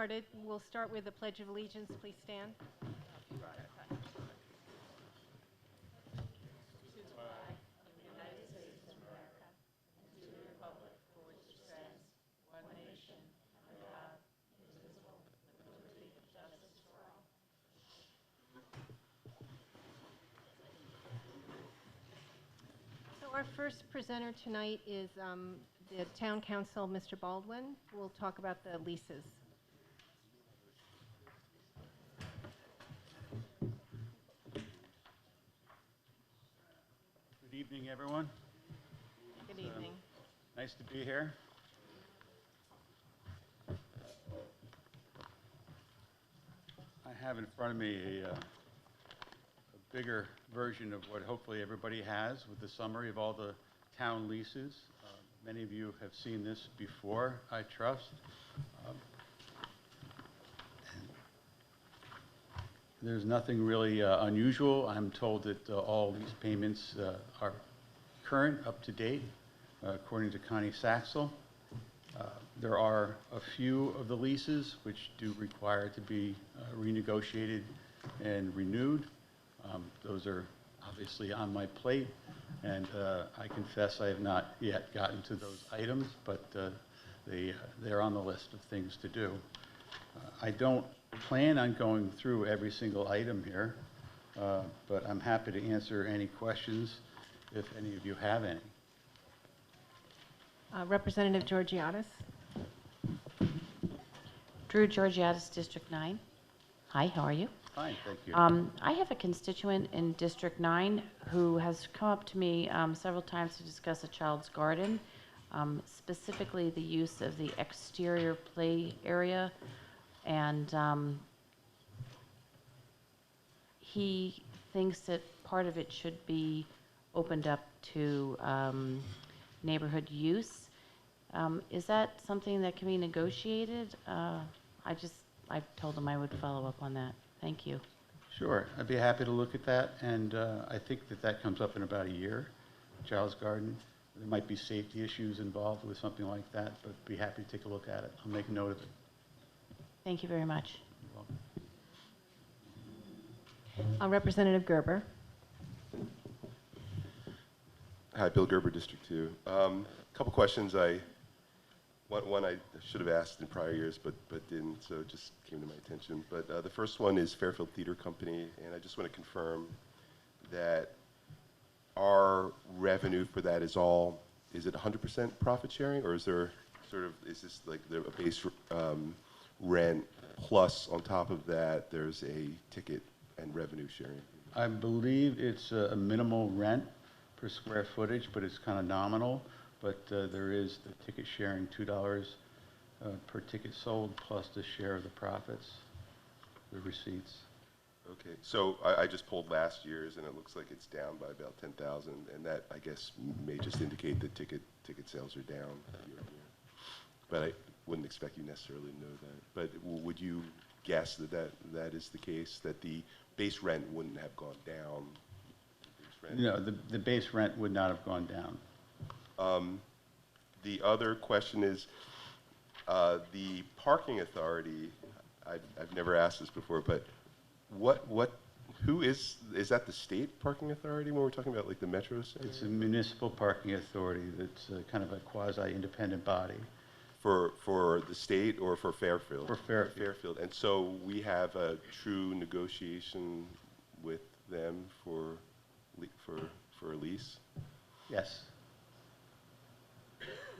started. We'll start with the Pledge of Allegiance. Please stand. So our first presenter tonight is the Town Council, Mr. Baldwin, who will talk about the leases. Good evening, everyone. Good evening. Nice to be here. I have in front of me a bigger version of what hopefully everybody has with the summary of all the town leases. Many of you have seen this before, I trust. There's nothing really unusual. I'm told that all these payments are current, up to date, according to Connie Saxel. There are a few of the leases which do require to be renegotiated and renewed. Those are obviously on my plate, and I confess I have not yet gotten to those items, but they're on the list of things to do. I don't plan on going through every single item here, but I'm happy to answer any questions if any of you have any. Representative Georgiadis. Drew Georgiadis, District 9. Hi, how are you? Fine, thank you. I have a constituent in District 9 who has come up to me several times to discuss a child's garden, specifically the use of the exterior play area. And he thinks that part of it should be opened up to neighborhood use. Is that something that can be negotiated? I told him I would follow up on that. Thank you. Sure, I'd be happy to look at that, and I think that comes up in about a year, Child's Garden. There might be safety issues involved with something like that, but be happy to take a look at it. I'll make a note of it. Thank you very much. You're welcome. Representative Gerber. Hi, Bill Gerber, District 2. A couple questions. One I should have asked in prior years, but didn't, so it just came to my attention. But the first one is Fairfield Theater Company, and I just want to confirm that our revenue for that is it 100% profit sharing, or is there is this like a base rent plus on top of that there's a ticket and revenue sharing? I believe it's a minimal rent per square footage, but it's kind of nominal. But there is the ticket sharing, $2 per ticket sold, plus the share of the profits, the receipts. Okay, so I just pulled last year's, and it looks like it's down by about 10,000, and that I guess may just indicate that ticket sales are down year on year. But I wouldn't expect you necessarily to know that. But would you guess that is the case, that the base rent wouldn't have gone down? No, the base rent would not have gone down. The other question is the parking authority. I've never asked this before, but who is that the state parking authority when we're talking about like the metro center? It's a municipal parking authority that's kind of a quasi-independent body. For the state or for Fairfield? For Fairfield. Fairfield. And so we have a true negotiation with them for a lease? Yes.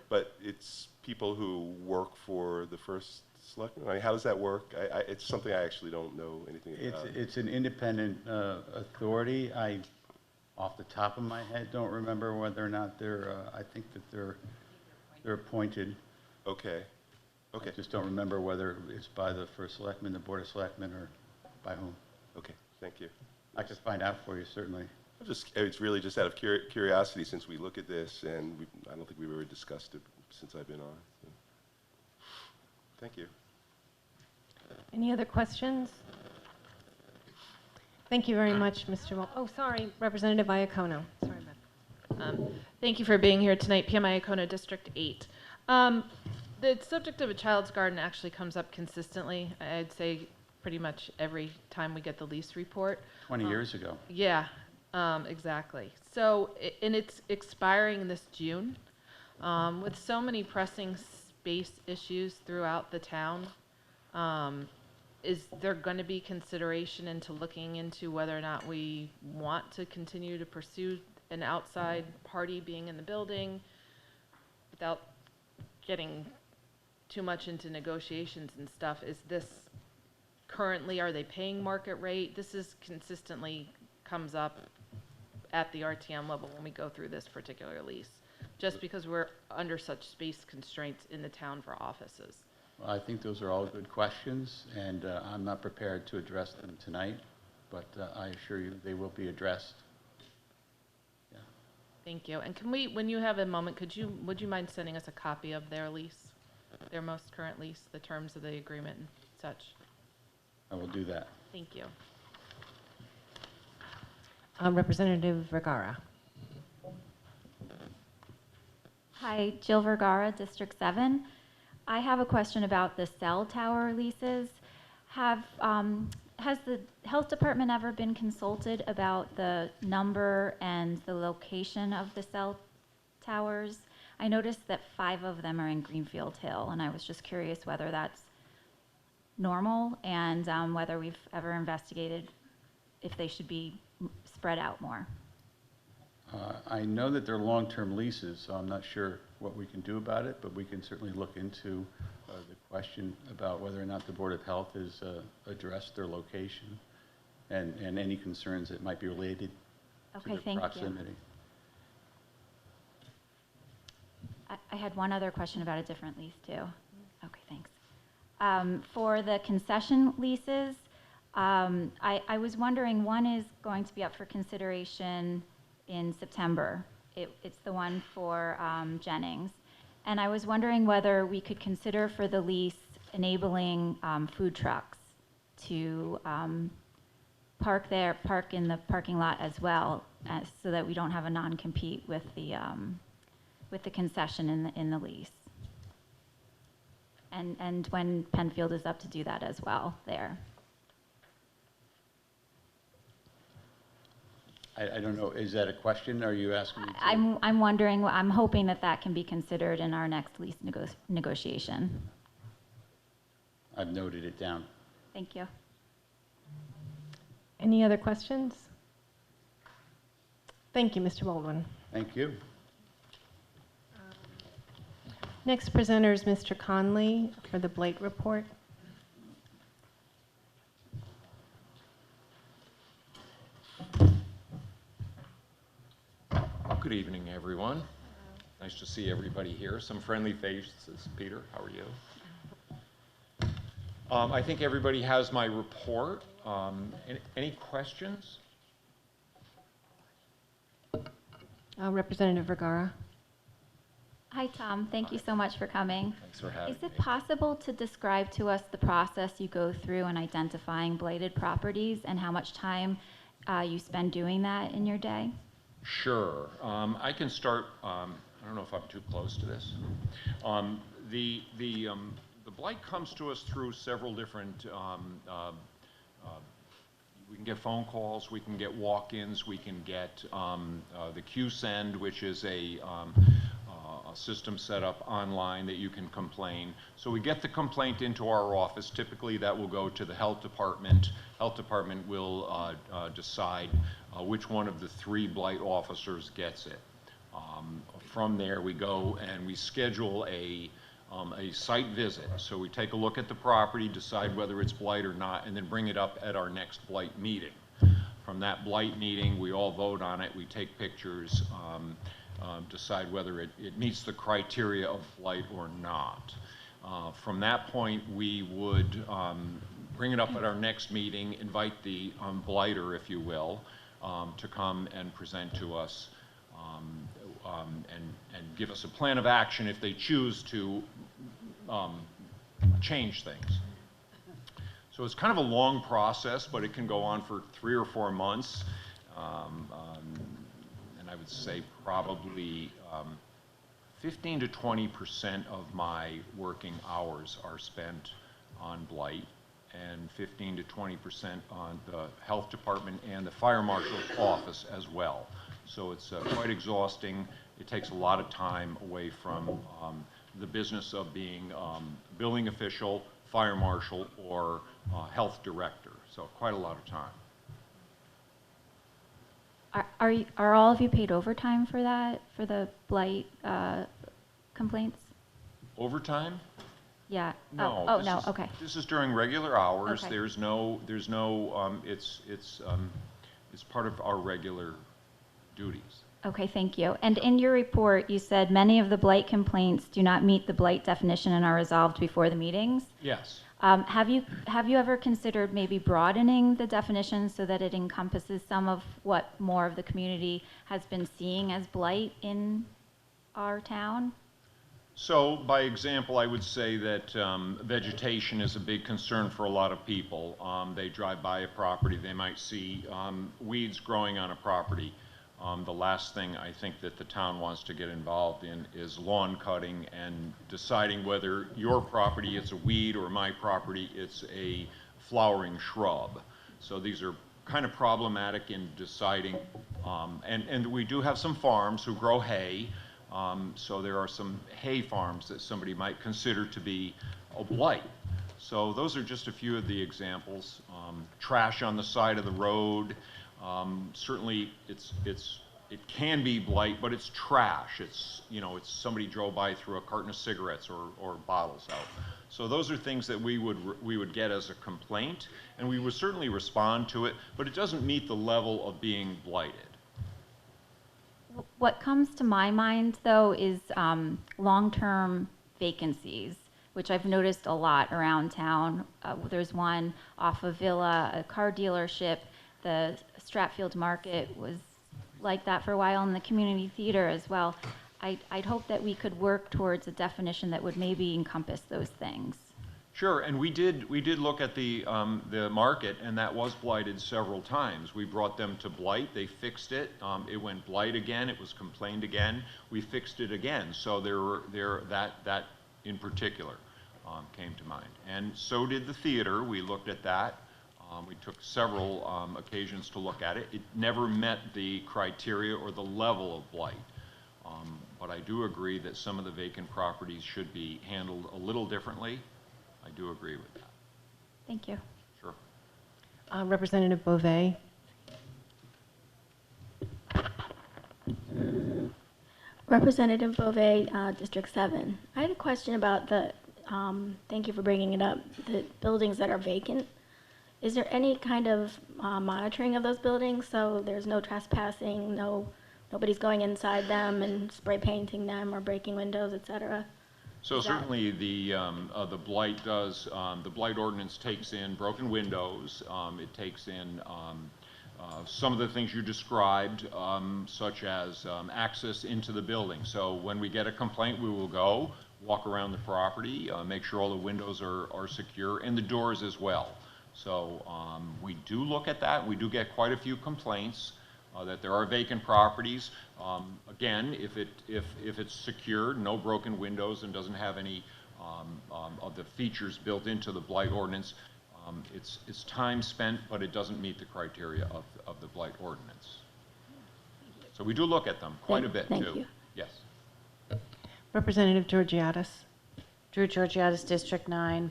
But it's people who work for the first selectman? I mean, how does that work? It's something I actually don't know anything about. It's an independent authority. I, off the top of my head, don't remember whether or not they're, I think that they're appointed. Okay. Okay. I just don't remember whether it's by the first selectman, the board of selectmen, or by whom. Okay, thank you. I could find out for you, certainly. It's really just out of curiosity, since we look at this, and I don't think we've ever discussed it since I've been on. So. Thank you. Any other questions? Thank you very much, Mr. Oh, sorry, Representative Iacono. Sorry about that. Thank you for being here tonight, PM Iacono, District 8. The subject of a child's garden actually comes up consistently. I'd say pretty much every time we get the lease report. 20 years ago. Yeah, exactly. So, and it's expiring this June. With so many pressing space issues throughout the town, is there going to be consideration into looking into whether or not we want to continue to pursue an outside party being in the building without getting too much into negotiations and stuff? Is this currently, are they paying market rate? This is consistently comes up at the RTM level when we go through this particular lease, just because we're under such space constraints in the town for offices. Well, I think those are all good questions, and I'm not prepared to address them tonight, but I assure you they will be addressed. Yeah. Thank you. And can we, when you have a moment, would you mind sending us a copy of their lease, their most current lease, the terms of the agreement and such? I will do that. Thank you. Representative Vergara. Hi, Jill Vergara, District 7. I have a question about the cell tower leases. Has the health department ever been consulted about the number and the location of the cell towers? I noticed that 5 of them are in Greenfield Hill, and I was just curious whether that's normal and whether we've ever investigated if they should be spread out more. I know that they're long-term leases, so I'm not sure what we can do about it, but we can certainly look into the question about whether or not the Board of Health has addressed their location and any concerns that might be related to Okay, the thank proximity. you. I had one other question about a different lease too. Okay, thanks. For the concession leases, I was wondering, one is going to be up for consideration in September. It's the one for Jennings. And I was wondering whether we could consider for the lease enabling food trucks to park in the parking lot as well, so that we don't have a non-compete with the concession in the lease. And when Penfield is up to do that as well there. I don't know, is that a question? Are you asking me to? I'm wondering, I'm hoping that can be considered in our next lease negotiation. I've noted it down. Thank you. Any other questions? Thank you, Mr. Baldwin. Thank you. Next presenter is Mr. Conley for the Blight report. Good evening, everyone. Nice to see everybody here. Some friendly faces. Peter, how are you? I think everybody has my report. Any questions? Representative Vergara. Hi, Tom. Thank you so much for coming. Thanks for having Is it me. possible to describe to us the process you go through in identifying blighted properties and how much time you spend doing that in your day? Sure. I can start. I don't know if I'm too close to this. The blight comes to us through several different. We can get phone calls. We can get walk-ins. We can get the Q-Send, which is a system set up online that you can complain. So we get the complaint into our office. Typically, that will go to the health department. Health department will decide which one of the 3 blight officers gets it. From there, we go and we schedule a site visit. So we take a look at the property, decide whether it's blight or not, and then bring it up at our next blight meeting. From that blight meeting, we all vote on it. We take pictures, decide whether it meets the criteria of blight or not. From that point, we would bring it up at our next meeting, invite the blighter, if you will, to come and present to us and give us a plan of action if they choose to change things. So it's kind of a long process, but it can go on for 3 or 4 months. And I would say probably 15 to 20% of my working hours are spent on blight, and 15 to 20% on the health department and the fire marshal's office as well. So it's quite exhausting. It takes a lot of time away from the business of being building official, fire marshal, or health director. So quite a lot of time. Are all of you paid overtime for that, for the blight complaints? Overtime? Yeah. No. Oh, this no, is- okay. This is during regular hours. Okay. There's no, it's part of our regular duties. Okay, thank you. And in your report, you said many of the blight complaints do not meet the blight definition and are resolved before the meetings. Yes. Have you ever considered maybe broadening the definition so that it encompasses some of what more of the community has been seeing as blight in our town? So, by example, I would say that vegetation is a big concern for a lot of people. They drive by a property, they might see weeds growing on a property. The last thing I think that the town wants to get involved in is lawn cutting and deciding whether your property is a weed or my property it's a flowering shrub. So these are kind of problematic in deciding, and we do have some farms who grow hay. So there are some hay farms that somebody might consider to be a blight. So those are just a few of the examples. Trash on the side of the road. Certainly it can be blight, but it's trash. It's, you know, it's somebody drove by, threw a carton of cigarettes or bottles out. So those are things that we would get as a complaint, and we would certainly respond to it, but it doesn't meet the level of being blighted. What comes to my mind, though, is long-term vacancies, which I've noticed a lot around town. There's one off of Villa, a car dealership. The Stratfield Market was like that for a while, in the community theater as well. I'd hope that we could work towards a definition that would maybe encompass those things. Sure, and we did look at the market, and that was blighted several times. We brought them to blight, they fixed it, it went blight again, it was complained again, we fixed it again. So that in particular came to mind. And so did the theater, we looked at that. We took several occasions to look at it. It never met the criteria or the level of blight. But I do agree that some of the vacant properties should be handled a little differently. I do agree with that. Thank you. Sure. Representative Beauvais. Representative Beauvais, District 7. I had a question about the, thank you for bringing it up, the buildings that are vacant. Is there any kind of monitoring of those buildings so there's no trespassing, nobody's going inside them and spray painting them or breaking windows, et cetera? So certainly the blight does, the blight ordinance takes in broken windows, it takes in some of the things you described, such as access into the building. So when we get a complaint, we will go, walk around the property, make sure all the windows are secure, and the doors as well. So we do look at that. We do get quite a few complaints that there are vacant properties. Again, if it's secured, no broken windows, and doesn't have any of the features built into the blight ordinance, it's time spent, but it doesn't meet the criteria of the blight ordinance. So we do look at them quite a bit, Thank too. you. Yes. Representative Georgiadis. Drew Georgiadis, District 9.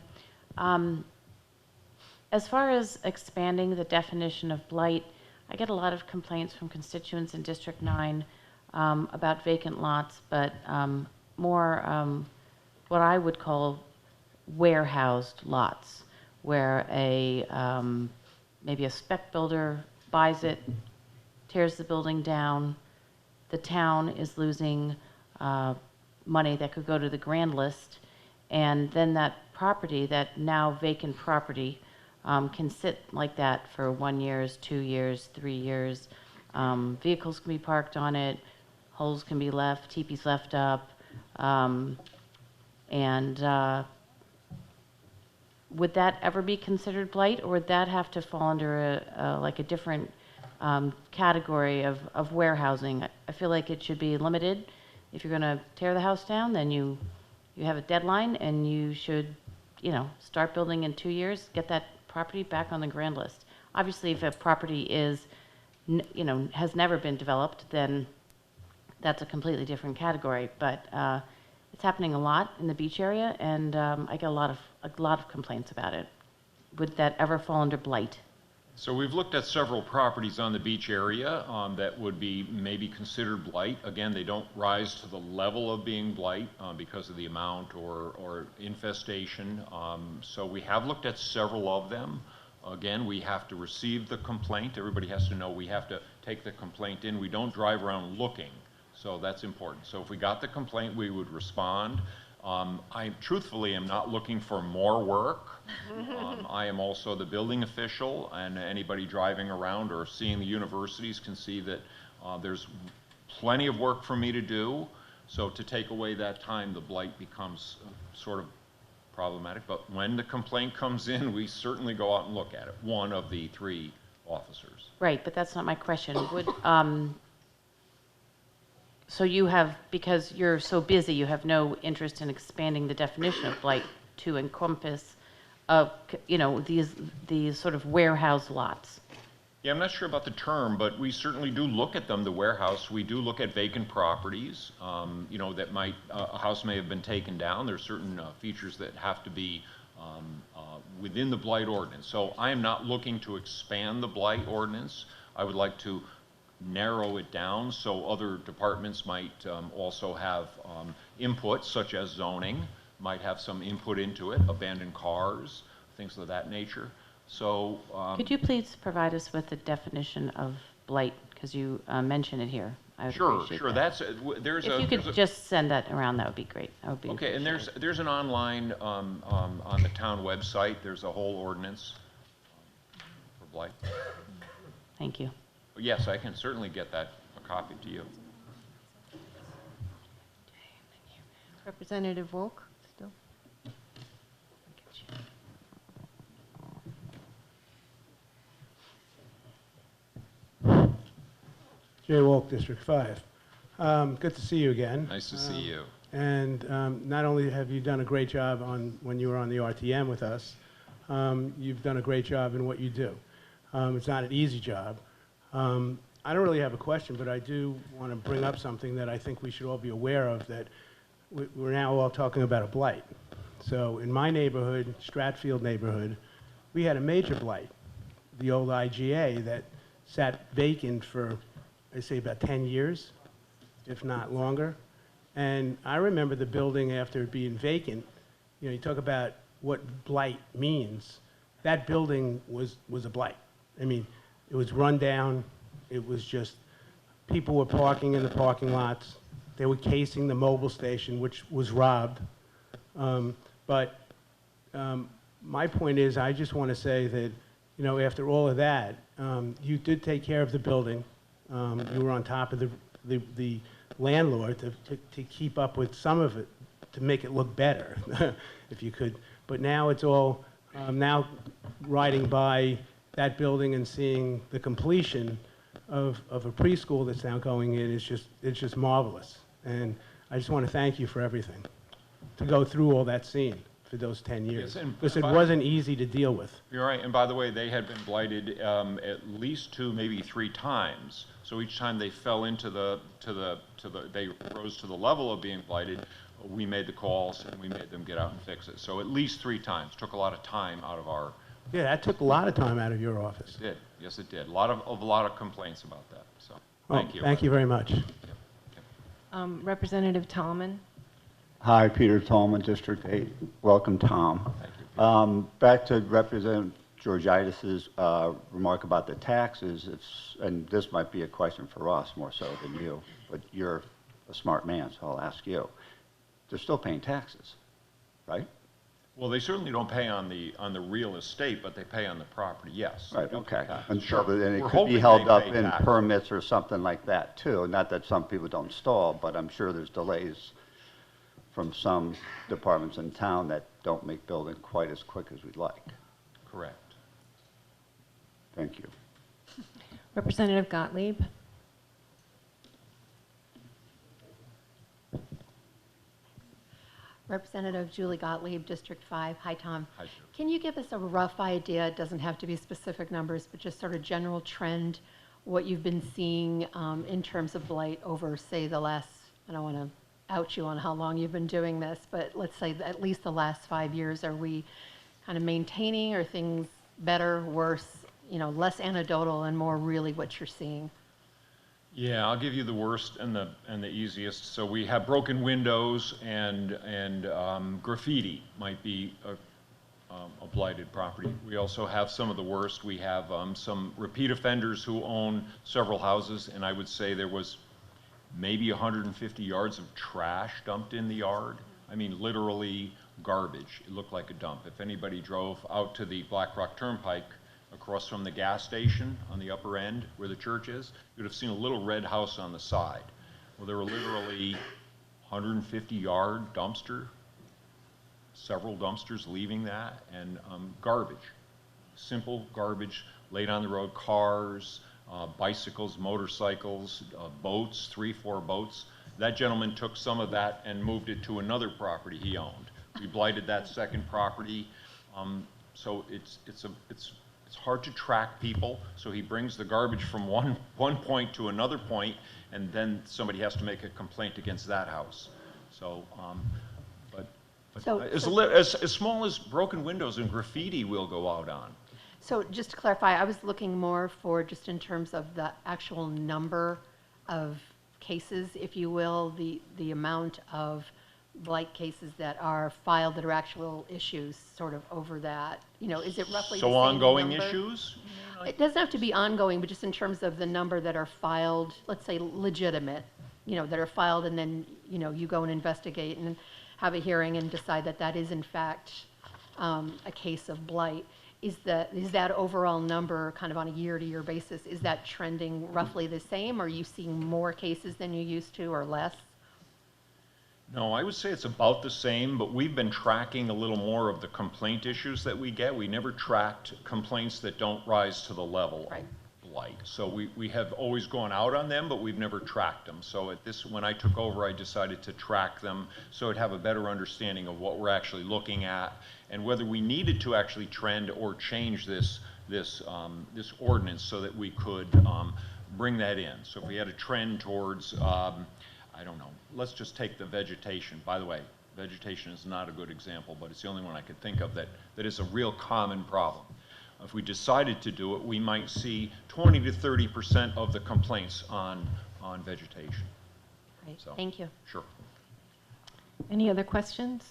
As far as expanding the definition of blight, I get a lot of complaints from constituents in District 9 about vacant lots, but more what I would call warehoused lots, where maybe a spec builder buys it, tears the building down, the town is losing money that could go to the grand list, and then that property, that now vacant property, can sit like that for 1 year, 2 years, 3 years. Vehicles can be parked on it, holes can be left, teepees left up, and would that ever be considered blight, or would that have to fall under like a different category of warehousing? I feel like it should be limited if you're going to tear the house down, then you have a deadline, and you should, start building in 2 years, get that property back on the grand list. Obviously, if a property is, has never been developed, then that's a completely different category. But it's happening a lot in the beach area, and I get a lot of complaints about it. Would that ever fall under blight? So we've looked at several properties on the beach area that would be maybe considered blight. Again, they don't rise to the level of being blight because of the amount or infestation. So we have looked at several of them. Again, we have to receive the complaint. Everybody has to know we have to take the complaint in. We don't drive around looking. So that's important. So if we got the complaint, we would respond. I truthfully am not looking for more work. I am also the building official, and anybody driving around or seeing the universities can see that there's plenty of work for me to do. So to take away that time, the blight becomes sort of problematic. But when the complaint comes in, we certainly go out and look at it, one of the 3 officers. Right, but that's not my question. Would, so you have, because you're so busy, you have no interest in expanding the definition of blight to encompass, these sort of warehouse lots? Yeah, I'm not sure about the term, but we certainly do look at them, the warehouse. We do look at vacant properties, that might, a house may have been taken down. There's certain features that have to be within the blight ordinance. So I am not looking to expand the blight ordinance. I would like to narrow it down so other departments might also have input, such as zoning, might have some input into it, abandoned cars, things of that nature. So Could you please provide us with the definition of blight, because you mentioned it here? I would appreciate sure. that. There's if you could just send that around, that would be great. That would be okay. And appreciated. there's an online on the town website. There's a whole ordinance for blight. Thank you. Yes, I can certainly get a copy to you. Representative Volk, still. Jay Wolk, District 5. Good to see you again. Nice to see you. And not only have you done a great job when you were on the RTM with us, you've done a great job in what you do. It's not an easy job. I don't really have a question, but I do want to bring up something that I think we should all be aware of, that we're now all talking about a blight. So in my neighborhood, Stratfield neighborhood, we had a major blight, the old IGA that sat vacant for, I say, about 10 years, if not longer. And I remember the building after it being vacant. You talk about what blight means. That building was a blight. I mean, it was run down. It was just, people were parking in the parking lots. They were casing the mobile station, which was robbed. But my point is, I just want to say that, after all of that, you did take care of the building. You were on top of the landlord to keep up with some of it, to make it look better, if you could. But now it's all, now riding by that building and seeing the completion of a preschool that's now going in is just marvelous. And I just want to thank you for everything, to go through all that scene for those 10 years. Yes, and because it wasn't easy to deal with. You're right. And by the way, they had been blighted at least 2, maybe 3 times. So each time they fell into they rose to the level of being blighted, we made the calls and we made them get out and fix it. So at least 3 times. Took a lot of time out of our. Yeah, that took a lot of time out of your office. It did. Yes, it did. A lot of complaints about that. So thank you. Thank you very much. Representative Tallman. Hi, Peter Tallman, District 8. Welcome, Tom. Thank you. Back to Representative Georgiadis's remark about the taxes, and this might be a question for us more so than you, but you're a smart man, so I'll ask you. They're still paying taxes, right? Well, they certainly don't pay on the real estate, but they pay on the property. Yes. Right, okay. And And it could be held up in permits or something like that, too. Not that some people don't stall, but I'm sure there's delays from some departments in town that don't make building quite as quick as we'd like. Correct. Thank you. Representative Gottlieb. Representative Julie Gottlieb, District 5. Hi, Tom. Hi, Joe. Can you give us a rough idea, it doesn't have to be specific numbers, but just sort of general trend, what you've been seeing in terms of blight over, say, the last, I don't want to out you on how long you've been doing this, but let's say at least the last 5 years, are we kind of maintaining, or things better, worse, less anecdotal and more really what you're seeing? Yeah, I'll give you the worst and the easiest. So we have broken windows and graffiti might be a blighted property. We also have some of the worst. We have some repeat offenders who own several houses, and I would say there was maybe 150 yards of trash dumped in the yard. I mean, literally garbage. It looked like a dump. If anybody drove out to the Black Rock Turnpike across from the gas station on the upper end where the church is, you'd have seen a little red house on the side. Well, there were literally 150-yard dumpster, several dumpsters leaving that, and garbage, simple garbage laid on the road, cars, bicycles, motorcycles, boats, 3-4 boats. That gentleman took some of that and moved it to another property he owned. We blighted that second property. So it's hard to track people. So he brings the garbage from one point to another point, and then somebody has to make a complaint against that house. So, as small as broken windows and graffiti will go out on. So just to clarify, I was looking more for just in terms of the actual number of cases, if you will, the amount of blight cases that are filed that are actual issues sort of over that. Is it roughly the So same ongoing number? issues? It doesn't have to be ongoing, but just in terms of the number that are filed, let's say legitimate, that are filed, and then, you go and investigate and have a hearing and decide that that is in fact a case of blight. Is that overall number kind of on a year-to-year basis, is that trending roughly the same? Are you seeing more cases than you used to, or less? No, I would say it's about the same, but we've been tracking a little more of the complaint issues that we get. We never tracked complaints that don't rise to the level Right. of blight. So we have always gone out on them, but we've never tracked them. So when I took over, I decided to track them so I'd have a better understanding of what we're actually looking at and whether we needed to actually trend or change this ordinance so that we could bring that in. So if we had a trend towards I don't know, let's just take the vegetation. By the way, vegetation is not a good example, but it's the only one I could think of that is a real common problem. If we decided to do it, we might see 20 to 30% of the complaints on vegetation. Right. So, Thank you. Sure. Any other questions?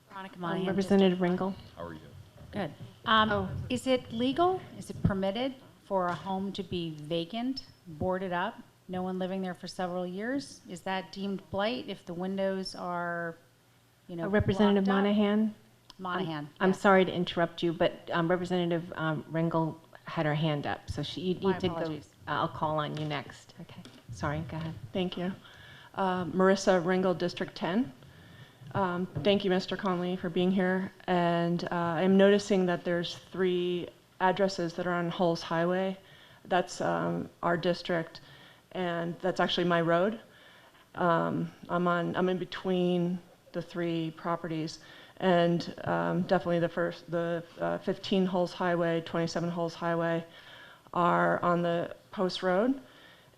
Veronica Monahan. Representative Ringel? How are you? Good. Oh. Is it legal, is it permitted for a home to be vacant, boarded up, no one living there for several years? Is that deemed blight if the windows are, Representative blocked up? Monahan? Monahan. I'm yes. sorry to interrupt you, but Representative Ringel had her hand up, so you My need to go. apologies. I'll call on you next. Okay. Sorry, go ahead. Thank you. Marissa Ringel, District 10. Thank you, Mr. Conley, for being here. And I'm noticing that there's 3 addresses that are on Hulls Highway. That's our district, and that's actually my road. I'm in between the 3 properties, and definitely the 15 Hulls Highway, 27 Hulls Highway are on the post road,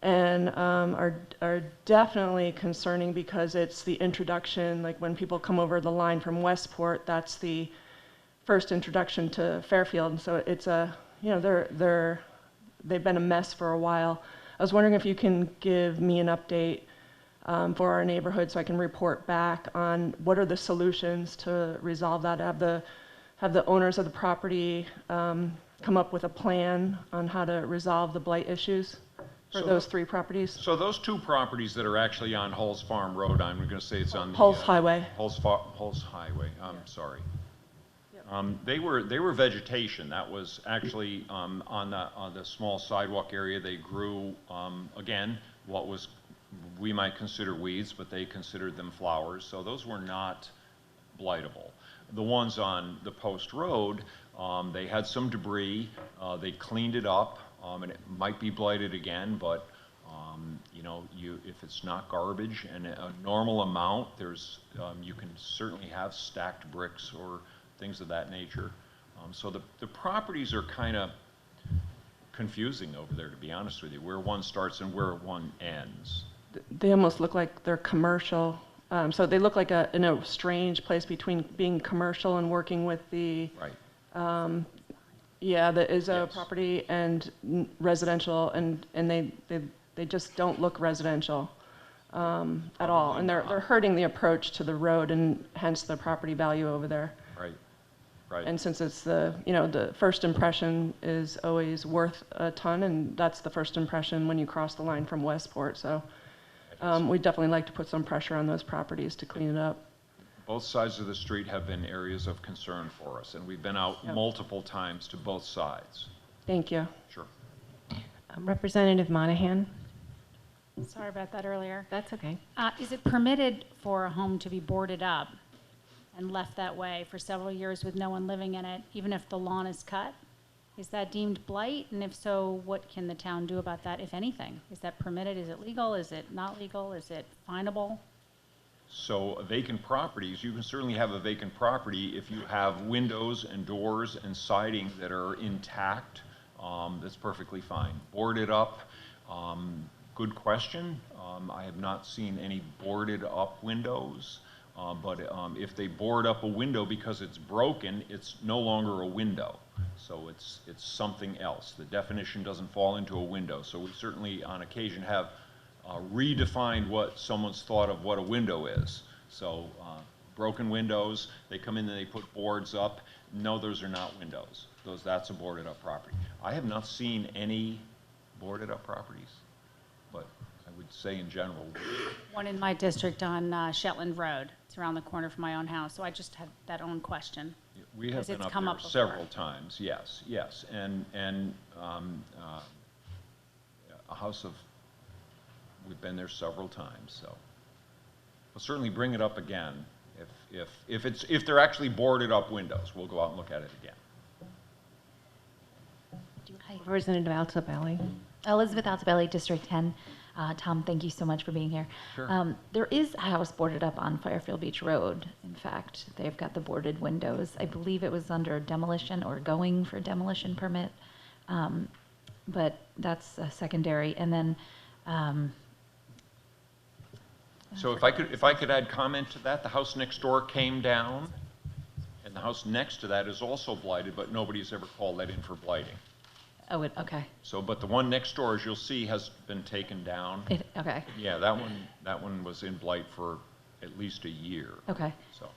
and are definitely concerning because it's the introduction, like when people come over the line from Westport, that's the first introduction to Fairfield, and so it's they've been a mess for a while. I was wondering if you can give me an update for our neighborhood so I can report back on what are the solutions to resolve that. Have the owners of the property come up with a plan on how to resolve the blight issues for those 3 properties? So those 2 properties that are actually on Hulls Farm Road, I'm going to say it's on the Hulls Highway. Hulls Highway. I'm sorry. They were vegetation. That was actually on the small sidewalk area. They grew again what we might consider weeds, but they considered them flowers. So those were not blightable. The ones on the post road, they had some debris. They cleaned it up, and it might be blighted again, but You know, if it's not garbage and a normal amount, you can certainly have stacked bricks or things of that nature. So the properties are kind of confusing over there, to be honest with you, where one starts and where one ends. They almost look like they're commercial. So they look like a strange place between being commercial and working with the Right. yeah, the ISO Yes. property and residential, and they just don't look residential at all, and they're hurting the approach to the road, and hence the property value over there. Right. Right. And since it's the first impression is always worth a ton, and that's the first impression when you cross the line from Westport. So we'd definitely like to put some pressure on those properties to clean it up. Both sides of the street have been areas of concern for us, and we've been out multiple times to both sides. Thank you. Sure. Representative Monahan. Sorry about that earlier. That's okay. Is it permitted for a home to be boarded up and left that way for several years with no one living in it, even if the lawn is cut? Is that deemed blight? And if so, what can the town do about that, if anything? Is that permitted? Is it legal? Is it not legal? Is it finable? So vacant properties, you can certainly have a vacant property if you have windows and doors and siding that are intact. That's perfectly fine. Boarded up, good question. I have not seen any boarded up windows, but if they board up a window because it's broken, it's no longer a window. So it's something else. The definition doesn't fall into a window. So we certainly on occasion have redefined what someone's thought of what a window is. So broken windows, they come in and they put boards up. No, those are not windows. That's a boarded up property. I have not seen any boarded up properties, but I would say in general. One in my district on Shetland Road. It's around the corner from my own house, so I just had that own question. We have been up there several times, yes, yes. And a house of, we've been there several times, so. We'll certainly bring it up again. If they're actually boarded up windows, we'll go out and look at it again. Hi. Representative Altobelli. Elizabeth Altobelli, District 10. Tom, thank you so much for being here. Sure. There is a house boarded up on Firefield Beach Road. In fact, they've got the boarded windows. I believe it was under demolition or going for demolition permit, but that's secondary. And then, so if I could add comment to that, the house next door came down, and the house next to that is also blighted, but nobody's ever called that in for blighting. oh, okay. So, but the one next door, as you'll see, has been taken down. Okay. Yeah, that one was in blight for at least a year. Okay. So,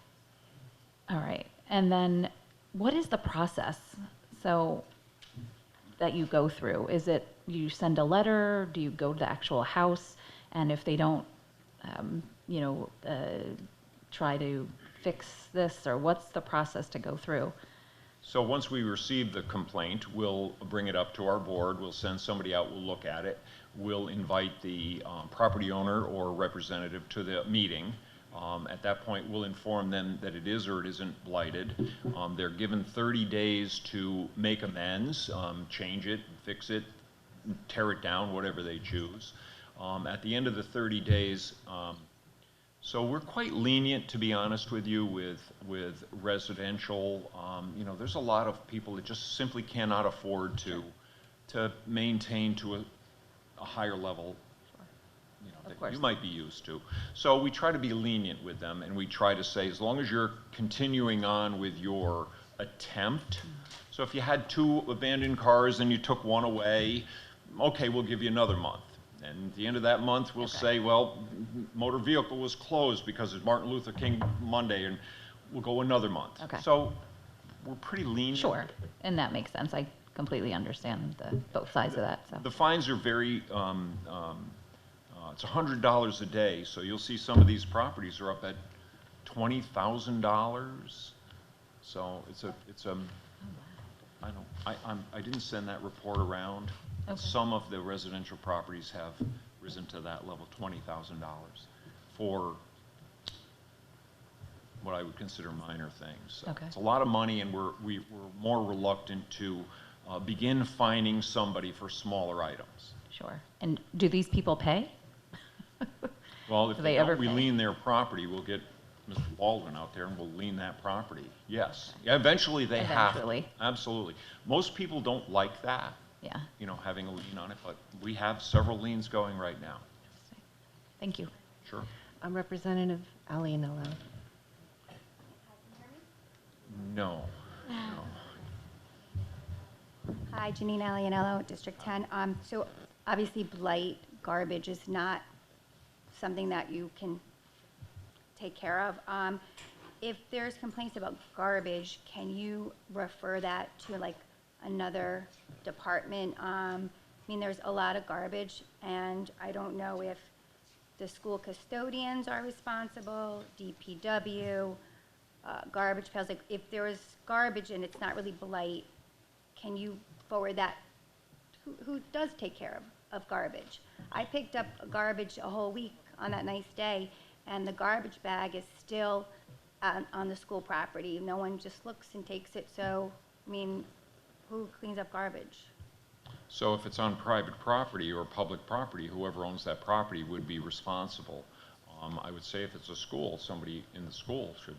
All right. And then what is the process so that you go through? Is it you send a letter? Do you go to the actual house? And if they don't, try to fix this, or what's the process to go through? so once we receive the complaint, we'll bring it up to our board. We'll send somebody out. We'll look at it. We'll invite the property owner or representative to the meeting. At that point, we'll inform them that it is or it isn't blighted. They're given 30 days to make amends, change it, fix it, tear it down, whatever they choose. At the end of the 30 days, so we're quite lenient, to be honest with you, with residential. There's a lot of people that just simply cannot afford to maintain to a higher level that you might be used to. So we try to be lenient with them, and we try to say, as long as you're continuing on with your attempt. So if you had 2 abandoned cars and you took 1 away, okay, we'll give you another month. And at the end of that month, we'll say, well, motor vehicle was closed because it's Martin Luther King Monday, and we'll go another month. Okay. So we're pretty lenient. Sure. And that makes sense. I completely understand both sides of that. So. The fines are very, it's $100 a day, so you'll see some of these properties are up at $20,000. So I didn't send that report around. Okay. Some of the residential properties have risen to that level, $20,000 for what I would consider minor things. So Okay. it's a lot of money, and we're more reluctant to begin fining somebody for smaller items. Sure. And do these people pay? Well, if Do they they ever don't, we pay? lien their property, we'll get Mr. Baldwin out there and we'll lien that property. Yes. Yeah, eventually they have to. Eventually. Absolutely. Most people don't like that, Yeah. you know, having a lien on it, but we have several liens going right now. Thank you. Sure. Representative Alianello. No. No. Hi, Janine Alianello, District 10. So obviously blight, garbage is not something that you can take care of. If there's complaints about garbage, can you refer that to like another department? I mean, there's a lot of garbage, and I don't know if the school custodians are responsible, DPW, garbage pails. Like, if there is garbage and it's not really blight, can you forward that? Who does take care of garbage? I picked up garbage a whole week on that nice day, and the garbage bag is still on the school property. No one just looks and takes it. So, I mean, who cleans up garbage? So if it's on private property or public property, whoever owns that property would be responsible. I would say if it's a school, somebody in the school should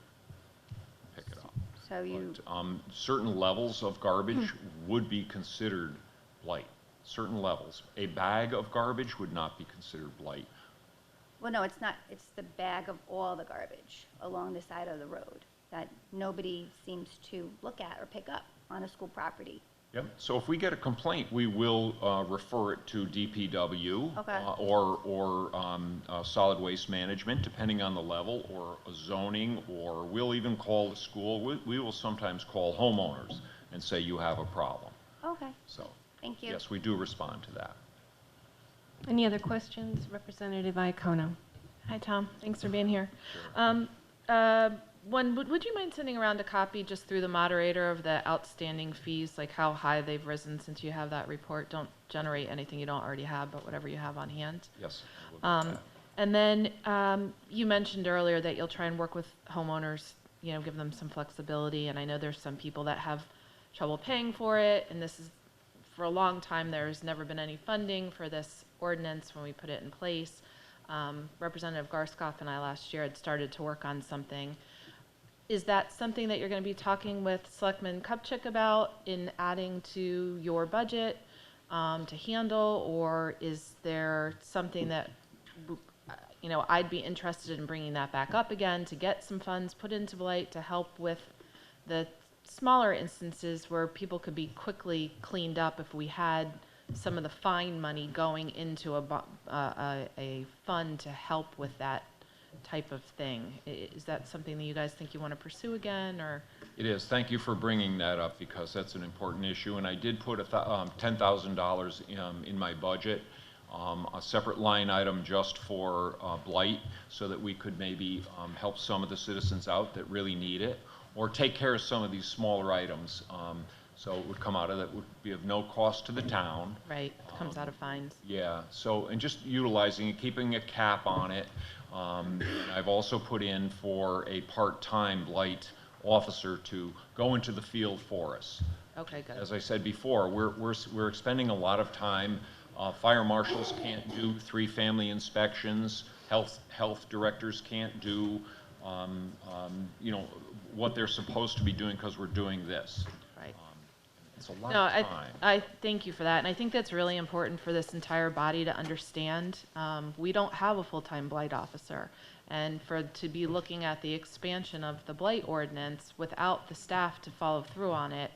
pick it up. So you, But, certain levels of garbage would be considered blight. Certain levels. A bag of garbage would not be considered blight. well, no, it's not. It's the bag of all the garbage along the side of the road that nobody seems to look at or pick up on a school property. Yep. So if we get a complaint, we will refer it to DPW Okay. or solid waste management, depending on the level, or a zoning, or we'll even call the school. We will sometimes call homeowners and say you have a problem. Okay, So thank you. yes, we do respond to that. Any other questions? Representative Iacono. Hi, Tom. Thanks for being here. Would you mind sending around a copy just through the moderator of the outstanding fees, like how high they've risen since you have that report? Don't generate anything you don't already have, but whatever you have on hand. Yes. I will do that. And then you mentioned earlier that you'll try and work with homeowners, you know, give them some flexibility. And I know there's some people that have trouble paying for it. And this is, for a long time, there's never been any funding for this ordinance when we put it in place. Representative Garskoff and I last year had started to work on something. Is that something that you're going to be talking with Selectman Kupchak about in adding to your budget to handle? Or is there something that, you know, I'd be interested in bringing that back up again to get some funds put into blight to help with the smaller instances where people could be quickly cleaned up if we had some of the fine money going into a fund to help with that type of thing? Is that something that you guys think you want to pursue again, or? It is. Thank you for bringing that up, because that's an important issue. And I did put $10,000 in my budget, a separate line item just for blight, so that we could maybe help some of the citizens out that really need it, or take care of some of these smaller items. So it would come out of that, would be of no cost to the town. Right, it comes out of fines. Yeah, so, and just utilizing it, keeping a cap on it. And I've also put in for a part-time blight officer to go into the field for us. Okay, good. As I said before, we're expending a lot of time. Fire marshals can't do 3 family inspections. Health directors can't do, you know, what they're supposed to be doing, because we're doing this. Right. It's a lot No, of time. I thank you for that, and I think that's really important for this entire body to understand. We don't have a full-time blight officer, and to be looking at the expansion of the blight ordinance without the staff to follow through on it,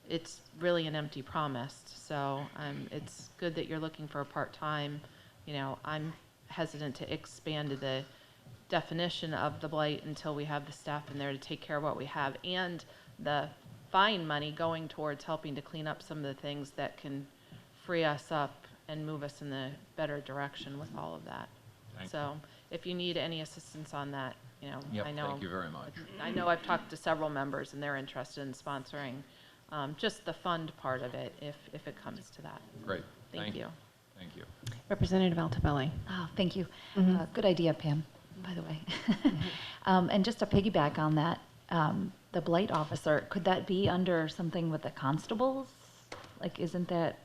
it's really an empty promise. So it's good that you're looking for a part-time. You know, I'm hesitant to expand the definition of the blight until we have the staff in there to take care of what we have, and the fine money going towards helping to clean up some of the things that can free us up and move us in the better direction with all of that. So if you need any assistance on that, you know, Yep, I know. thank you very much. I know I've talked to several members and they're interested in sponsoring just the fund part of it if it comes to that. Great. Thank you. Thank you. Representative Altobelli. Oh, thank you. Good idea, Pam, by the way. And just to piggyback on that, the blight officer, could that be under something with the constables? Like, isn't that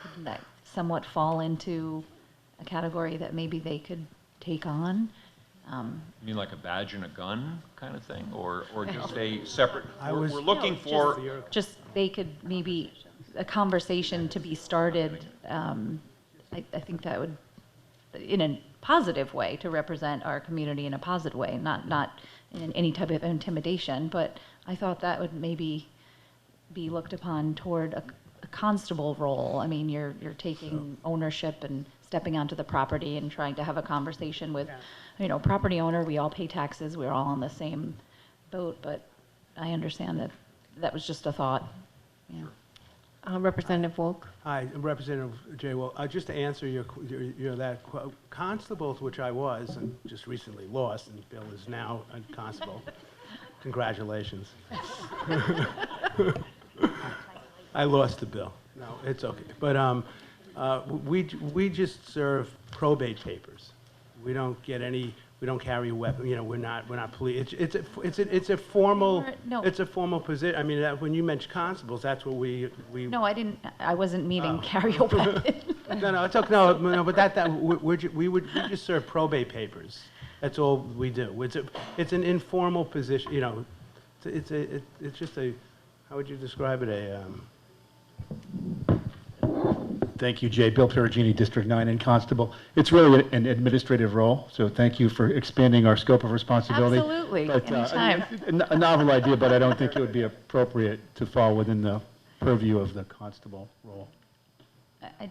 could that somewhat fall into a category that maybe they could take on? You mean like a badge and a gun kind of thing, or just a separate? I We're was- looking for. Just, they could maybe, a conversation to be started, I think that would, in a positive way, to represent our community in a positive way, not in any type of intimidation, but I thought that would maybe be looked upon toward a constable role. I mean, you're taking ownership and stepping onto the property and trying to have a conversation with, property owner, we all pay taxes, we're all on the same boat, but I understand that that was just a thought. Yeah. Representative Wolk. Hi, Representative Jay. Well, just to answer constables, which I was and just recently lost, and Bill is now a constable. Congratulations. I lost the bill. No, it's okay. But we just serve probate papers. We don't get any. We don't carry a weapon. We're not police. It's a formal. No. It's a formal position. I mean, when you mention constables, that's what we. No, I wasn't meaning carry a weapon. No, it's okay. No, but we just serve probate papers. That's all we do. It's an informal position. It's just a. How would you describe it? Thank you, Jay. Bill Perugini, District 9 and Constable. It's really an administrative role, so thank you for expanding our scope of responsibility. Absolutely, But, anytime. A novel idea, but I don't think it would be appropriate to fall within the purview of the constable role. It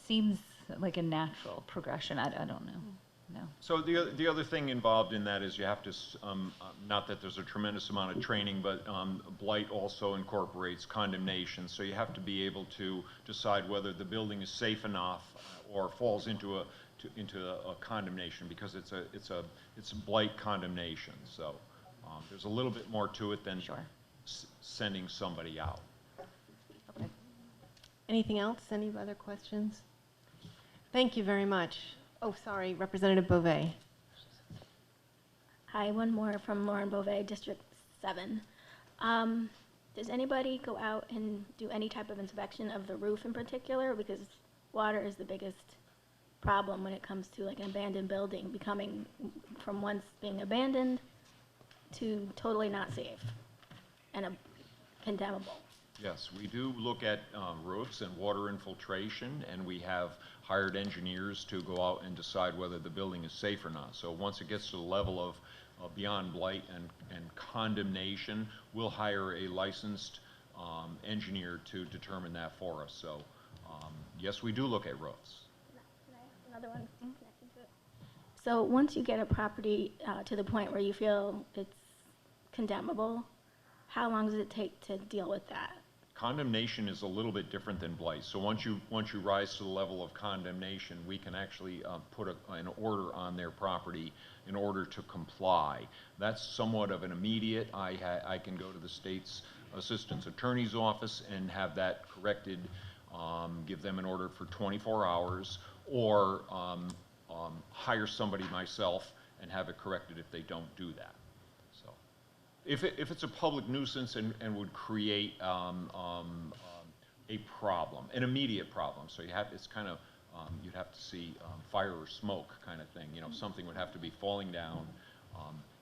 seems like a natural progression. I don't know. No. So the other thing involved in that is you have to, not that there's a tremendous amount of training, but blight also incorporates condemnation. So you have to be able to decide whether the building is safe enough or falls into a condemnation, because it's a blight condemnation. So there's a little bit more to it than sending somebody out. Okay. Anything else? Any other questions? Thank you very much. Oh, sorry, Representative Beauvais. Hi, one more from Lauren Beauvais, District 7. Does anybody go out and do any type of inspection of the roof in particular? Because water is the biggest problem when it comes to like an abandoned building becoming from once being abandoned to totally not safe and condemnable. Yes, we do look at roofs and water infiltration, and we have hired engineers to go out and decide whether the building is safe or not. So once it gets to the level of beyond blight and condemnation, we'll hire a licensed engineer to determine that for us. So yes, we do look at roofs. Can I ask another one connected to it? So once you get a property to the point where you feel it's condemnable, how long does it take to deal with that? Condemnation is a little bit different than blight. So once you rise to the level of condemnation, we can actually put an order on their property in order to comply. That's somewhat of an immediate. I can go to the state's assistant attorney's office and have that corrected, give them an order for 24 hours, or hire somebody myself and have it corrected if they don't do that. If it's a public nuisance and would create a problem, an immediate problem, so it's kind of you'd have to see fire or smoke kind of thing. Something would have to be falling down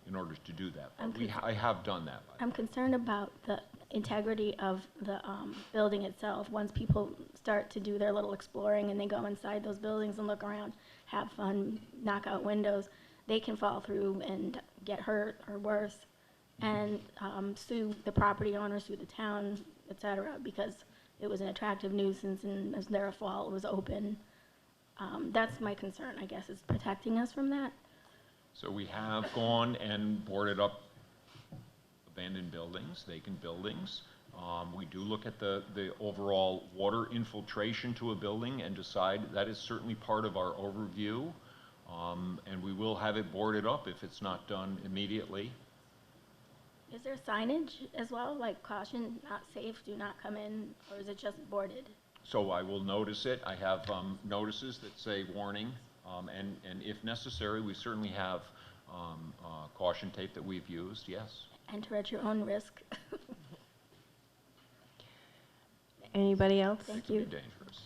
in order to do that. But I have done that. I'm concerned about the integrity of the building itself. Once people start to do their little exploring and they go inside those buildings and look around, have fun, knock out windows, they can fall through and get hurt or worse, and sue the property owner, sue the town, et cetera, because it was an attractive nuisance and it was their fault, it was open. That's my concern, I guess, is protecting us from that. So we have gone and boarded up abandoned buildings, vacant buildings. We do look at the overall water infiltration to a building and decide that is certainly part of our overview, and we will have it boarded up if it's not done immediately. Is there signage as well, like caution, not safe, do not come in, or is it just boarded? So I will notice it. I have notices that say warning, and if necessary, we certainly have caution tape that we've used, yes. Enter at your own risk. Anybody else? Thank you. Dangerous.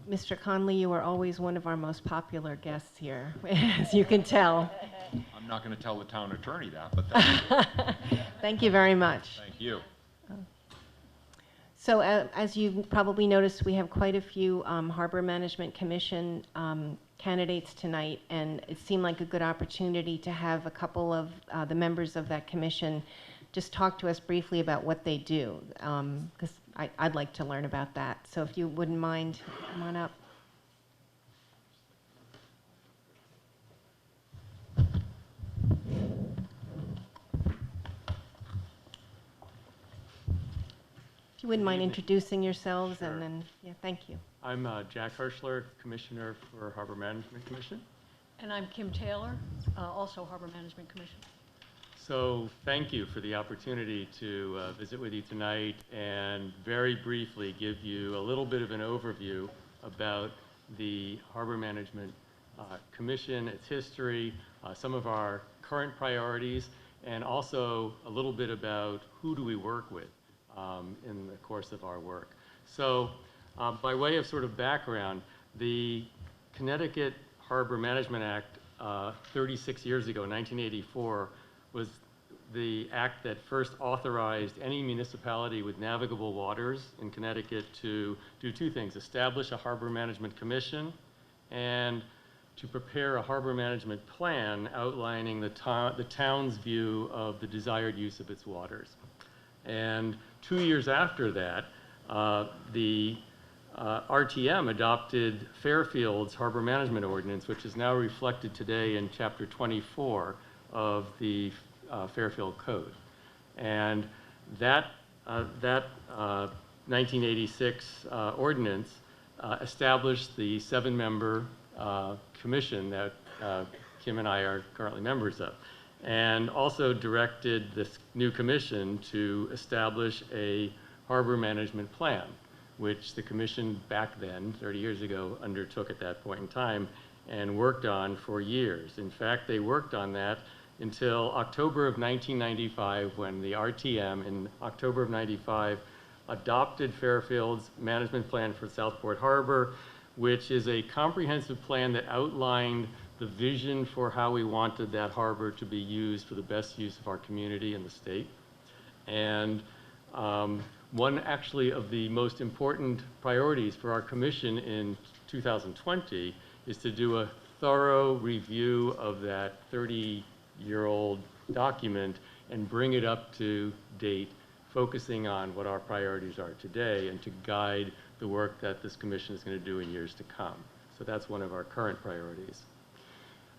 Mr. Conley, you are always one of our most popular guests here, as you can tell. I'm not going to tell the town attorney that, but thank you. Thank you very much. Thank you. So as you probably noticed, we have quite a few Harbor Management Commission candidates tonight, and it seemed like a good opportunity to have a couple of the members of that commission just talk to us briefly about what they do, because I'd like to learn about that. So if you wouldn't mind, come on up. If you wouldn't mind introducing yourselves, and then, yeah, thank you. I'm Jack Hirschler, Commissioner for Harbor Management Commission. And I'm Kim Taylor, also Harbor Management Commission. So thank you for the opportunity to visit with you tonight and very briefly give you a little bit of an overview about the Harbor Management Commission, its history, some of our current priorities, and also a little bit about who do we work with in the course of our work. So by way of sort of background, the Connecticut Harbor Management Act 36 years ago, 1984, was the act that first authorized any municipality with navigable waters in Connecticut to do two things: establish a harbor management commission and to prepare a harbor management plan outlining the town's view of the desired use of its waters. And 2 years after that, the RTM adopted Fairfield's Harbor Management Ordinance, which is now reflected today in Chapter 24 of the Fairfield Code. And that 1986 ordinance established the 7-member commission that Kim and I are currently members of, and also directed this new commission to establish a harbor management plan, which the commission back then, 30 years ago, undertook at that point in time and worked on for years. In fact, they worked on that until October of 1995, when the RTM in October of 95 adopted Fairfield's management plan for Southport Harbor, which is a comprehensive plan that outlined the vision for how we wanted that harbor to be used for the best use of our community and the state. And one actually of the most important priorities for our commission in 2020 is to do a thorough review of that 30-year-old document and bring it up to date, focusing on what our priorities are today and to guide the work that this commission is going to do in years to come. So that's one of our current priorities.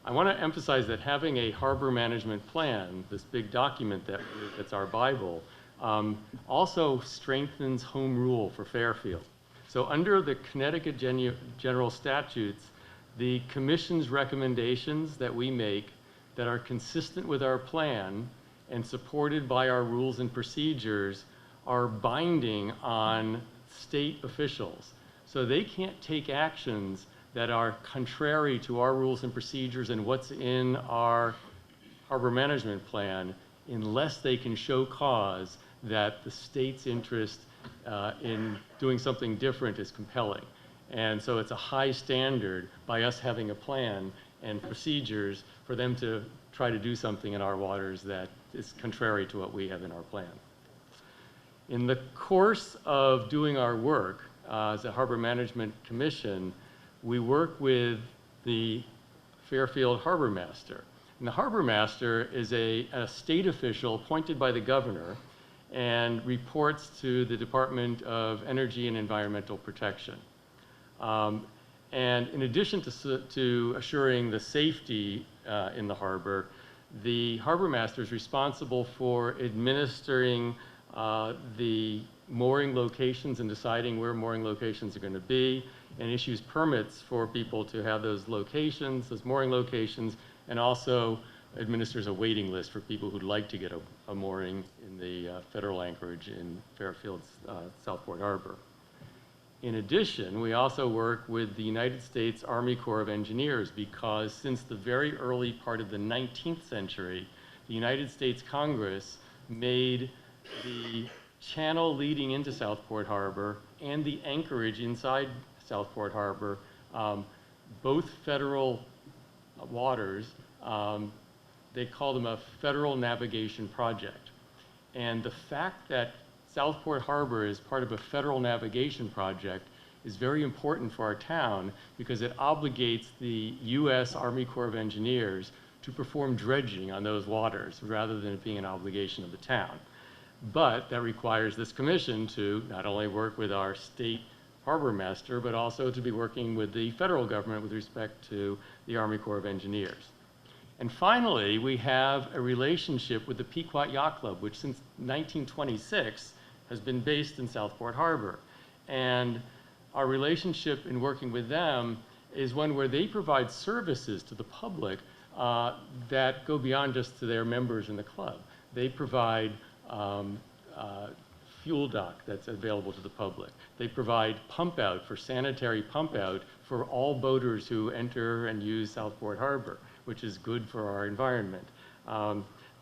I want to emphasize that having a harbor management plan, this big document that's our Bible, also strengthens home rule for Fairfield. So under the Connecticut General Statutes, the commission's recommendations that we make that are consistent with our plan and supported by our rules and procedures are binding on state officials. So they can't take actions that are contrary to our rules and procedures and what's in our harbor management plan unless they can show cause that the state's interest in doing something different is compelling. And so it's a high standard by us having a plan and procedures for them to try to do something in our waters that is contrary to what we have in our plan. In the course of doing our work as a Harbor Management Commission, we work with the Fairfield Harbor Master. And the Harbor Master is a state official appointed by the governor and reports to the Department of Energy and Environmental Protection. And in addition to assuring the safety in the harbor, the Harbor Master is responsible for administering the mooring locations and deciding where mooring locations are going to be, and issues permits for people to have those locations, those mooring locations, and also administers a waiting list for people who'd like to get a mooring in the federal anchorage in Fairfield's Southport Harbor. In addition, we also work with the United States Army Corps of Engineers because since the very early part of the 19th century, the United States Congress made the channel leading into Southport Harbor and the anchorage inside Southport Harbor. Both federal waters, they call them a federal navigation project. And the fact that Southport Harbor is part of a federal navigation project is very important for our town because it obligates the U.S. Army Corps of Engineers to perform dredging on those waters rather than it being an obligation of the town. But that requires this commission to not only work with our state harbor master, but also to be working with the federal government with respect to the Army Corps of Engineers. And finally, we have a relationship with the Pequot Yacht Club, which since 1926 has been based in Southport Harbor. And our relationship in working with them is one where they provide services to the public that go beyond just to their members in the club. They provide fuel dock that's available to the public. They provide pump out for sanitary pump out for all boaters who enter and use Southport Harbor, which is good for our environment.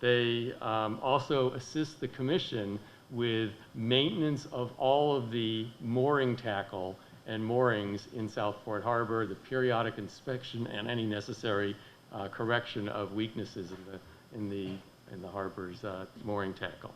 They also assist the commission with maintenance of all of the mooring tackle and moorings in Southport Harbor, the periodic inspection and any necessary correction of weaknesses in the harbor's mooring tackle.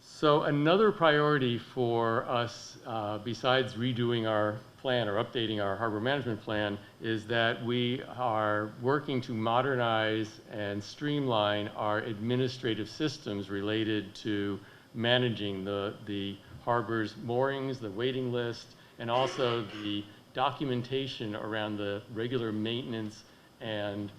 So another priority for us, besides redoing our plan or updating our harbor management plan, is that we are working to modernize and streamline our administrative systems related to managing the harbor's moorings, the waiting list, and also the documentation around the regular maintenance and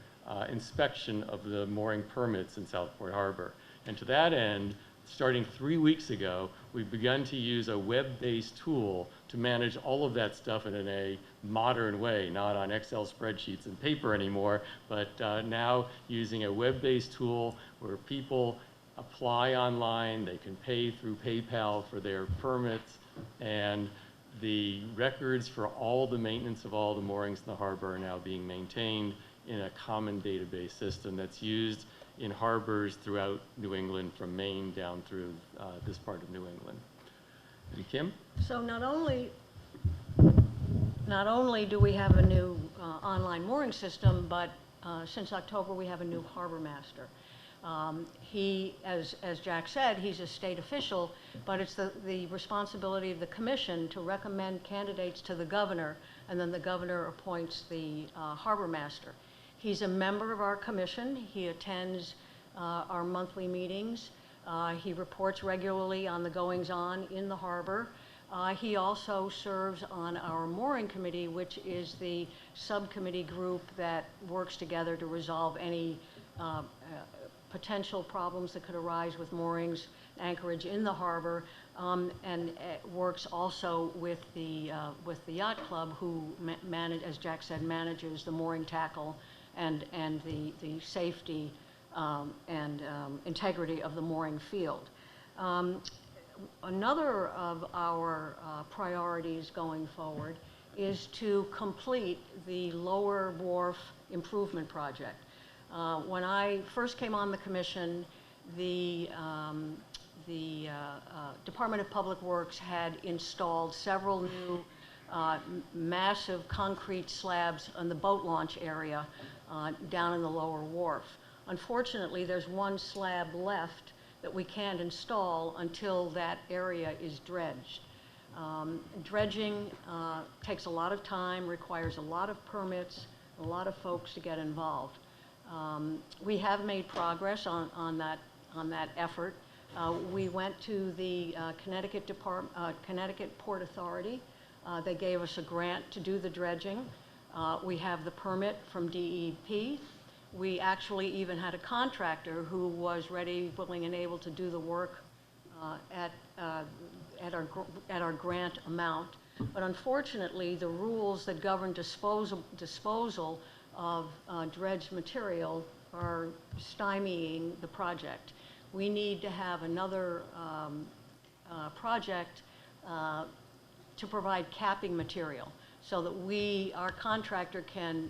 inspection of the mooring permits in Southport Harbor. And to that end, starting 3 weeks ago, we've begun to use a web-based tool to manage all of that stuff in a modern way, not on Excel spreadsheets and paper anymore, but now using a web-based tool where people apply online, they can pay through PayPal for their permits, and the records for all the maintenance of all the moorings in the harbor are now being maintained in a common database system that's used in harbors throughout New England, from Maine down through this part of New England. And Kim? So not only do we have a new online mooring system, but since October we have a new harbor master. He, as Jack said, he's a state official, but it's the responsibility of the commission to recommend candidates to the governor, and then the governor appoints the harbor master. He's a member of our commission. He attends our monthly meetings. He reports regularly on the goings-on in the harbor. He also serves on our mooring committee, which is the subcommittee group that works together to resolve any potential problems that could arise with moorings, anchorage in the harbor, and works also with the yacht club, who as Jack said, manages the mooring tackle and the safety and integrity of the mooring field. Another of our priorities going forward is to complete the Lower Wharf Improvement Project. When I first came on the commission, the Department of Public Works had installed several new massive concrete slabs on the boat launch area down in the Lower Wharf. Unfortunately, there's one slab left that we can't install until that area is dredged. Dredging takes a lot of time, requires a lot of permits, a lot of folks to get involved. We have made progress on that effort. We went to the Connecticut Port Authority. They gave us a grant to do the dredging. We have the permit from DEP. We actually even had a contractor who was ready, willing, and able to do the work at our grant amount. But unfortunately, the rules that govern disposal of dredged material are stymieing the project. We need to have another project to provide capping material so that our contractor can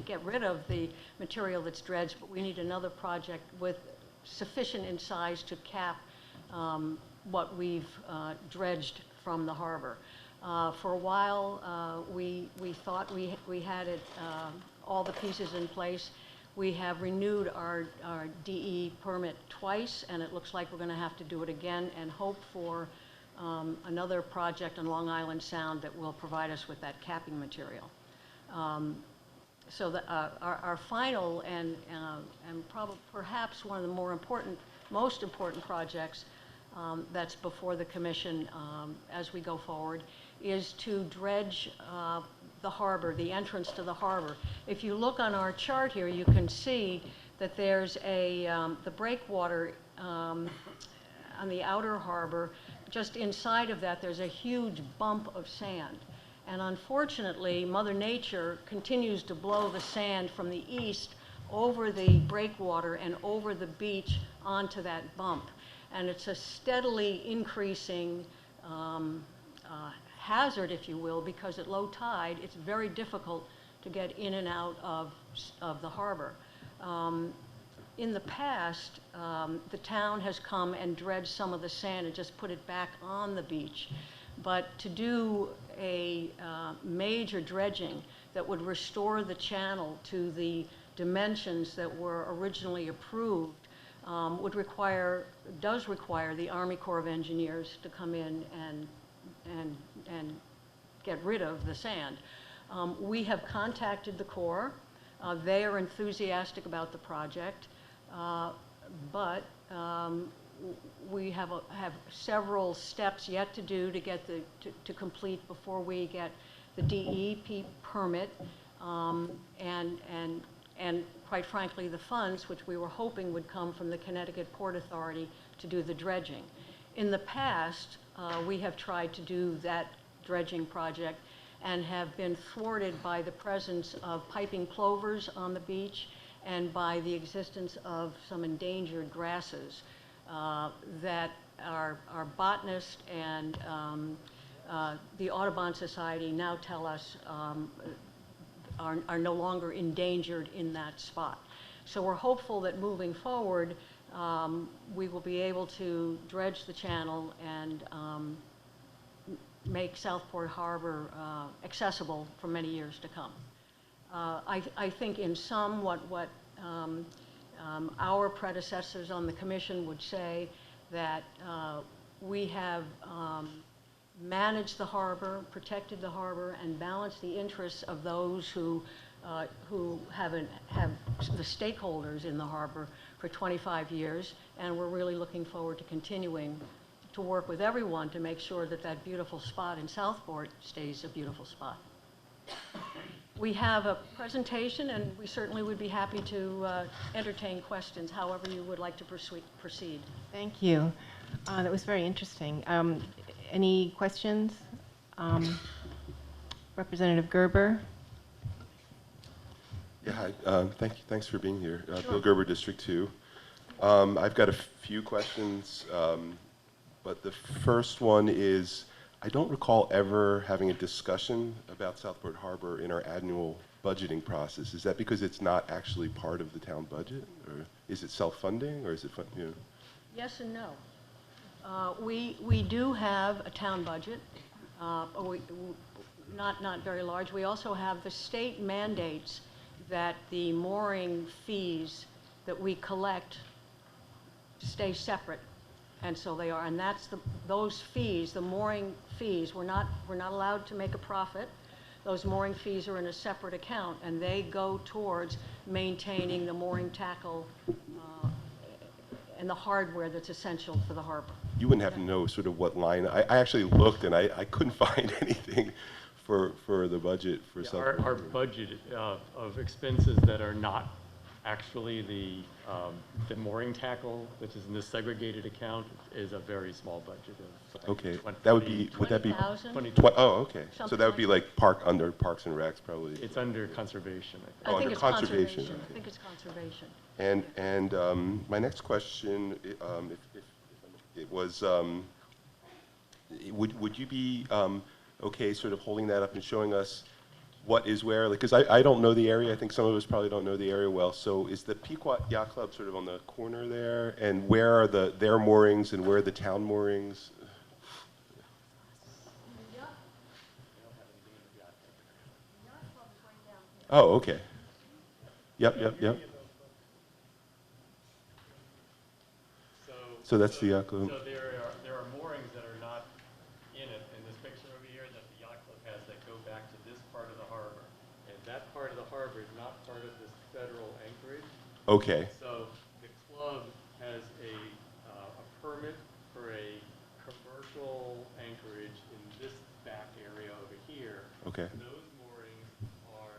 get rid of the material that's dredged, but we need another project with sufficient in size to cap what we've dredged from the harbor. For a while, we thought we had it, all the pieces in place. We have renewed our DE permit twice, and it looks like we're going to have to do it again and hope for another project on Long Island Sound that will provide us with that capping material. So our final and perhaps one of the most important projects that's before the commission as we go forward is to dredge the harbor, the entrance to the harbor. If you look on our chart here, you can see that there's the breakwater on the outer harbor. Just inside of that, there's a huge bump of sand. And unfortunately, Mother Nature continues to blow the sand from the east over the breakwater and over the beach onto that bump. And it's a steadily increasing hazard, if you will, because at low tide, it's very difficult to get in and out of the harbor. In the past, the town has come and dredged some of the sand and just put it back on the beach. But to do a major dredging that would restore the channel to the dimensions that were originally approved does require the Army Corps of Engineers to come in and get rid of the sand. We have contacted the Corps. They are enthusiastic about the project, but we have several steps yet to do to get to complete before we get the DEP permit and quite frankly the funds which we were hoping would come from the Connecticut Port Authority to do the dredging. In the past, we have tried to do that dredging project and have been thwarted by the presence of piping plovers on the beach and by the existence of some endangered grasses that our botanist and the Audubon Society now tell us are no longer endangered in that spot. So we're hopeful that moving forward, we will be able to dredge the channel and make Southport Harbor accessible for many years to come. I think in sum what our predecessors on the commission would say that we have managed the harbor, protected the harbor, and balanced the interests of those who have the stakeholders in the harbor for 25 years, and we're really looking forward to continuing to work with everyone to make sure that that beautiful spot in Southport stays a beautiful spot. We have a presentation, and we certainly would be happy to entertain questions, however you would like to proceed. Thank you. That was very interesting. Any questions? Representative Gerber. Yeah, hi. Thanks for being here. Bill Gerber, District 2. I've got a few questions, but the first one is, I don't recall ever having a discussion about Southport Harbor in our annual budgeting process. Is that because it's not actually part of the town budget? Or is it self-funding, or is it, Yes and no. We do have a town budget, not very large. We also have the state mandates that the mooring fees that we collect stay separate, and so they are. And that's those fees, the mooring fees. We're not allowed to make a profit. Those mooring fees are in a separate account, and they go towards maintaining the mooring tackle and the hardware that's essential for the harbor. You wouldn't have to know sort of what line. I actually looked, and I couldn't find anything for the budget for Southport. Our budget of expenses that are not actually the mooring tackle, which is in this segregated account, is a very small budget of Okay, 20, that would be, would that be? 20,000? Oh, okay. So that would be like under Parks and Recs, probably. It's under conservation, I think. I think under it's conservation. conservation. Okay. I think it's conservation. And my next question, if it was, would you be okay sort of holding that up and showing us what is where? Like, because I don't know the area. I think some of us probably don't know the area well. So is the Pequot Yacht Club sort of on the corner there? And where are their moorings and where are the town moorings? Oh, okay. Yep. So that's the yacht club. So there are moorings that are not in it, in this picture over here that the yacht club has that go back to this part of the harbor. And that part of the harbor is not part of this federal anchorage. Okay. So the club has a permit for a commercial anchorage in this back area over here. Okay. Those moorings are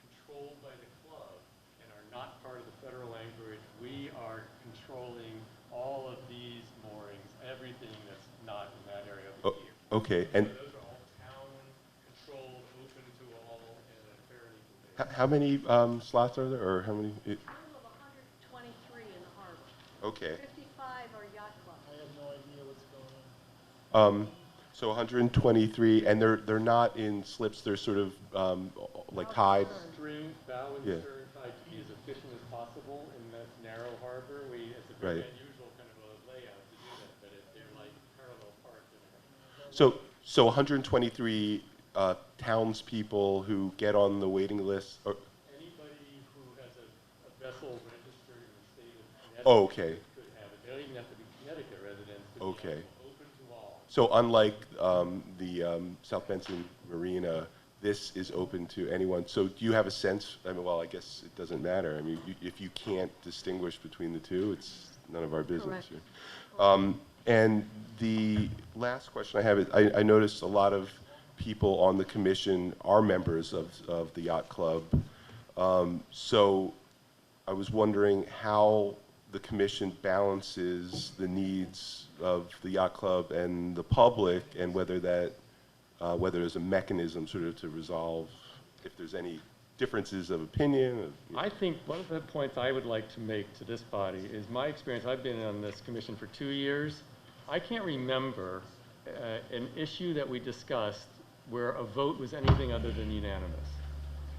controlled by the club and are not part of the federal anchorage. We are controlling all of these moorings, everything that's not in that area over here. Okay. And So those are all town-controlled, open to all, and a fair and equal basis. how many slots are there, or how many? Total of 123 in the harbor. Okay. 55 are yacht clubs. I have no idea what's going on. So 123, and they're not in slips. They're sort of like tied. String, bow and Yeah. stern tied to be as efficient as possible in that narrow harbor. It's a very Right. unusual kind of a layout to do that, but they're like parallel parked. So 123 townspeople who get on the waiting list. Anybody who has a vessel registered in the state of Connecticut Oh, okay. could have it. They don't even have to be Connecticut residents. To Okay. be open to all. So unlike the South Benson Marina, this is open to anyone. So do you have a sense? I mean, well, I guess it doesn't matter. I mean, if you can't distinguish between the two, it's none of our business. Correct. And the last question I have is, I noticed a lot of people on the commission are members of the yacht club. So I was wondering how the commission balances the needs of the yacht club and the public, and whether there's a mechanism sort of to resolve if there's any differences of opinion. I think one of the points I would like to make to this body is my experience. I've been on this commission for 2 years. I can't remember an issue that we discussed where a vote was anything other than unanimous.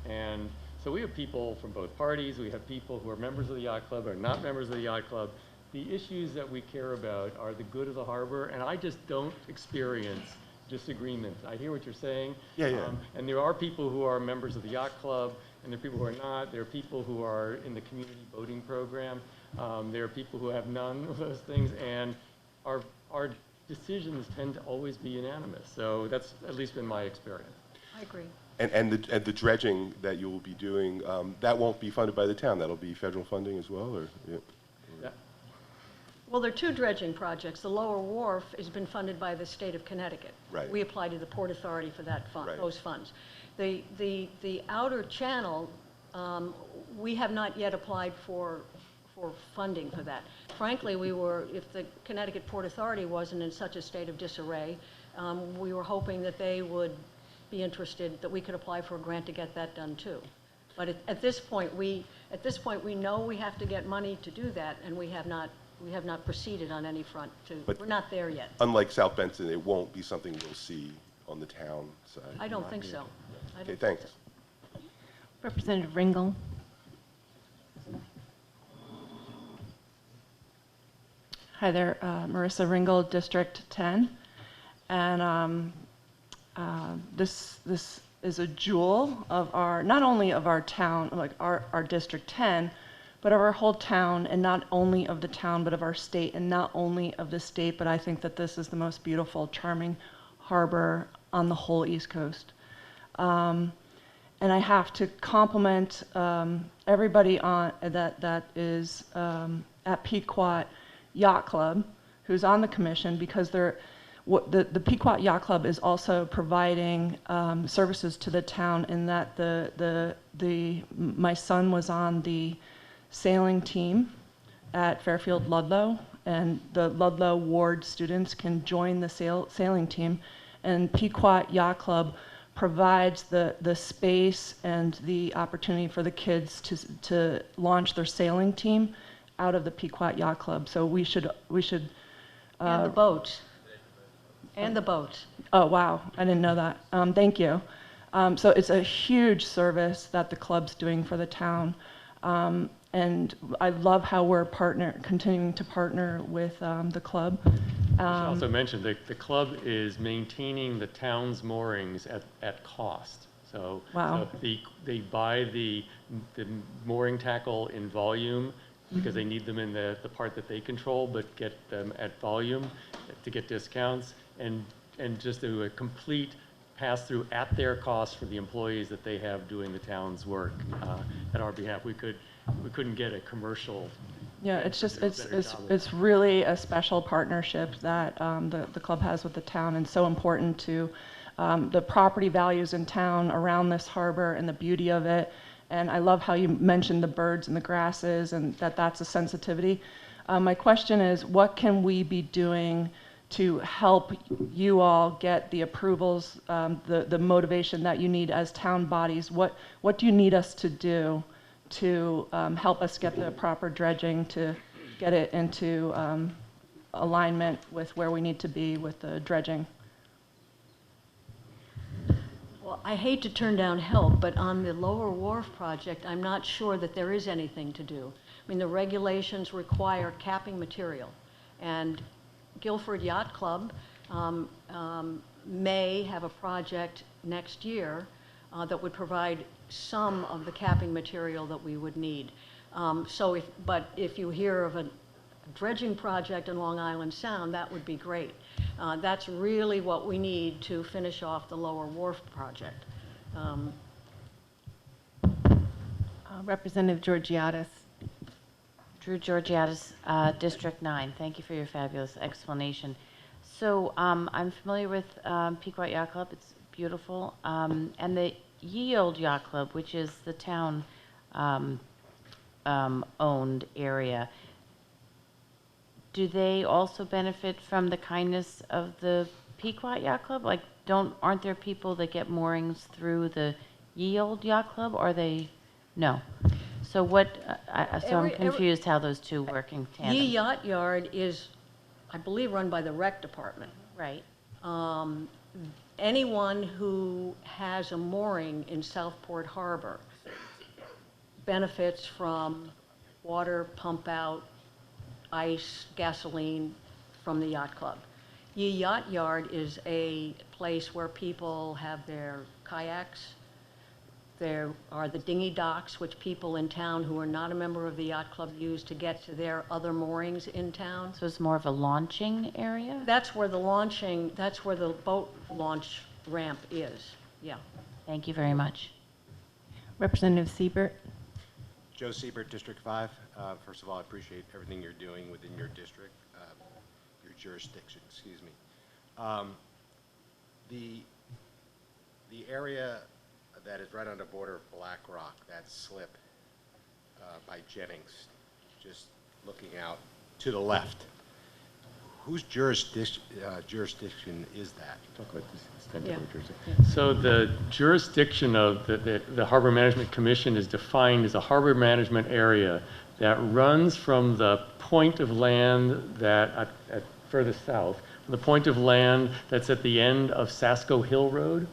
And so we have people from both parties. We have people who are members of the yacht club or not members of the yacht club. The issues that we care about are the good of the harbor, and I just don't experience disagreement. I hear what you're saying. Yeah. And there are people who are members of the yacht club, and there are people who are not. There are people who are in the community boating program. There are people who have none of those things, and our decisions tend to always be unanimous. So that's at least been my experience. I agree. And the dredging that you will be doing, that won't be funded by the town. That'll be federal funding as well, or? Yeah. Yeah. Well, there are two dredging projects. The lower wharf has been funded by the state of Connecticut. Right. We apply to the Port Authority for that fund, Right. those funds. The outer channel, we have not yet applied for funding for that. Frankly, if the Connecticut Port Authority wasn't in such a state of disarray, we were hoping that they would be interested, that we could apply for a grant to get that done too. But at this point, we know we have to get money to do that, and we have not proceeded on any front But we're not there yet. Unlike South Benson, it won't be something we'll see on the town side. I don't think so. I Okay, don't think thanks. so. Representative Ringel. Hi there, Marissa Ringel, District 10. And this is a jewel of not only of our town, like our District 10, but of our whole town, and not only of the town, but of our state, and not only of the state, but I think that this is the most beautiful, charming harbor on the whole East Coast. And I have to compliment everybody that is at Pequot Yacht Club, who's on the commission, because the Pequot Yacht Club is also providing services to the town, in that my son was on the sailing team at Fairfield Ludlow, and the Ludlow Ward students can join the sailing team, and Pequot Yacht Club provides the space and the opportunity for the kids to launch their sailing team out of the Pequot Yacht Club. So we should And the boat. And the boat. Oh, wow, I didn't know that. Thank you. So it's a huge service that the club's doing for the town. And I love how we're continuing to partner with the club. I should also mention that the club is maintaining the town's moorings at cost. So, Wow. so they buy the mooring tackle in volume because they need them in the part that they control, but get them at volume to get discounts, and just do a complete pass-through at their cost for the employees that they have doing the town's work at our behalf. We couldn't get a commercial. Yeah, it's really a special partnership that the club has with the town, and so important to the property values in town around this harbor and the beauty of it. And I love how you mentioned the birds and the grasses, and that's a sensitivity. My question is, what can we be doing to help you all get the approvals, the motivation that you need as town bodies? What do you need us to do to help us get the proper dredging, to get it into alignment with where we need to be with the dredging? Well, I hate to turn down help, but on the Lower Wharf project, I'm not sure that there is anything to do. I mean, the regulations require capping material, and Guilford Yacht Club may have a project next year that would provide some of the capping material that we would need. But if you hear of a dredging project in Long Island Sound, that would be great. That's really what we need to finish off the Lower Wharf project. Representative Georgiadis. Drew Georgiadis, District 9. Thank you for your fabulous explanation. So I'm familiar with Pequot Yacht Club. It's beautiful. And the Ye Olde Yacht Club, which is the town owned area, do they also benefit from the kindness of the Pequot Yacht Club? Like, aren't there people that get moorings through the Ye Olde Yacht Club? Or are they, no? So I'm confused how those two work in tandem. Ye Yacht Yard is, I believe, run by the rec department. Right. Anyone who has a mooring in Southport Harbor benefits from water pump out, ice, gasoline from the yacht club. Ye Yacht Yard is a place where people have their kayaks. There are the dinghy docks, which people in town who are not a member of the yacht club use to get to their other moorings in town. So it's more of a launching area? That's where the boat launch ramp is, yeah. Thank you very much. Representative Siebert. Joe Siebert, District 5. First of all, I appreciate everything you're doing within your district, your jurisdiction, excuse me. The area that is right on the border of Black Rock, that slip by Jennings, just looking out to the left, whose jurisdiction is that? Talk about this extended jurisdiction. So the jurisdiction of the Harbor Management Commission is defined as a harbor management area that runs from the point of land that at furthest south, the point of land that's at the end of Sasko Hill Road,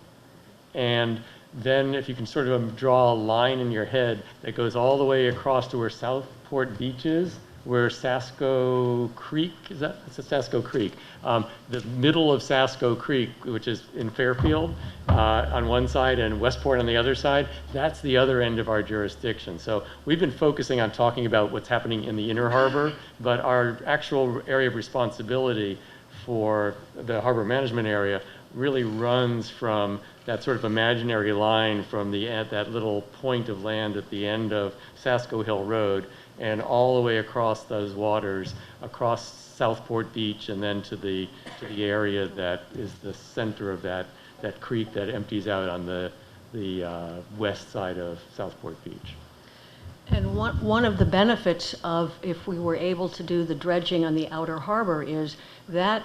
and then if you can sort of draw a line in your head that goes all the way across to where Southport Beach is, where Sasko Creek, it's a Sasko Creek, the middle of Sasko Creek, which is in Fairfield on one side and Westport on the other side, that's the other end of our jurisdiction. So we've been focusing on talking about what's happening in the inner harbor, but our actual area of responsibility for the harbor management area really runs from that sort of imaginary line from that little point of land at the end of Sasko Hill Road, and all the way across those waters, across Southport Beach, and then to the area that is the center of that creek that empties out on the west side of Southport Beach. And one of the benefits of if we were able to do the dredging on the outer harbor is that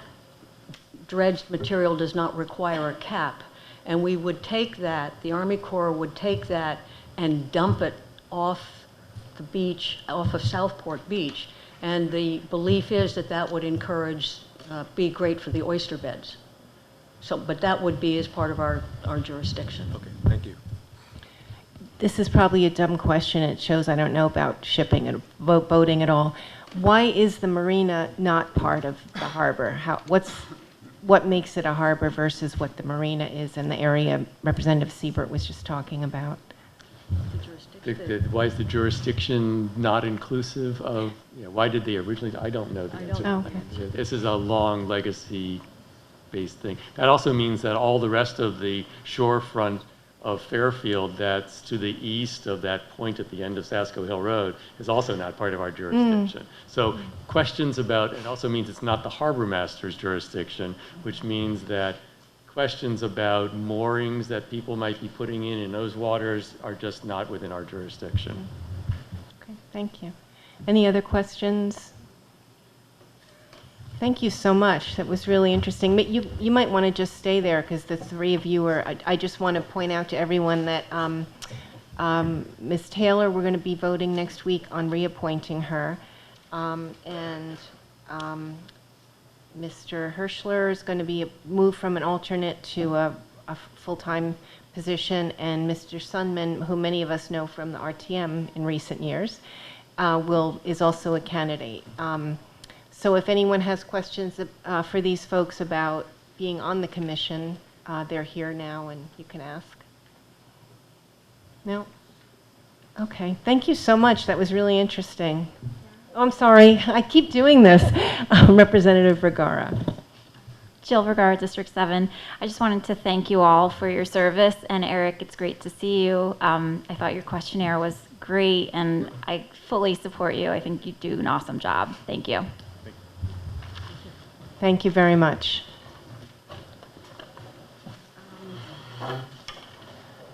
dredged material does not require a cap. And we would take that, the Army Corps would take that and dump it off the beach, off of Southport Beach. And the belief is that that would be great for the oyster beds. So, but that would be as part of our jurisdiction. Okay, thank you. This is probably a dumb question. It shows I don't know about shipping and boating at all. Why is the marina not part of the harbor? What makes it a harbor versus what the marina is in the area Representative Siebert was just talking about? Why is the jurisdiction not inclusive of, why did they originally, I don't know the answer. Oh, okay. This is a long legacy-based thing. That also means that all the rest of the shorefront of Fairfield that's to the east of that point at the end of Sasco Hill Road is also not part of our jurisdiction. So questions about, it also means it's not the harbor master's jurisdiction, which means that questions about moorings that people might be putting in those waters are just not within our jurisdiction. Okay, thank you. Any other questions? Thank you so much. That was really interesting. But you might want to just stay there because the three of you are, I just want to point out to everyone that Ms. Taylor, we're going to be voting next week on reappointing her. Mr. Hirschler is going to be moved from an alternate to a full-time position, and Mr. Sundman, who many of us know from the RTM in recent years, is also a candidate. So if anyone has questions for these folks about being on the commission, they're here now and you can ask. No? Okay, thank you so much. That was really interesting. Oh, I'm sorry, I keep doing this. Representative Vergara. Jill Vergara, District 7. I just wanted to thank you all for your service. And Eric, it's great to see you. I thought your questionnaire was great, and I fully support you. I think you do an awesome job. Thank you. Thank you very much.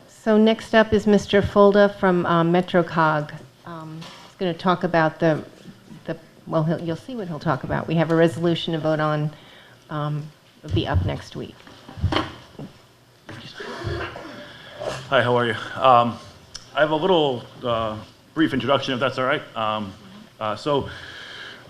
So next up is Mr. Fulda from MetroCog. He's going to talk about well, you'll see what he'll talk about. We have a resolution to vote on. It'll be up next week. Hi, how are you? I have a little brief introduction, if that's all right. So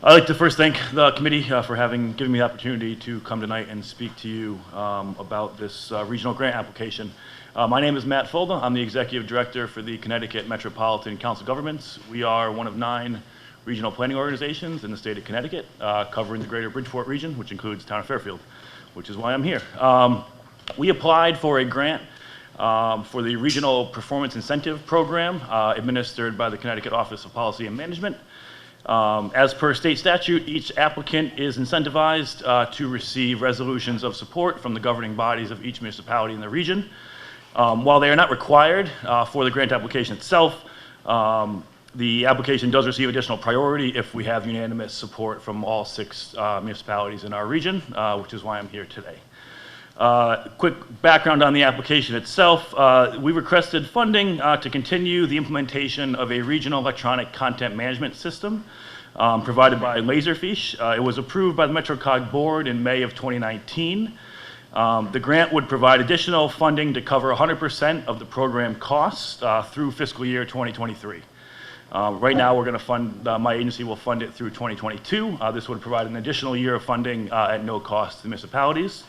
I'd like to first thank the committee for giving me the opportunity to come tonight and speak to you about this regional grant application. My name is Matt Fulda. I'm the Executive Director for the Connecticut Metropolitan Council of Governments. We are one of 9 regional planning organizations in the state of Connecticut, covering the greater Bridgeport region, which includes the town of Fairfield, which is why I'm here. We applied for a grant for the Regional Performance Incentive Program administered by the Connecticut Office of Policy and Management. As per state statute, each applicant is incentivized to receive resolutions of support from the governing bodies of each municipality in the region. While they are not required for the grant application itself, the application does receive additional priority if we have unanimous support from all 6 municipalities in our region, which is why I'm here today. Quick background on the application itself. We requested funding to continue the implementation of a regional electronic content management system provided by Laserfish. It was approved by the MetroCog board in May of 2019. The grant would provide additional funding to cover 100% of the program costs through fiscal year 2023. Right now, we're going to fund, my agency will fund it through 2022. This would provide an additional year of funding at no cost to municipalities.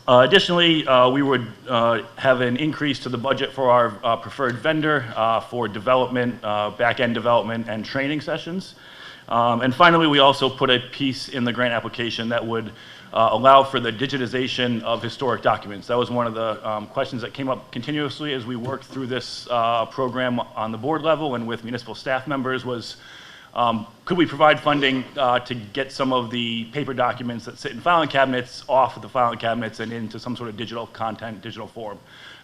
Additionally, we would have an increase to the budget for our preferred vendor for development, back-end development, and training sessions. And finally, we also put a piece in the grant application that would allow for the digitization of historic documents. That was one of the questions that came up continuously as we worked through this program on the board level and with municipal staff members was, could we provide funding to get some of the paper documents that sit in filing cabinets off of the filing cabinets and into some sort of digital content, digital form?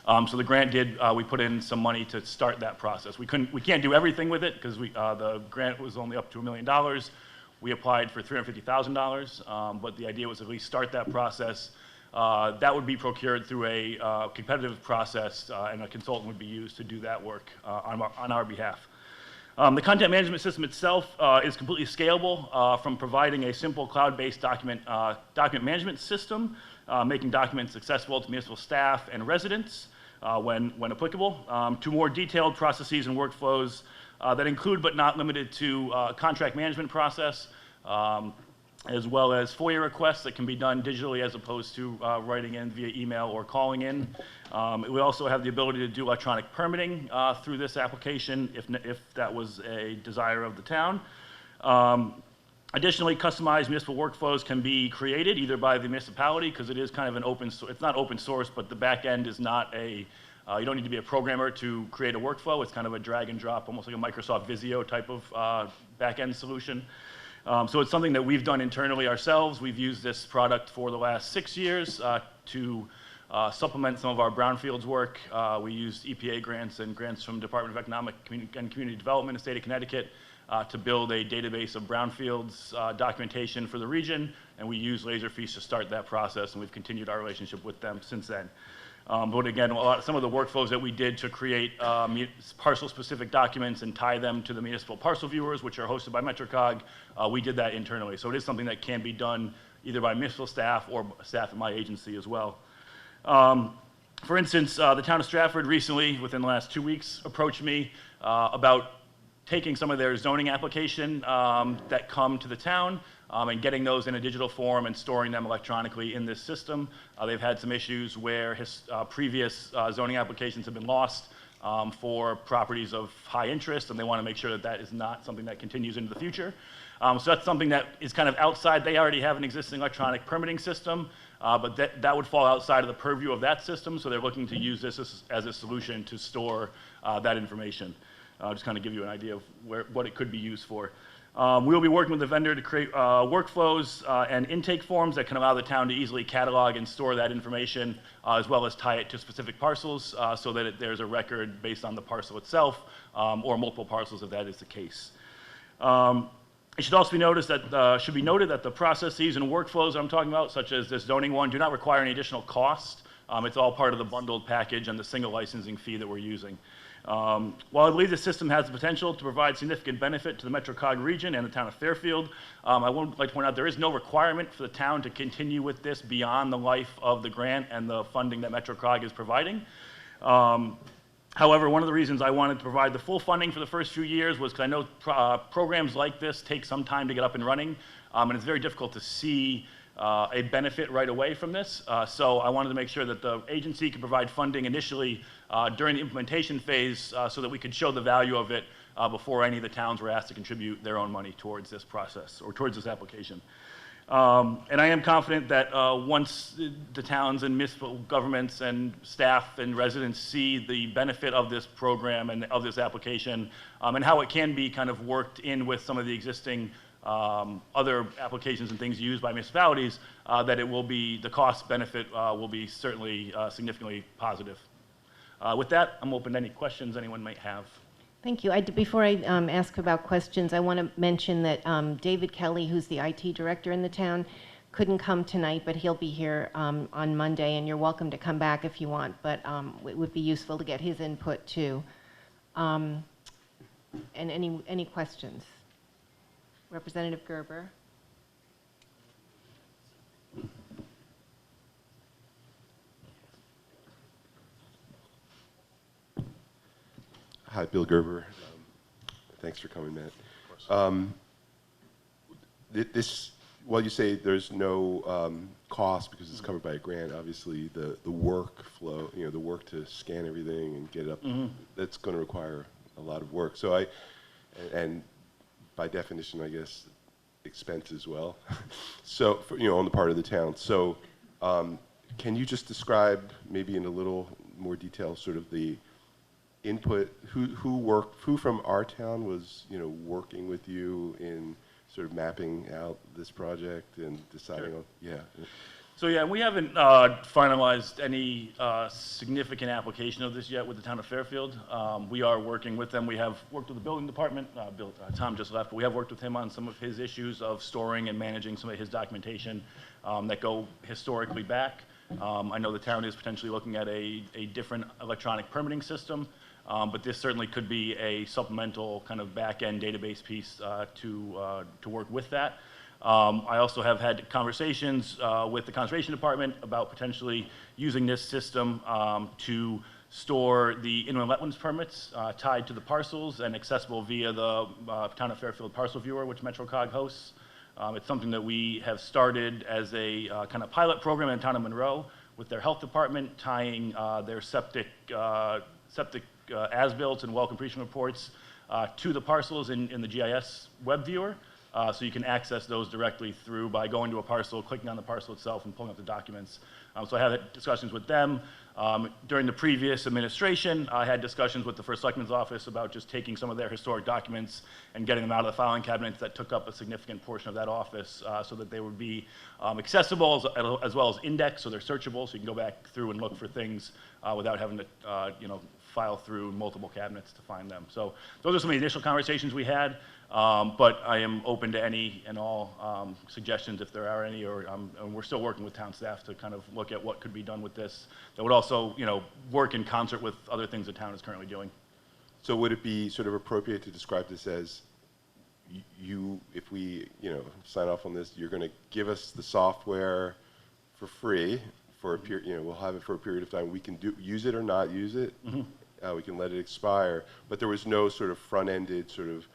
So the grant we put in some money to start that process. We can't do everything with it because the grant was only up to $1 million. We applied for $350,000, but the idea was at least start that process. That would be procured through a competitive process, and a consultant would be used to do that work on our behalf. The content management system itself is completely scalable from providing a simple cloud-based document management system, making documents accessible to municipal staff and residents when applicable, to more detailed processes and workflows that include but not limited to contract management process, as well as FOIA requests that can be done digitally as opposed to writing in via email or calling in. We also have the ability to do electronic permitting through this application if that was a desire of the town. Additionally, customized municipal workflows can be created either by the municipality, because it is kind of an it's not open source, but the back end is not a, you don't need to be a programmer to create a workflow. It's kind of a drag and drop, almost like a Microsoft Visio type of back end solution. So it's something that we've done internally ourselves. We've used this product for the last 6 years to supplement some of our brownfields work. We used EPA grants and grants from Department of Economic and Community Development in the state of Connecticut to build a database of brownfields documentation for the region, and we used Laserfiche to start that process, and we've continued our relationship with them since then. But again, some of the workflows that we did to create parcel-specific documents and tie them to the municipal parcel viewers, which are hosted by MetroCog, we did that internally. So it is something that can be done either by municipal staff or staff at my agency as well. For instance, the town of Stratford recently, within the last 2 weeks, approached me about taking some of their zoning application that come to the town and getting those in a digital form and storing them electronically in this system. They've had some issues where previous zoning applications have been lost for properties of high interest, and they want to make sure that that is not something that continues into the future. So that's something that is kind of outside. They already have an existing electronic permitting system, but that would fall outside of the purview of that system, so they're looking to use this as a solution to store that information. Just kind of give you an idea of what it could be used for. We'll be working with the vendor to create workflows and intake forms that can allow the town to easily catalog and store that information, as well as tie it to specific parcels so that there's a record based on the parcel itself or multiple parcels if that is the case. It should also be noted that the processes and workflows I'm talking about, such as this zoning one, do not require any additional cost. It's all part of the bundled package and the single licensing fee that we're using. While I believe the system has the potential to provide significant benefit to the MetroCog region and the town of Fairfield, I would like to point out there is no requirement for the town to continue with this beyond the life of the grant and the funding that MetroCog is providing. However, one of the reasons I wanted to provide the full funding for the first few years was because I know programs like this take some time to get up and running, and it's very difficult to see a benefit right away from this. So I wanted to make sure that the agency could provide funding initially during the implementation phase so that we could show the value of it before any of the towns were asked to contribute their own money towards this process or towards this application. And I am confident that once the towns and municipal governments and staff and residents see the benefit of this program and of this application and how it can be kind of worked in with some of the existing other applications and things used by municipalities, that it will be, the cost benefit will be certainly significantly positive. With that, I'm open to any questions anyone might have. Thank you. Before I ask about questions, I want to mention that David Kelly, who's the IT director in the town, couldn't come tonight, but he'll be here on Monday, and you're welcome to come back if you want, but it would be useful to get his input too. And any questions? Representative Gerber. Hi, Bill Gerber. Thanks for coming, Matt. While you say there's no cost because it's covered by a grant, obviously the workflow, the work to scan everything and get it up, that's going to require a lot of work. So and by definition, I guess, expense as well. So, on the part of the town. So, can you just describe, maybe in a little more detail, sort of the input, who from our town was, working with you in sort of mapping out this project and deciding on, So yeah, we haven't finalized any significant application of this yet with the town of Fairfield. We are working with them. We have worked with the building department. Tom just left, but we have worked with him on some of his issues of storing and managing some of his documentation that go historically back. I know the town is potentially looking at a different electronic permitting system, but this certainly could be a supplemental kind of back-end database piece to work with that. I also have had conversations with the Conservation Department about potentially using this system to store the inland wetlands permits tied to the parcels and accessible via the Town of Fairfield parcel viewer, which MetroCog hosts. It's something that we have started as a kind of pilot program in the town of Monroe with their health department, tying their septic as-built and well completion reports to the parcels in the GIS web viewer. So you can access those directly through by going to a parcel, clicking on the parcel itself, and pulling up the documents. So I had discussions with them. During the previous administration, I had discussions with the First Selectman's office about just taking some of their historic documents and getting them out of the filing cabinets that took up a significant portion of that office so that they would be accessible as well as indexed, so they're searchable, so you can go back through and look for things without having to file through multiple cabinets to find them. So those are some of the initial conversations we had. But I am open to any and all suggestions if there are any, and we're still working with town staff to kind of look at what could be done with this that would also, work in concert with other things the town is currently doing. So would it be sort of appropriate to describe this as if we, sign off on this, you're going to give us the software for free for a period, we'll have it for a period of time. We can use it or not use it. Mm-hmm. We can let it expire, but there was no sort of front-ended sort of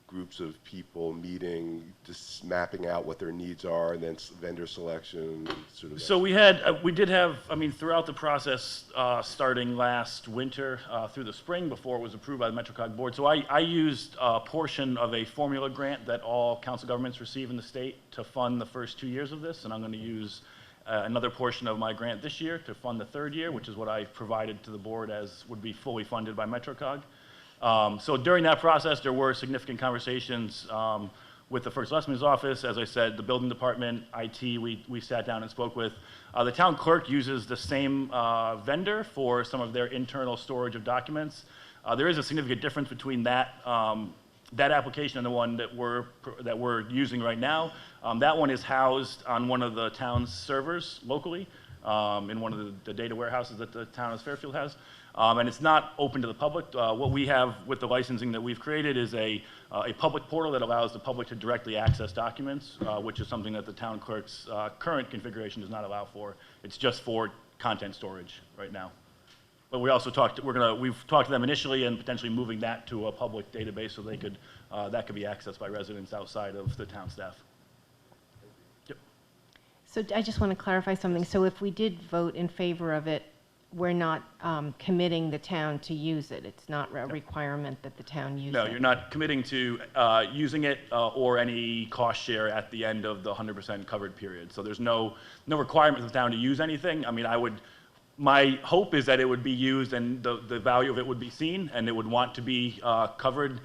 groups of people meeting, just mapping out what their needs are, and then vendor selection, sort of. So we did have, throughout the process, starting last winter through the spring before it was approved by the MetroCog board. So I used a portion of a formula grant that all council governments receive in the state to fund the first 2 years of this, and I'm going to use another portion of my grant this year to fund the third year, which is what I provided to the board as would be fully funded by MetroCog. So during that process, there were significant conversations with the First Selectman's office. As I said, the building department, IT, we sat down and spoke with. The town clerk uses the same vendor for some of their internal storage of documents. There is a significant difference between that application and the one that we're using right now. That one is housed on one of the town's servers locally in one of the data warehouses that the town of Fairfield has. And it's not open to the public. What we have with the licensing that we've created is a public portal that allows the public to directly access documents, which is something that the town clerk's current configuration does not allow for. It's just for content storage right now. But we also we've talked to them initially and potentially moving that to a public database so they could, that could be accessed by residents outside of the town staff. Yep. So I just want to clarify something. So if we did vote in favor of it, we're not committing the town to use it. It's not a requirement that the town use it. No, you're not committing to using it or any cost share at the end of the 100% covered period. So there's no requirement for the town to use anything. My hope is that it would be used and the value of it would be seen and it would want to be covered.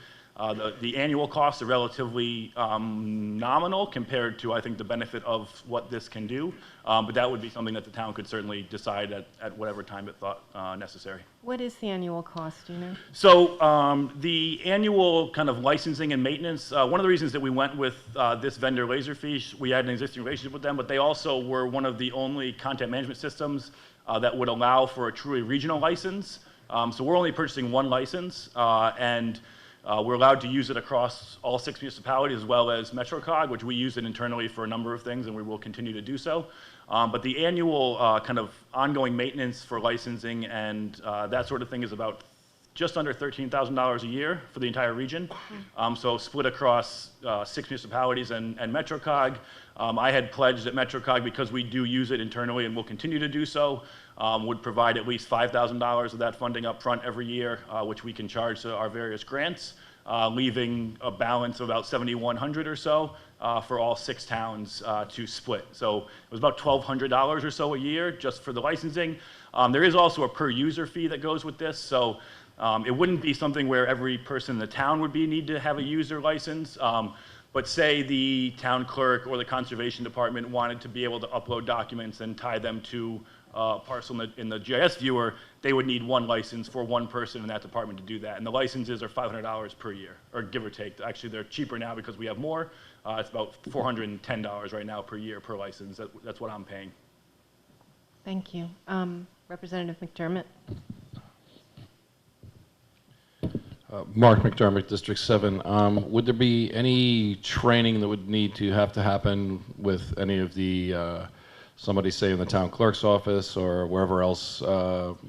The annual costs are relatively nominal compared to, I think, the benefit of what this can do. But that would be something that the town could certainly decide at whatever time it thought necessary. What is the annual cost, do you know? So the annual kind of licensing and maintenance, one of the reasons that we went with this vendor Laserfish, we had an existing relationship with them, but they also were one of the only content management systems that would allow for a truly regional license. So we're only purchasing one license, and we're allowed to use it across all 6 municipalities as well as MetroCog, which we use it internally for a number of things, and we will continue to do so. But the annual kind of ongoing maintenance for licensing and that sort of thing is about just under $13,000 a year for the entire region. So split across 6 municipalities and MetroCog. I had pledged that MetroCog, because we do use it internally and will continue to do so, would provide at least $5,000 of that funding up front every year, which we can charge to our various grants, leaving a balance of about $7,100 or so for all 6 towns to split. So it was about $1,200 or so a year just for the licensing. There is also a per user fee that goes with this. So it wouldn't be something where every person in the town would need to have a user license. But say the town clerk or the conservation department wanted to be able to upload documents and tie them to a parcel in the GIS viewer, they would need one license for one person in that department to do that. And the licenses are $500 per year, or give or take. Actually, they're cheaper now because we have more. It's about $410 right now per year per license. That's what I'm paying. Thank you. Representative McDermott. Mark McDermott, District 7. Would there be any training that would need to happen with any of the, somebody say in the town clerk's office or wherever else,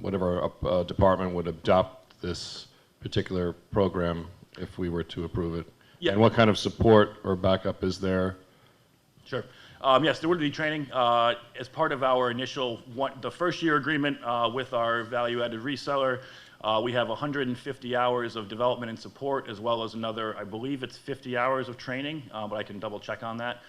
whatever department would adopt this particular program if we were to approve it? Yeah. And what kind of support or backup is there? Sure. Yes, there would be training as part of our initial the first year agreement with our value-added reseller. We have 150 hours of development and support, as well as another, I believe it's 50 hours of training, but I can double check on that.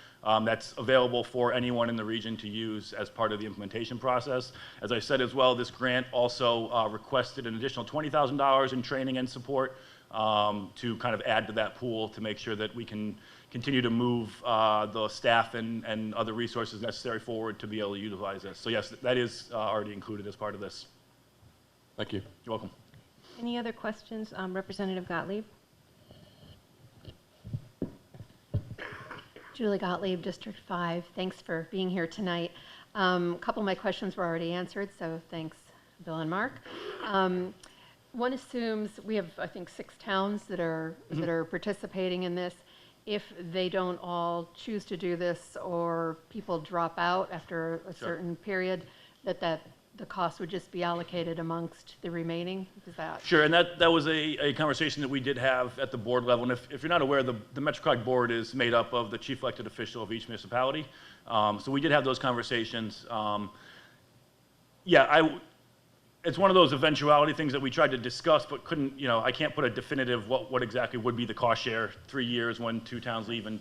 That's available for anyone in the region to use as part of the implementation process. As I said as well, this grant also requested an additional $20,000 in training and support to kind of add to that pool to make sure that we can continue to move the staff and other resources necessary forward to be able to utilize this. So yes, that is already included as part of this. Thank you. You're welcome. Any other questions? Representative Gottlieb? Julie Gottlieb, District 5. Thanks for being here tonight. A couple of my questions were already answered, so thanks, Bill and Mark. One assumes we have, I think, 6 towns that are participating in this. If they don't all choose to do this, or people drop out after a certain period, that the cost would just be allocated amongst the remaining? Is that? Sure, and that was a conversation that we did have at the board level. And if you're not aware, the MetroCog board is made up of the chief elected official of each municipality. So we did have those conversations. It's one of those eventuality things that we tried to discuss, but couldn't, I can't put a definitive what exactly would be the cost share 3 years when 2 towns leave and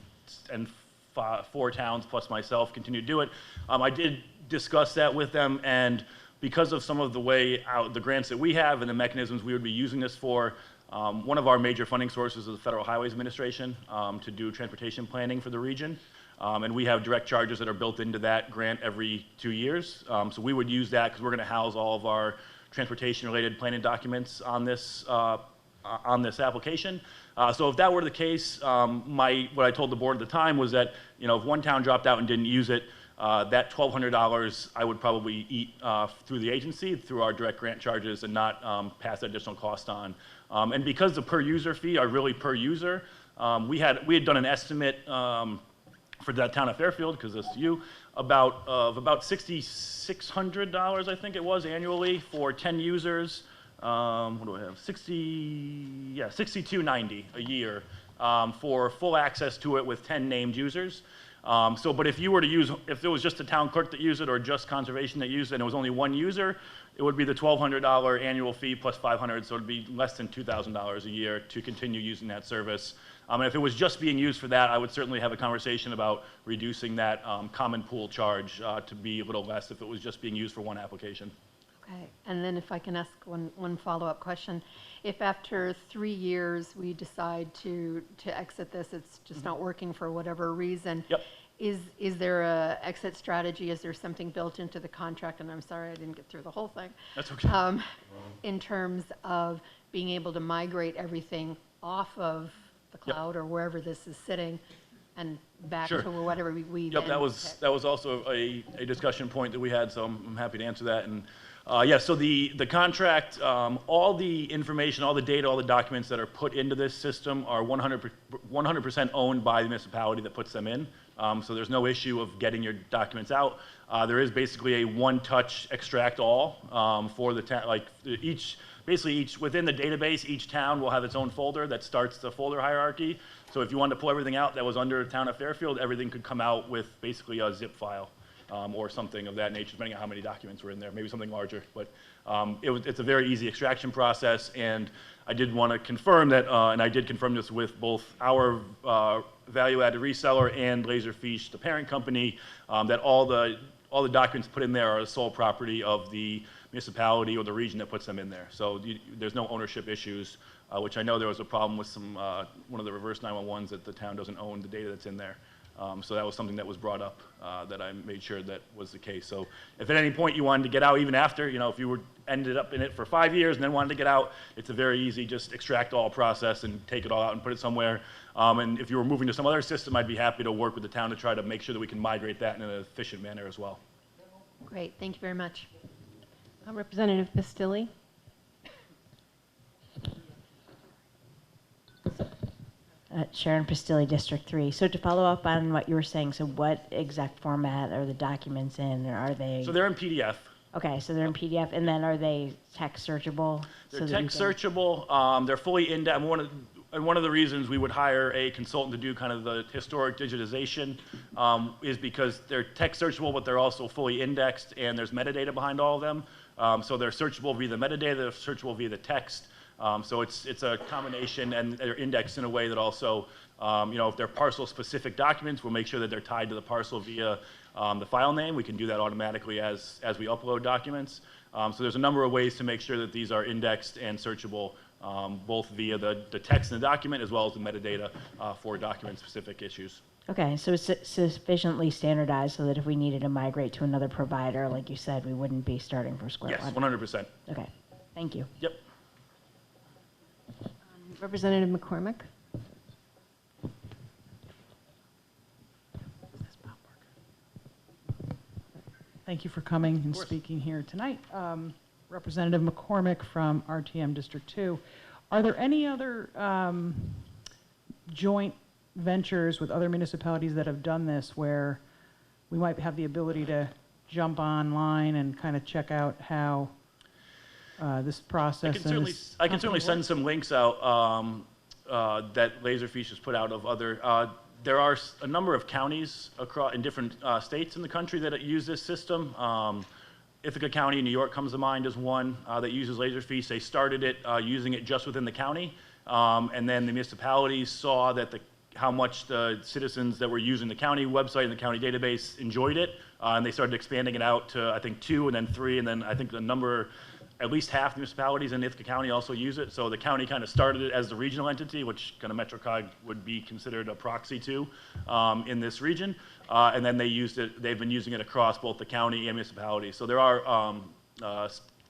4 towns plus myself continue to do it. I did discuss that with them, and because of some of the way out the grants that we have and the mechanisms we would be using this for, one of our major funding sources is the Federal Highways Administration to do transportation planning for the region. And we have direct charges that are built into that grant every 2 years. So we would use that because we're going to house all of our transportation-related planning documents on this application. So if that were the case, what I told the board at the time was that if one town dropped out and didn't use it, that $1,200 I would probably eat through the agency, through our direct grant charges, and not pass that additional cost on. And because the per user fee are really per user, we had done an estimate for that town of Fairfield, because that's you, about $6,600, I think it was, annually for 10 users. What do I have? $62.90 a year for full access to it with 10 named users. But if you were to use, if it was just a town clerk that used it, or just conservation that used it, and it was only one user, it would be the $1,200 annual fee plus $500, so it'd be less than $2,000 a year to continue using that service. And if it was just being used for that, I would certainly have a conversation about reducing that common pool charge to be a little less if it was just being used for one application. Okay, and then if I can ask one follow-up question. If after 3 years we decide to exit this, it's just not working for whatever reason, is there a exit strategy? Is there something built into the contract? And I'm sorry I didn't get through the whole thing. That's okay. In terms of being able to migrate everything off of the cloud or wherever this is sitting and back to whatever we Yep, then that was also a discussion point that we had, so I'm happy to answer that. And so the contract, all the information, all the data, all the documents that are put into this system are 100% owned by the municipality that puts them in. So there's no issue of getting your documents out. There is basically a one-touch extract all for the town, like each within the database, each town will have its own folder that starts the folder hierarchy. So if you wanted to pull everything out that was under the town of Fairfield, everything could come out with basically a zip file. Or something of that nature, depending on how many documents were in there, maybe something larger. But it's a very easy extraction process, and I did want to confirm that, and I did confirm this with both our value-added reseller and Laserfish, the parent company, that all the documents put in there are the sole property of the municipality or the region that puts them in there. So there's no ownership issues, which I know there was a problem with one of the reverse 911s that the town doesn't own the data that's in there. So that was something that was brought up that I made sure that was the case. So if at any point you wanted to get out, even after, if you ended up in it for 5 years and then wanted to get out, it's a very easy, just extract all process and take it all out and put it somewhere. And if you were moving to some other system, I'd be happy to work with the town to try to make sure that we can migrate that in an efficient manner as well. Great, thank you very much. Representative Pistilli? Sharon Pistilli, District 3. So to follow up on what you were saying, so what exact format are the documents in, or are they? So they're in PDF. Okay, so they're in PDF, and then are they text searchable? They're text searchable. They're fully indexed. and one of the reasons we would hire a consultant to do kind of the historic digitization is because they're text searchable, but they're also fully indexed, and there's metadata behind all of them. So they're searchable via the metadata, they're searchable via the text. So it's a combination, and they're indexed in a way that also, if they're parcel-specific documents, we'll make sure that they're tied to the parcel via the file name. We can do that automatically as we upload documents. So there's a number of ways to make sure that these are indexed and searchable, both via the text in the document as well as the metadata for document-specific issues. Okay, so it's sufficiently standardized so that if we needed to migrate to another provider, like you said, we wouldn't be starting from square Yes, one. 100%. Okay, thank you. Yep. Representative McCormick? Thank you for coming and speaking here tonight. Representative McCormick from RTM District 2. Are there any other joint ventures with other municipalities that have done this where we might have the ability to jump online and kind of check out how this process I can certainly send some links out that Laserfish has put out of other. There are a number of counties across in different states in the country that use this system. Ithaca County in New York comes to mind as one that uses Laserfish. They started it using it just within the county, and then the municipalities saw that how much the citizens that were using the county website and the county database enjoyed it, and they started expanding it out to I think 2 and then 3, and then I think at least half the municipalities in Ithaca County also use it. So the county kind of started it as the regional entity, which kind of MetroCog would be considered a proxy to in this region. And then they've been using it across both the county and municipalities. So there are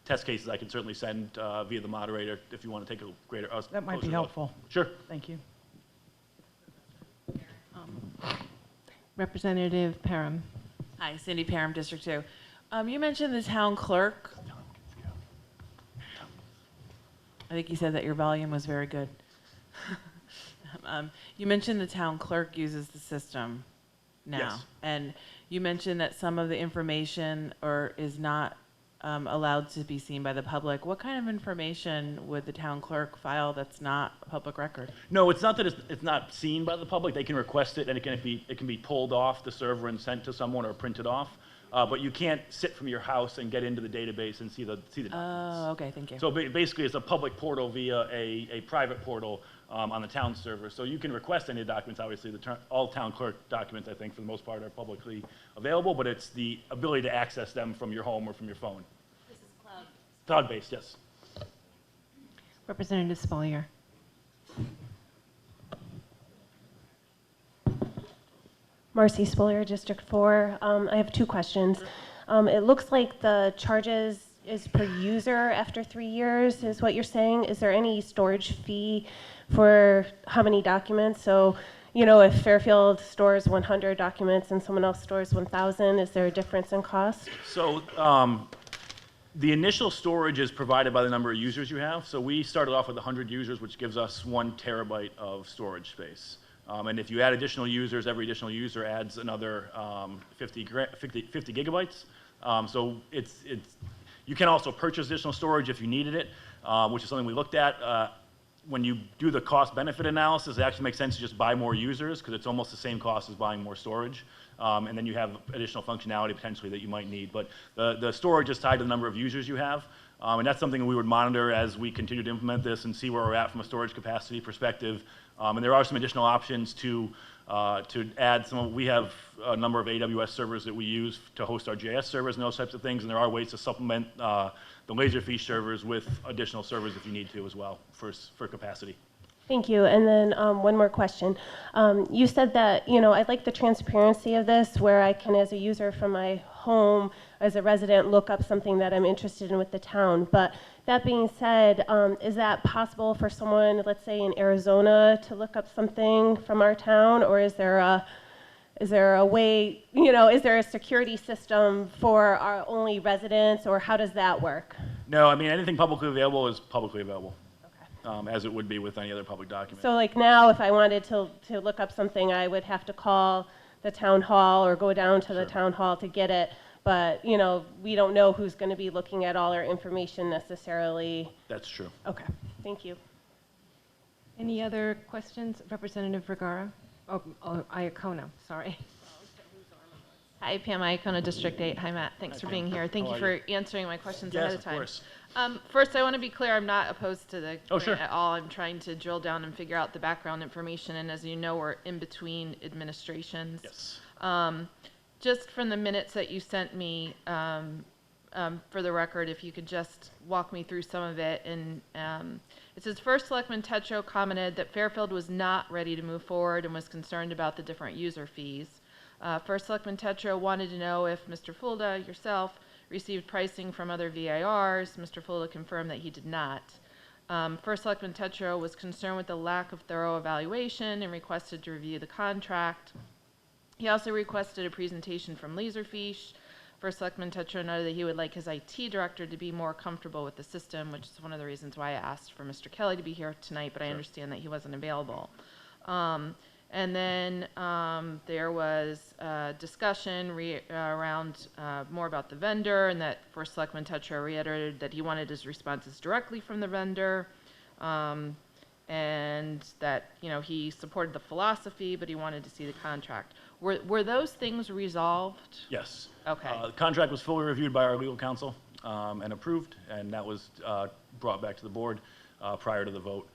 test cases I can certainly send via the moderator if you want to take a greater that might be closer helpful. look. Sure. Thank you. Representative Parham. Hi, Cindy Parham, District 2. You mentioned the town clerk. I think you said that your volume was very good. You mentioned the town clerk uses the system now. Yes. And you mentioned that some of the information is not allowed to be seen by the public. What kind of information would the town clerk file that's not a public record? No, it's not that it's not seen by the public. They can request it, and it can be pulled off the server and sent to someone or printed off. But you can't sit from your house and get into the database and see the documents. Oh, okay, thank you. So basically, it's a public portal via a private portal on the town server. So you can request any documents. Obviously, all town clerk documents, I think, for the most part, are publicly available. But it's the ability to access them from your home or from your phone. This is cloud-based. Cloud-based, yes. Representative Spolier. Marcy Spolier, District 4. I have 2 questions. It looks like the charges is per user after 3 years, is what you're saying. Is there any storage fee for how many documents? So, if Fairfield stores 100 documents and someone else stores 1,000, is there a difference in cost? So the initial storage is provided by the number of users you have. So we started off with 100 users, which gives us 1 terabyte of storage space. And if you add additional users, every additional user adds another 50 gigabytes. So you can also purchase additional storage if you needed it, which is something we looked at. When you do the cost-benefit analysis, it actually makes sense to just buy more users because it's almost the same cost as buying more storage. And then you have additional functionality potentially that you might need. But the storage is tied to the number of users you have. And that's something we would monitor as we continue to implement this and see where we're at from a storage capacity perspective. And there are some additional options to add some. We have a number of AWS servers that we use to host our JS servers and those types of things. And there are ways to supplement the Laserfish servers with additional servers if you need to as well for capacity. Thank you. And then one more question. You said that, I like the transparency of this where I can, as a user from my home, as a resident, look up something that I'm interested in with the town. But that being said, is that possible for someone, let's say in Arizona, to look up something from our town? Or is there a way, is there a security system for our only residents, or how does that work? No, I mean, anything publicly available is publicly available. As it would be with any other public document. So like now, if I wanted to look up something, I would have to call the town hall or go down to the town hall to get it. But, we don't know who's going to be looking at all our information necessarily. That's true. Okay, thank you. Any other questions? Representative Vergara? Oh, Iacono, sorry. Hi, Pam Iacono, District 8. Hi, Matt. Thanks for being here. Thank you for answering my questions Yes, ahead of of time. course. First, I want to be clear, I'm not opposed to the Oh, grant sure. at all. I'm trying to drill down and figure out the background information, and as you know, we're in between administrations. Yes. Just from the minutes that you sent me, for the record, if you could just walk me through some of it. And it says, First Selectman Tetro commented that Fairfield was not ready to move forward and was concerned about the different user fees. First Selectman Tetro wanted to know if Mr. Fulda, yourself, received pricing from other VIRs. Mr. Fulda confirmed that he did not. First Selectman Tetro was concerned with the lack of thorough evaluation and requested to review the contract. He also requested a presentation from Laserfish. First Selectman Tetro noted that he would like his IT director to be more comfortable with the system, which is one of the reasons why I asked for Mr. Kelly to be here tonight, but I understand that he wasn't available. And then there was discussion around more about the vendor, and that First Selectman Tetro reiterated that he wanted his responses directly from the vendor, and that he supported the philosophy, but he wanted to see the contract. Were those things resolved? Yes. Okay. The contract was fully reviewed by our legal counsel and approved, and that was brought back to the board prior to the vote.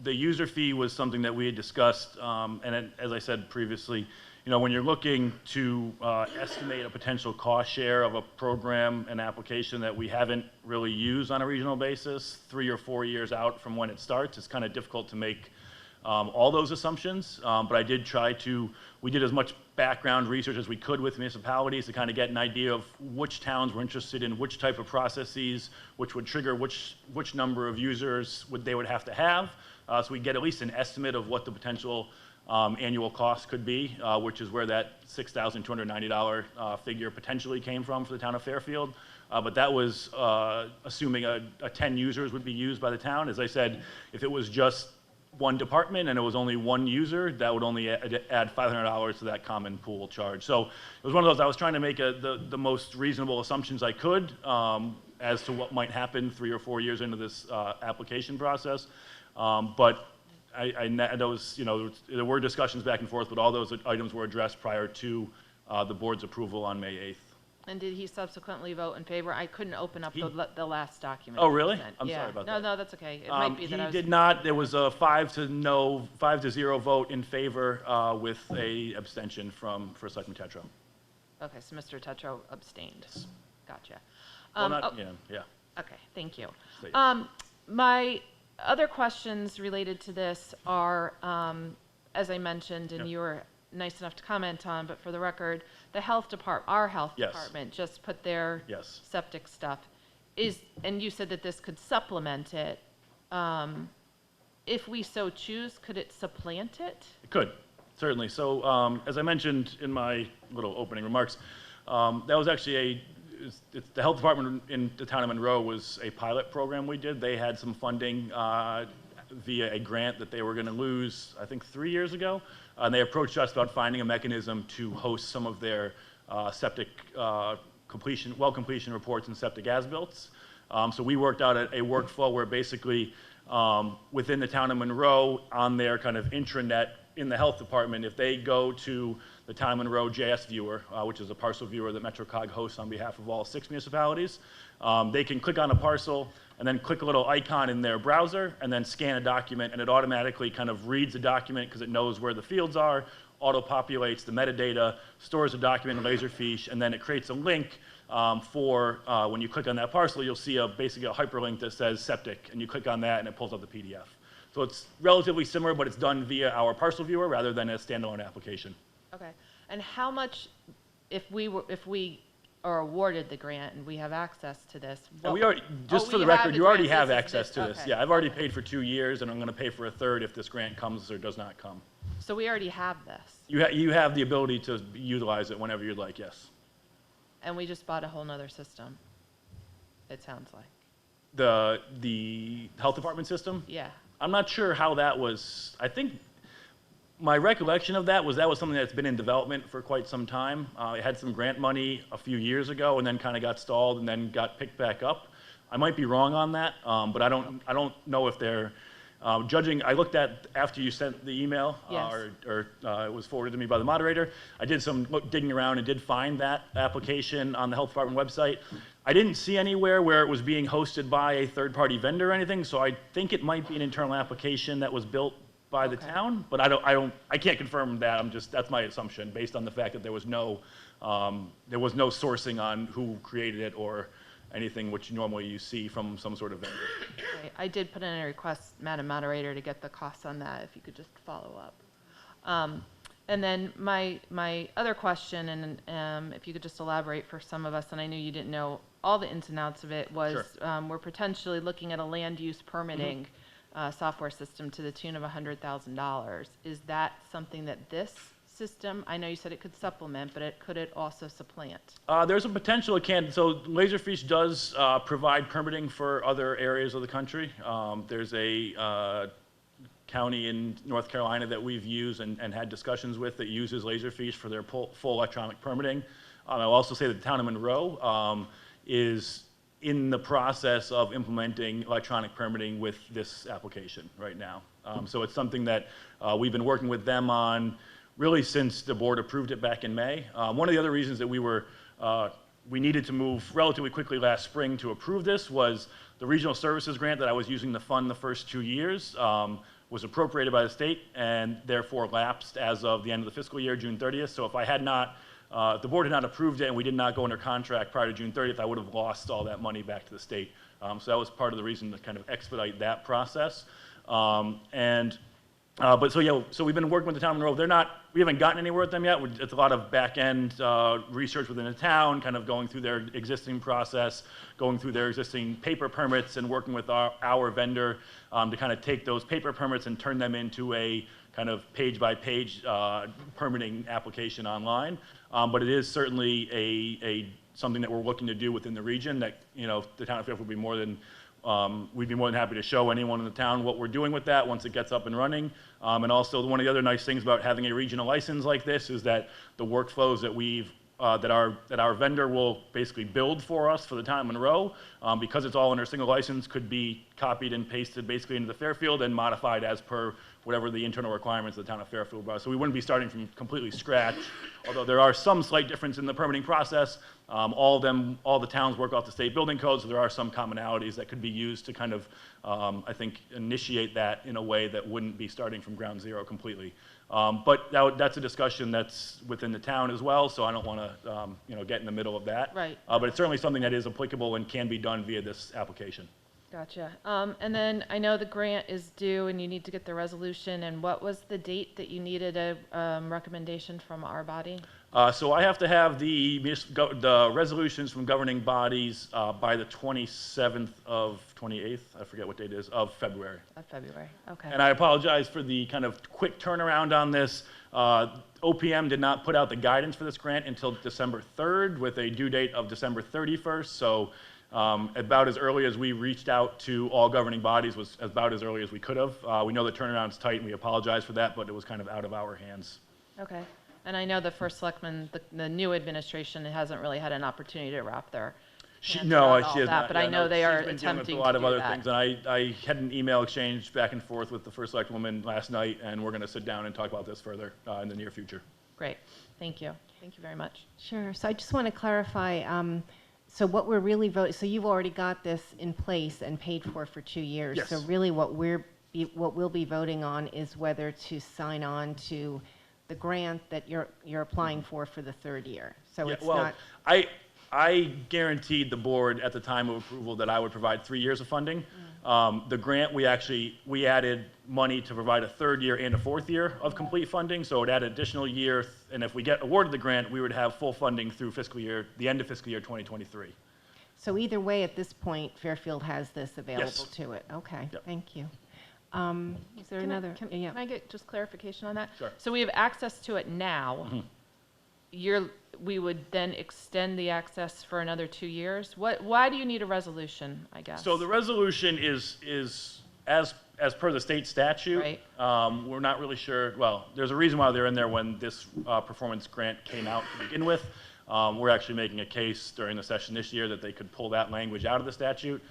The user fee was something that we had discussed, and as I said previously, when you're looking to estimate a potential cost share of a program and application that we haven't really used on a regional basis 3 or 4 years out from when it starts, it's kind of difficult to make all those assumptions. But I did we did as much background research as we could with municipalities to kind of get an idea of which towns were interested in which type of processes, which would trigger which number of users they would have to have. So we get at least an estimate of what the potential annual cost could be, which is where that $6,290 figure potentially came from for the town of Fairfield. But that was assuming a 10 users would be used by the town. As I said, if it was just one department and it was only one user, that would only add $500 to that common pool charge. So it was one of those, I was trying to make the most reasonable assumptions I could as to what might happen 3 or 4 years into this application process. But there were discussions back and forth, but all those items were addressed prior to the board's approval on May 8th. And did he subsequently vote in favor? I couldn't open up the last document. Oh, really? that you sent. I'm Yeah. sorry about that. No, that's okay. It might be that I was... He did not. There was a 5-0 vote in favor with a abstention from First Selectman Tetro. Okay, so Mr. Tetro abstained. Yes. Gotcha. Well, yeah. Okay, thank you. So, yes. My other questions related to this are, as I mentioned, and you were nice enough to comment on, but for the record, the health department, our health department, just put their septic stuff. And you said that this could supplement it. If we so choose, could it supplant it? It could, certainly. So as I mentioned in my little opening remarks, that was actually the health department in the town of Monroe was a pilot program we did. They had some funding via a grant that they were going to lose, I think 3 years ago. And they approached us about finding a mechanism to host some of their septic well completion reports and septic as-built. So we worked out a workflow where basically within the town of Monroe on their kind of intranet in the health department, if they go to the town of Monroe JS viewer, which is a parcel viewer that MetroCog hosts on behalf of all 6 municipalities, they can click on a parcel and then click a little icon in their browser and then scan a document, and it automatically kind of reads the document because it knows where the fields are, auto-populates the metadata, stores the document in Laserfish, and then it creates a link for when you click on that parcel, you'll see basically a hyperlink that says septic, and you click on that and it pulls up the PDF. So it's relatively similar, but it's done via our parcel viewer rather than a standalone application. Okay. And how much, if we are awarded the grant and we have access to this? We already, just for the record, you already have access to this. Yeah, I've already paid for 2 years, and I'm going to pay for a third if this grant comes or does not come. So we already have this? You have the ability to utilize it whenever you'd like, yes. And we just bought a whole nother system, it sounds like. The health department system? Yeah. I'm not sure how that was. I think my recollection of that was something that's been in development for quite some time. It had some grant money a few years ago and then kind of got stalled and then got picked back up. I might be wrong on that, but I don't know if they're Judging, I looked at after you sent the email, Yes. or it was forwarded to me by the moderator. I did some digging around and did find that application on the health department website. I didn't see anywhere where it was being hosted by a third-party vendor or anything, so I think it might be an internal application that was built by the town, but I can't confirm that. That's my assumption based on the fact that there was no sourcing on who created it or anything which normally you see from some sort of vendor. Okay, I did put in a request, Madam Moderator, to get the costs on that, if you could just follow up. And then my other question, and if you could just elaborate for some of us, and I knew you didn't know all the ins and outs of it, was we're potentially looking at a land use permitting software system to the tune of $100,000. Is that something that this system, I know you said it could supplement, but could it also supplant? There's a potential it can. So Laserfish does provide permitting for other areas of the country. There's a county in North Carolina that we've used and had discussions with that uses Laserfish for their full electronic permitting. I'll also say that the town of Monroe is in the process of implementing electronic permitting with this application right now. So it's something that we've been working with them on really since the board approved it back in May. One of the other reasons that we needed to move relatively quickly last spring to approve this was the regional services grant that I was using to fund the first 2 years was appropriated by the state and therefore lapsed as of the end of the fiscal year, June 30th. So if I had not, if the board had not approved it and we did not go under contract prior to June 30th, I would have lost all that money back to the state. So that was part of the reason to kind of expedite that process. So we've been working with the town of Monroe. We haven't gotten anywhere with them yet. It's a lot of back-end research within the town, kind of going through their existing process, going through their existing paper permits and working with our vendor to kind of take those paper permits and turn them into a kind of page-by-page permitting application online. But it is certainly something that we're looking to do within the region that, the town of Fairfield would be more than we'd be more than happy to show anyone in the town what we're doing with that once it gets up and running. And also, one of the other nice things about having a regional license like this is that the workflows that our vendor will basically build for us for the town of Monroe, because it's all under a single license, could be copied and pasted basically into the Fairfield and modified as per whatever the internal requirements of the town of Fairfield are. So we wouldn't be starting from completely scratch, although there are some slight difference in the permitting process. All the towns work off the state building code, so there are some commonalities that could be used to kind of, I think, initiate that in a way that wouldn't be starting from ground zero completely. But that's a discussion that's within the town as well, so I don't want to, get in the middle of that. Right. But it's certainly something that is applicable and can be done via this application. Gotcha. And then I know the grant is due and you need to get the resolution. And what was the date that you needed a recommendation from our body? So I have to have the resolutions from governing bodies by the 27th of 28th, I forget what date it is, of February. Of February, okay. And I apologize for the kind of quick turnaround on this. OPM did not put out the guidance for this grant until December 3rd with a due date of December 31st. So about as early as we reached out to all governing bodies was about as early as we could have. We know the turnaround's tight and we apologize for that, but it was kind of out of our hands. Okay. And I know the first selectman, the new administration hasn't really had an opportunity to wrap their hands around all that, but I know they are attempting to do that. A lot of other things, and I had an email exchange back and forth with the first selectwoman last night, and we're going to sit down and talk about this further in the near future. Great. Thank you. Thank you very much. Sure. So I just want to clarify. So what we're really voting, so you've already got this in place and paid for 2 years. Yes. So really what we'll be voting on is whether to sign on to the grant that you're applying for the third year. So it's not. I guaranteed the board at the time of approval that I would provide 3 years of funding. The grant, we added money to provide a third year and a fourth year of complete funding, so it added additional year, and if we get awarded the grant, we would have full funding through the end of fiscal year 2023. So either way, at this point, Fairfield has this available to it. Okay, thank you. Is there another? Can I get just clarification on that? Sure. So we have access to it now. We would then extend the access for another 2 years. Why do you need a resolution, I guess? So the resolution is as per the state statute. Right. We're not really sure. Well, there's a reason why they're in there when this performance grant came out to begin with. We're actually making a case during the session this year that they could pull that language out of the statute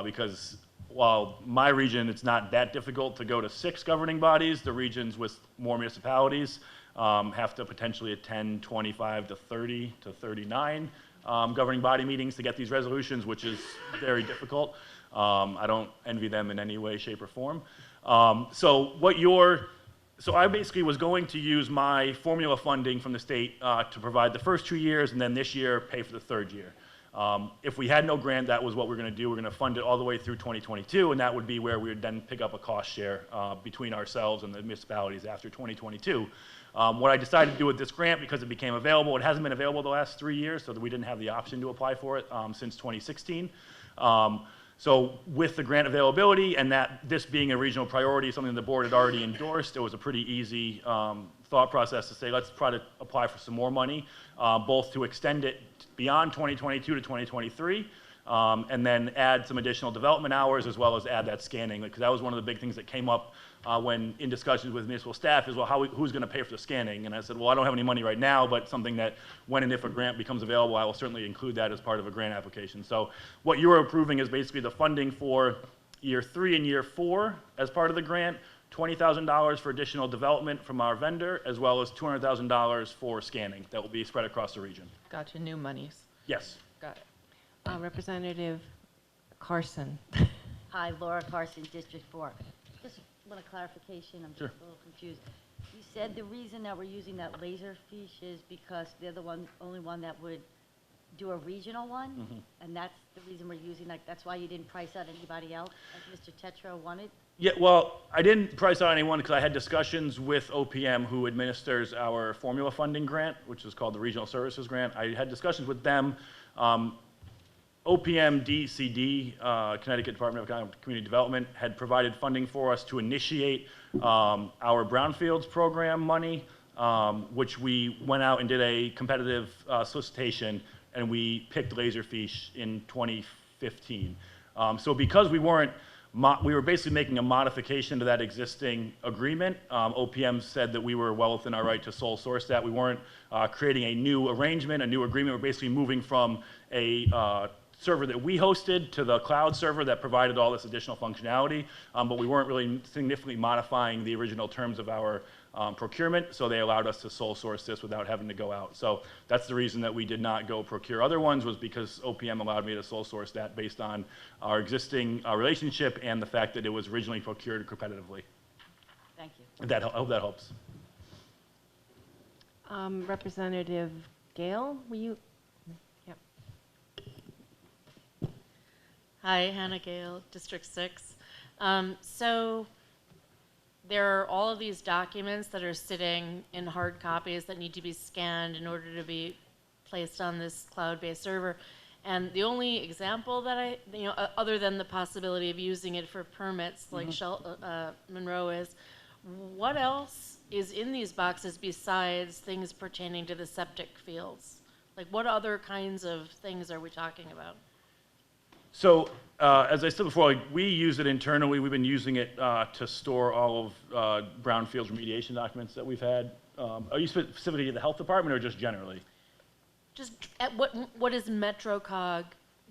because while my region, it's not that difficult to go to 6 governing bodies, the regions with more municipalities have to potentially attend 25 to 30 to 39 governing body meetings to get these resolutions, which is very difficult. I don't envy them in any way, shape, or form. So I basically was going to use my formula funding from the state to provide the first 2 years, and then this year pay for the 3rd year. If we had no grant, that was what we're going to do. We're going to fund it all the way through 2022, and that would be where we would then pick up a cost share between ourselves and the municipalities after 2022. What I decided to do with this grant, because it became available, it hasn't been available the last 3 years, so that we didn't have the option to apply for it since 2016. So with the grant availability and this being a regional priority, something the board had already endorsed, it was a pretty easy thought process to say, let's try to apply for some more money, both to extend it beyond 2022 to 2023, and then add some additional development hours, as well as add that scanning, because that was one of the big things that came up when in discussions with municipal staff is, well, who's going to pay for the scanning? And I said, well, I don't have any money right now, but something that when and if a grant becomes available, I will certainly include that as part of a grant application. So what you're approving is basically the funding for year 3 and year 4 as part of the grant, $20,000 for additional development from our vendor, as well as $200,000 for scanning that will be spread across the region. Gotcha, new monies. Yes. Got it. Representative Carson. Hi, Laura Carson, District 4. Just want a clarification, I'm Sure. just a little confused. You said the reason that we're using that laser fiche is because they're the only one that would do a regional one? Mhm. And that's the reason we're using that, that's why you didn't price out anybody else, as Mr. Tetro wanted? Yeah, well, I didn't price out anyone because I had discussions with OPM, who administers our formula funding grant, which is called the Regional Services Grant. I had discussions with them. OPM DCD, Connecticut Department of Community Development, had provided funding for us to initiate our brownfields program money, which we went out and did a competitive solicitation, and we picked Laserfiche in 2015. So because we were basically making a modification to that existing agreement. OPM said that we were well within our right to sole source that. We weren't creating a new arrangement, a new agreement. We're basically moving from a server that we hosted to the cloud server that provided all this additional functionality, but we weren't really significantly modifying the original terms of our procurement, so they allowed us to sole source this without having to go out. So that's the reason that we did not go procure other ones, was because OPM allowed me to sole source that based on our existing relationship and the fact that it was originally procured competitively. Thank you. I hope that helps. Representative Gale, were you? Yep. Hi, Hannah Gale, District 6. So there are all of these documents that are sitting in hard copies that need to be scanned in order to be placed on this cloud-based server. And the only example that other than the possibility of using it for permits like Monroe is, what else is in these boxes besides things pertaining to the septic fields? Like, what other kinds of things are we talking about? So, as I said before, we use it internally. We've been using it to store all of brownfields remediation documents that we've had. Are you specifically the health department or just generally? Just what is MetroCog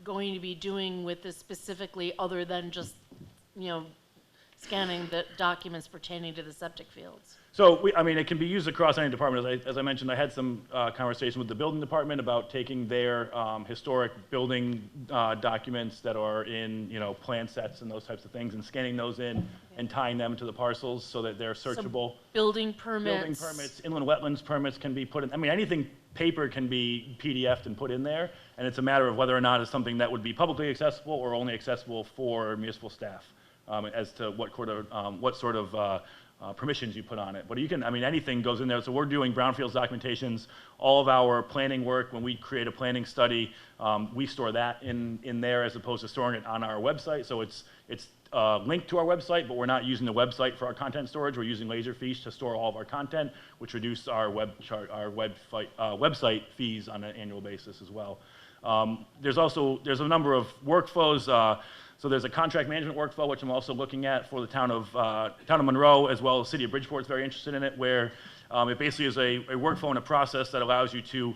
going to be doing with this specifically, other than just, scanning the documents pertaining to the septic fields? So, it can be used across any department. As I mentioned, I had some conversation with the building department about taking their historic building documents that are in, plan sets and those types of things, and scanning those in and tying them to the parcels so that they're searchable. So building permits. Building permits, inland wetlands permits can be put in. Anything paper can be PDF'd and put in there, and it's a matter of whether or not it's something that would be publicly accessible or only accessible for municipal staff, as to what sort of permissions you put on it. But you can, anything goes in there. So we're doing brownfields documentations. All of our planning work, when we create a planning study, we store that in there as opposed to storing it on our website. So it's linked to our website, but we're not using the website for our content storage. We're using Laserfiche to store all of our content, which reduces our website fees on an annual basis as well. There's a number of workflows. So there's a contract management workflow, which I'm also looking at for the town of Monroe, as well as the city of Bridgeport is very interested in it, where it basically is a workflow and a process that allows you to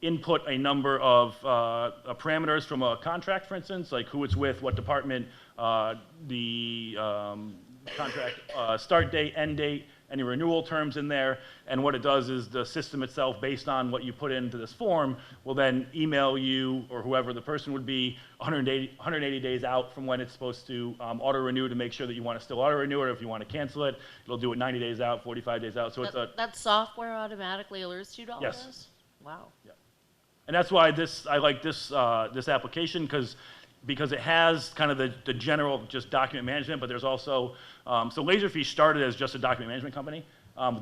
input a number of parameters from a contract, for instance, like who it's with, what department, the contract start date, end date, any renewal terms in there. And what it does is the system itself, based on what you put into this form, will then email you or whoever the person would be 180 days out from when it's supposed to auto-renew to make sure that you want to still auto-renew it, or if you want to cancel it. It'll do it 90 days out, 45 days out. So it's a... That software automatically alerts you to all Yes. this? Wow. Yeah. And that's why I like this application, because it has kind of the general just document management, but there's also, so Laserfish started as just a document management company.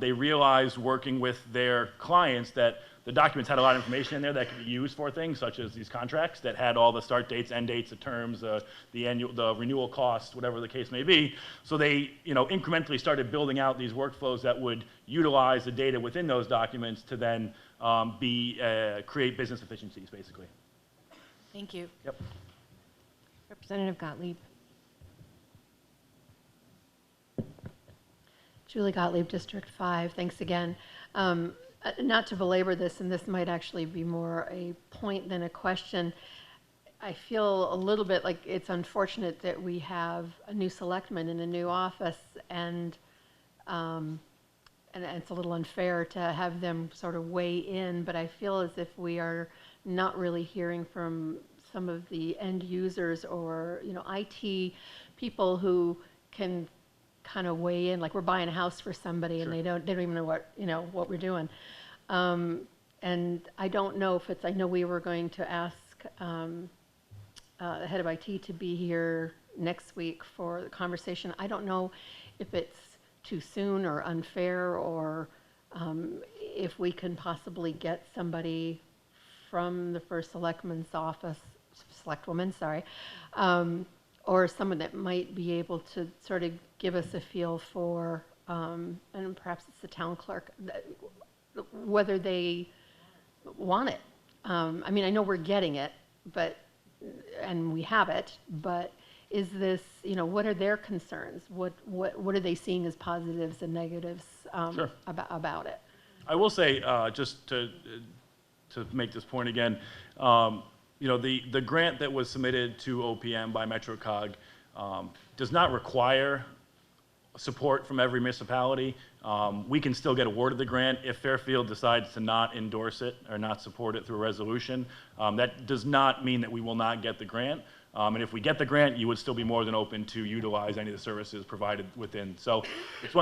They realized working with their clients that the documents had a lot of information in there that could be used for things such as these contracts that had all the start dates, end dates, the terms, the renewal costs, whatever the case may be. So they, incrementally started building out these workflows that would utilize the data within those documents to then create business efficiencies, basically. Thank you. Yep. Representative Gottlieb. Julie Gottlieb, District 5. Thanks again. Not to belabor this, and this might actually be more a point than a question. I feel a little bit like it's unfortunate that we have a new selectman in a new office, and it's a little unfair to have them sort of weigh in, but I feel as if we are not really hearing from some of the end users or, IT people who can kind of weigh in, like we're buying a house for somebody and they don't even know what we're doing. And I don't know if I know we were going to ask the head of IT to be here next week for the conversation. I don't know if it's too soon or unfair, or if we can possibly get somebody from the first selectwoman's office, or someone that might be able to sort of give us a feel for, and perhaps it's the town clerk, whether they want it. I mean, I know we're getting it, and we have it, but is this, what are their concerns? What are they seeing as positives and negatives about it? I will say, just to make this point again, the grant that was submitted to OPM by MetroCog does not require support from every municipality. We can still get awarded the grant if Fairfield decides to not endorse it or not support it through a resolution. That does not mean that we will not get the grant. And if we get the grant, you would still be more than open to utilize any of the services provided within. So it's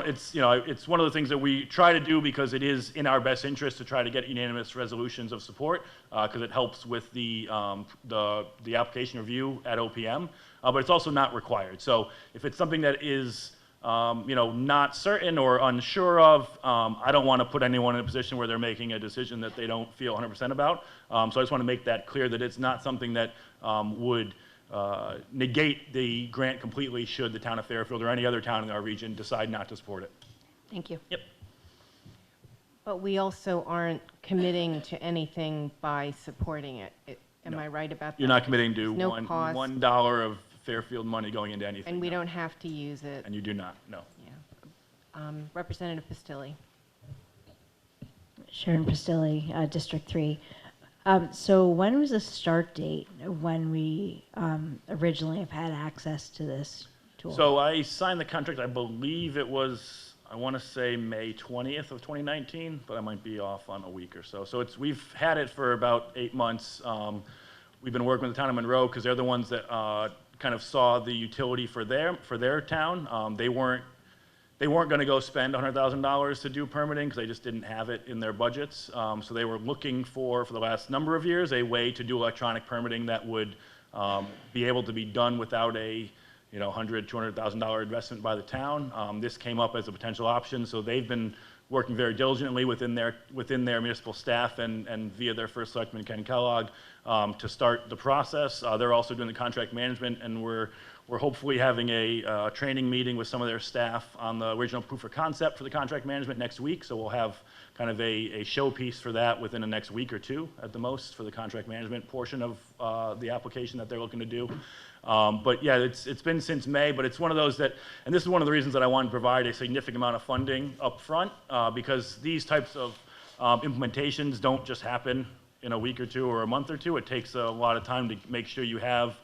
one of the things that we try to do, because it is in our best interest to try to get unanimous resolutions of support, because it helps with the application review at OPM. But it's also not required. So if it's something that is not certain or unsure of, I don't want to put anyone in a position where they're making a decision that they don't feel 100% about. So I just want to make that clear, that it's not something that would negate the grant completely should the town of Fairfield or any other town in our region decide not to support it. Thank you. Yep. But we also aren't committing to anything by supporting it. Am I right about that? You're not committing to There's no cost. $1 of Fairfield money going into anything. And we don't have to use it. And you do not, no. Yeah. Representative Pistilli. Sharon Pistilli, District 3. So when was the start date when we originally have had access to this tool? So I signed the contract, I believe it was, I want to say May 20th of 2019, but I might be off on a week or so. So we've had it for about 8 months. We've been working with the town of Monroe because they're the ones that kind of saw the utility for their town. They weren't going to go spend $100,000 to do permitting because they just didn't have it in their budgets. So they were looking for the last number of years, a way to do electronic permitting that would be able to be done without a $100,000, $200,000 investment by the town. This came up as a potential option, so they've been working very diligently within their municipal staff and via their first selectman, Ken Kellogg, to start the process. They're also doing the contract management, and we're hopefully having a training meeting with some of their staff on the original proof of concept for the contract management next week. So we'll have kind of a showpiece for that within the next week or two at the most for the contract management portion of the application that they're looking to do. But yeah, it's been since May, but it's one of those that, and this is one of the reasons that I want to provide a significant amount of funding up front, because these types of implementations don't just happen in a week or two or a month or two. It takes a lot of time to make sure you have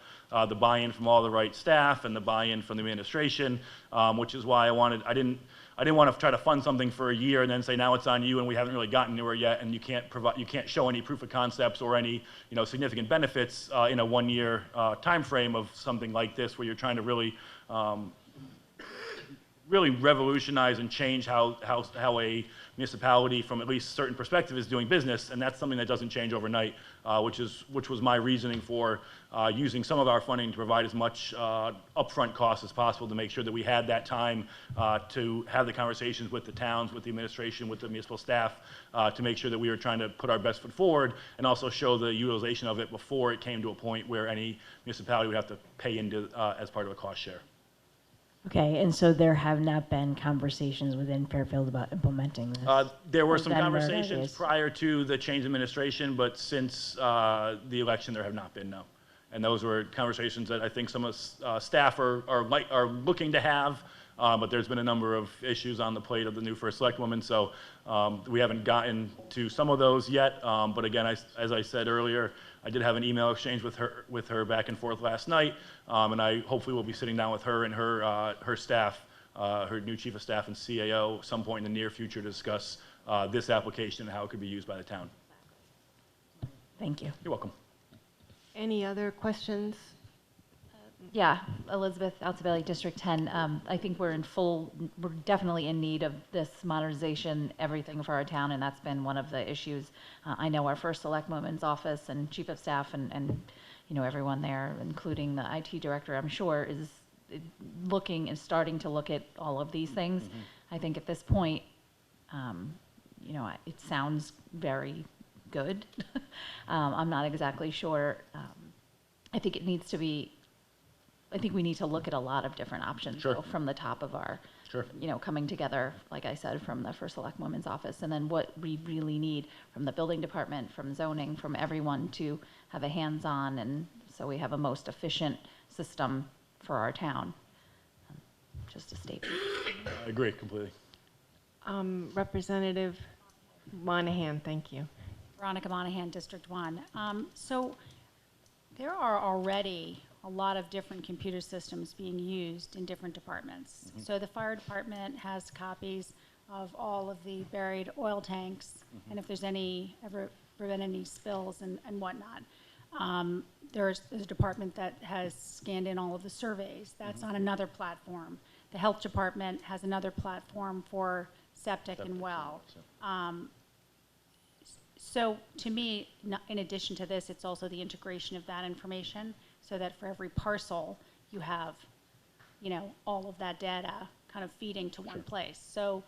the buy-in from all the right staff and the buy-in from the administration, which is why I didn't want to try to fund something for a year and then say now it's on you and we haven't really gotten anywhere yet, and you can't show any proof of concepts or any significant benefits in a 1 year time frame of something like this, where you're trying to really revolutionize and change how a municipality from at least a certain perspective is doing business, and that's something that doesn't change overnight, which was my reasoning for using some of our funding to provide as much upfront cost as possible to make sure that we had that time to have the conversations with the towns, with the administration, with the municipal staff, to make sure that we were trying to put our best foot forward and also show the utilization of it before it came to a point where any municipality would have to pay into as part of a cost share. Okay, and so there have not been conversations within Fairfield about implementing this? There were Or some is that where it conversations is? prior to the change in administration, but since the election, there have not been, no. And those were conversations that I think some of staff are looking to have, but there's been a number of issues on the plate of the new first select woman, so we haven't gotten to some of those yet. But again, as I said earlier, I did have an email exchange with her back and forth last night, and I hopefully will be sitting down with her and her staff, her new chief of staff and CAO, some point in the near future to discuss this application and how it could be used by the town. Thank you. You're welcome. Any other questions? Yeah, Elizabeth Altobelli, District 10. I think we're definitely in need of this modernization, everything for our town, and that's been one of the issues. I know our first select woman's office and chief of staff and everyone there, including the IT director, I'm sure, is looking and starting to look at all of these things. I think at this point, it sounds very good. I'm not exactly sure. I think it needs to be. I think we need to look at a lot of different options Sure. though, from the top of our, Sure. coming together, like I said, from the first select woman's office, and then what we really need from the building department, from zoning, from everyone to have a hands-on, and so we have a most efficient system for our town. Just a statement. I agree completely. Representative Monahan, thank you. Veronica Monahan, District 1. So there are already a lot of different computer systems being used in different departments. So the fire department has copies of all of the buried oil tanks, and if there's ever been any spills and whatnot. There's a department that has scanned in all of the surveys. That's on another platform. The health department has another platform for septic and well. So to me, in addition to this, it's also the integration of that information so that for every parcel you have, all of that data kind of feeding to one place. So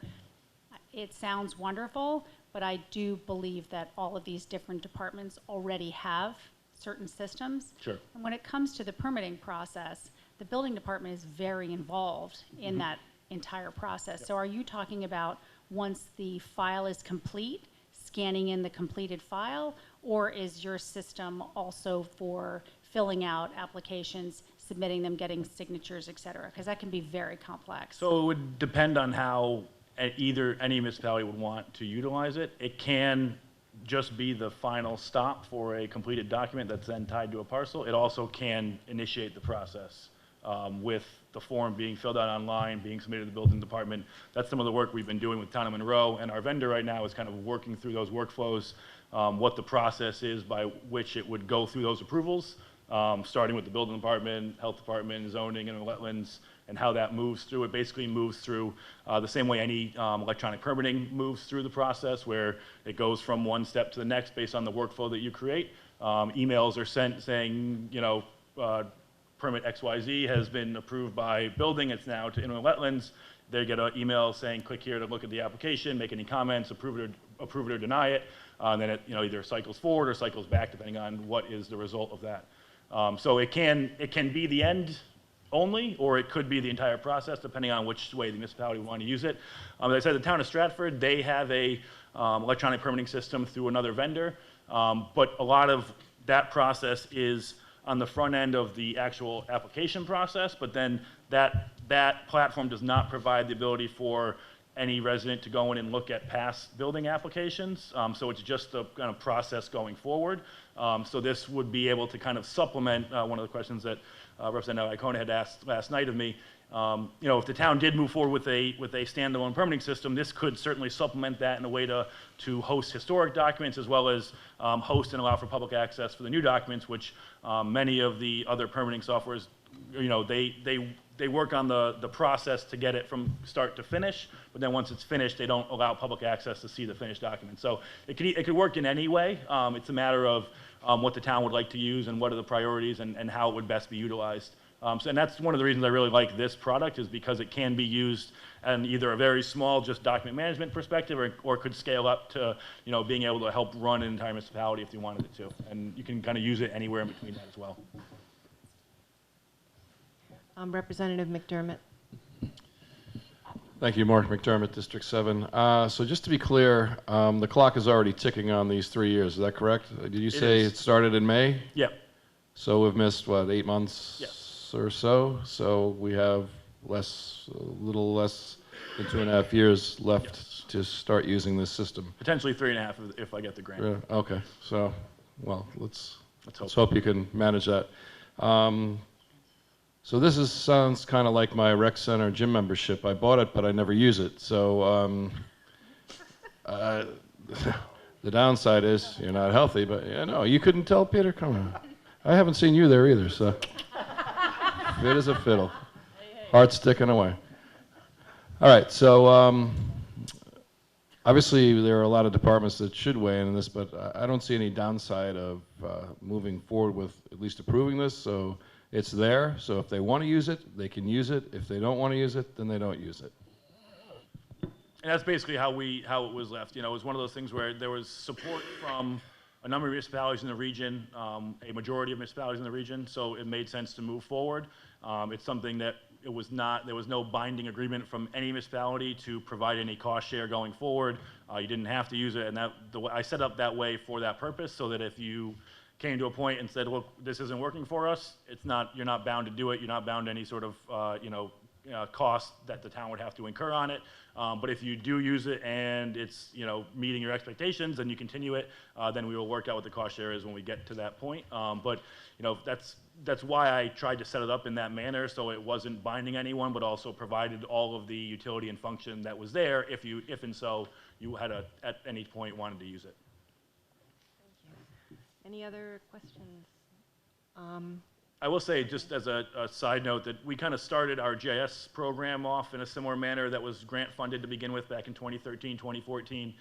it sounds wonderful, but I do believe that all of these different departments already have certain systems. Sure. And when it comes to the permitting process, the building department is very involved in that entire process. So are you talking about once the file is complete, scanning in the completed file, or is your system also for filling out applications, submitting them, getting signatures, et cetera? Because that can be very complex. So it would depend on how either any municipality would want to utilize it. It can just be the final stop for a completed document that's then tied to a parcel. It also can initiate the process with the form being filled out online, being submitted to the building department. That's some of the work we've been doing with Town of Monroe, and our vendor right now is kind of working through those workflows, what the process is by which it would go through those approvals, starting with the building department, health department, zoning, and wetlands, and how that moves through. It basically moves through the same way any electronic permitting moves through the process, where it goes from one step to the next based on the workflow that you create. Emails are sent saying, permit XYZ has been approved by building, it's now to inland wetlands. They get an email saying, click here to look at the application, make any comments, approve it or deny it. And then it either cycles forward or cycles back depending on what is the result of that. So it can be the end only, or it could be the entire process depending on which way the municipality would want to use it. As I said, the town of Stratford, they have a electronic permitting system through another vendor, but a lot of that process is on the front end of the actual application process, but then that platform does not provide the ability for any resident to go in and look at past building applications. So it's just a kind of process going forward. So this would be able to kind of supplement one of the questions that Representative Icona had asked last night of me. If the town did move forward with a standalone permitting system, this could certainly supplement that in a way to host historic documents, as well as host and allow for public access for the new documents, which many of the other permitting softwares, they work on the process to get it from start to finish, but then once it's finished, they don't allow public access to see the finished document. So it could work in any way. It's a matter of what the town would like to use and what are the priorities and how it would best be utilized. And that's one of the reasons I really like this product, is because it can be used in either a very small, just document management perspective, or could scale up to, being able to help run an entire municipality if you wanted it to. And you can kind of use it anywhere in between that as well. Representative McDermott. Thank you, Mark McDermott, District 7. So just to be clear, the clock is already ticking on these 3 years. Is that correct? Did you say it started in May? Yep. So we've missed, 8 months? Yes. Or so. So we have a little less than 2.5 years left to start using this system. Potentially 3.5 if I get the grant. Yeah, okay. So, well, let's hope you can manage that. So this sounds kind of like my rec center gym membership. I bought it, but I never use it. So the downside is you're not healthy. But no, you couldn't tell, Peter. Come on, I haven't seen you there either. So. Fit as a fiddle. Heart sticking away. All right, so obviously there are a lot of departments that should weigh in on this, but I don't see any downside of moving forward with at least approving this. So it's there. So if they want to use it, they can use it. If they don't want to use it, then they don't use it. And that's basically how it was left. It was one of those things where there was support from a number of municipalities in the region, a majority of municipalities in the region, so it made sense to move forward. It's something that there was no binding agreement from any municipality to provide any cost share going forward. You didn't have to use it, and I set up that way for that purpose, so that if you came to a point and said, look, this isn't working for us, you're not bound to do it, you're not bound to any sort of cost that the town would have to incur on it. But if you do use it and it's meeting your expectations and you continue it, then we will work out what the cost share is when we get to that point. But that's why I tried to set it up in that manner, so it wasn't binding anyone, but also provided all of the utility and function that was there if and so you had at any point wanted to use it. Thank you. Any other questions? I will say, just as a side note, that we kind of started our GIS program off in a similar manner that was grant funded to begin with back in 2013, 2014.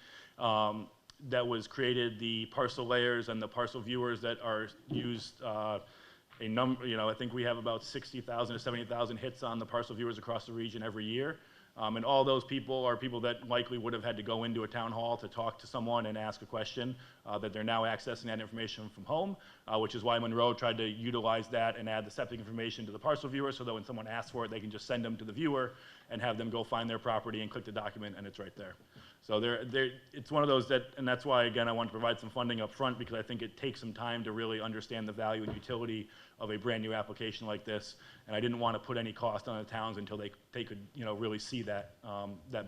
That was created the parcel layers and the parcel viewers that are used I think we have about 60,000 to 70,000 hits on the parcel viewers across the region every year. And all those people are people that likely would have had to go into a town hall to talk to someone and ask a question, that they're now accessing that information from home, which is why Monroe tried to utilize that and add the septic information to the parcel viewer, so that when someone asks for it, they can just send them to the viewer and have them go find their property and click the document, and it's right there. So it's one of those and that's why, again, I want to provide some funding up front, because I think it takes some time to really understand the value and utility of a brand new application like this, and I didn't want to put any cost on the towns until they could really see that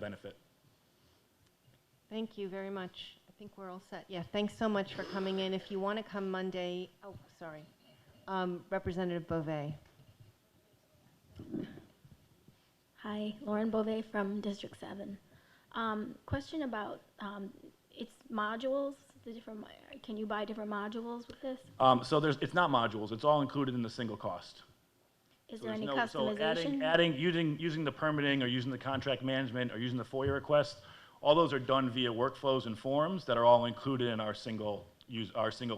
benefit. Thank you very much. I think we're all set. Yeah, thanks so much for coming in. If you want to come Monday, Representative Beauvais. Hi, Lauren Beauvais from District 7. Question about it's modules. Can you buy different modules with this? So it's not modules. It's all included in the single cost. Is there any customization? So using the permitting, or using the contract management, or using the FOIA request, all those are done via workflows and forms that are all included in our single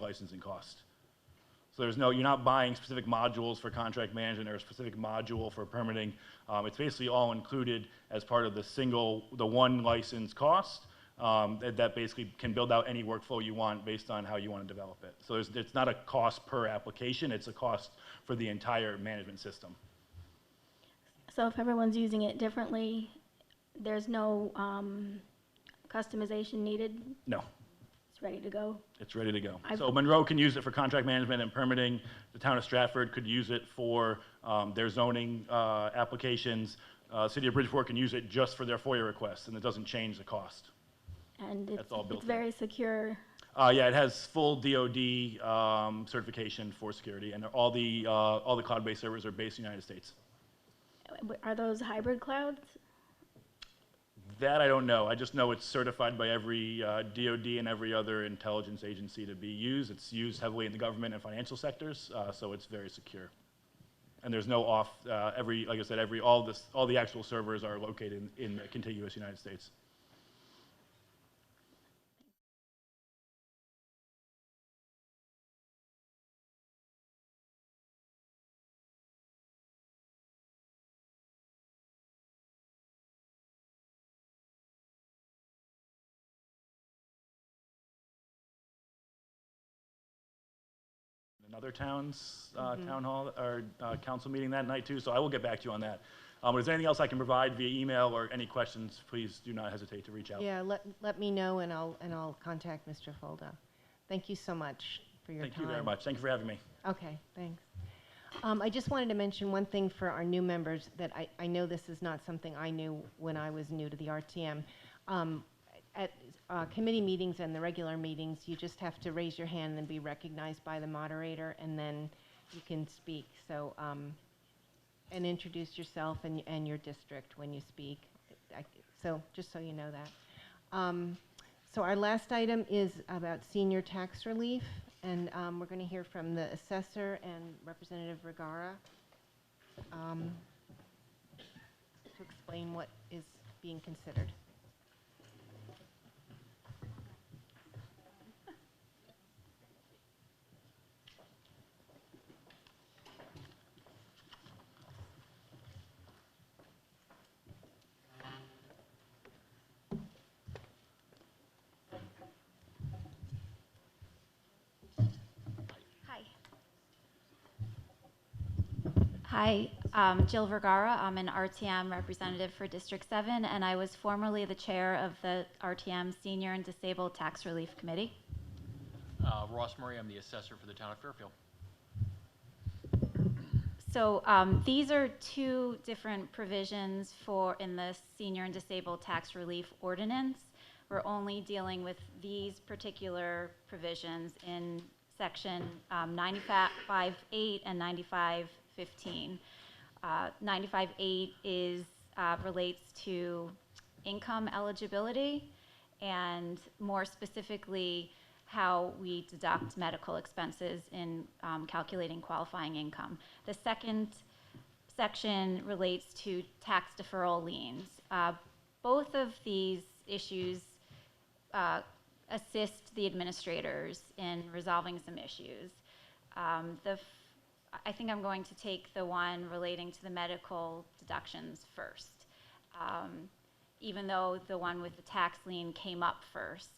licensing cost. So you're not buying specific modules for contract management or a specific module for permitting. It's basically all included as part of the one license cost. That basically can build out any workflow you want based on how you want to develop it. So it's not a cost per application, it's a cost for the entire management system. So if everyone's using it differently, there's no customization needed? No. It's ready to go? It's ready to go. So Monroe can use it for contract management and permitting. The town of Stratford could use it for their zoning applications. City of Bridgeport can use it just for their FOIA requests, and it doesn't change the cost. And That's all built it's in. very secure. Yeah, it has full DoD certification for security, and all the cloud-based servers are based in the United States. Are those hybrid clouds? That I don't know. I just know it's certified by every DoD and every other intelligence agency to be used. It's used heavily in the government and financial sectors, so it's very secure. And there's no like I said, all the actual servers are located in the contiguous United States. In other towns, town hall or council meeting that night too. So I will get back to you on that. But is there anything else I can provide via email or any questions? Please do not hesitate to reach out. Yeah, let me know, and I'll contact Mr. Folda. Thank you so much for your time. Thank you very much. Thank you for having me. Okay, thanks. I just wanted to mention one thing for our new members that I know this is not something I knew when I was new to the RTM. At committee meetings and the regular meetings, you just have to raise your hand and be recognized by the moderator, and then you can speak. So, and introduce yourself and your district when you speak. So just so you know that. So our last item is about senior tax relief, and we're going to hear from the assessor and Representative Vergara to explain what is being considered. Hi, I'm Jill Vergara. I'm an RTM representative for District 7, and I was formerly the chair of the RTM Senior and Disabled Tax Relief Committee. Ross Murray, I'm the assessor for the town of Fairfield. So these are two different provisions in the Senior and Disabled Tax Relief Ordinance. We're only dealing with these particular provisions in section 95.8 and 95.15. 95.8 is relates to income eligibility, and more specifically how we deduct medical expenses in calculating qualifying income. The second section relates to tax deferral liens. Both of these issues assist the administrators in resolving some issues. I think I'm going to take the one relating to the medical deductions first, even though the one with the tax lien came up first.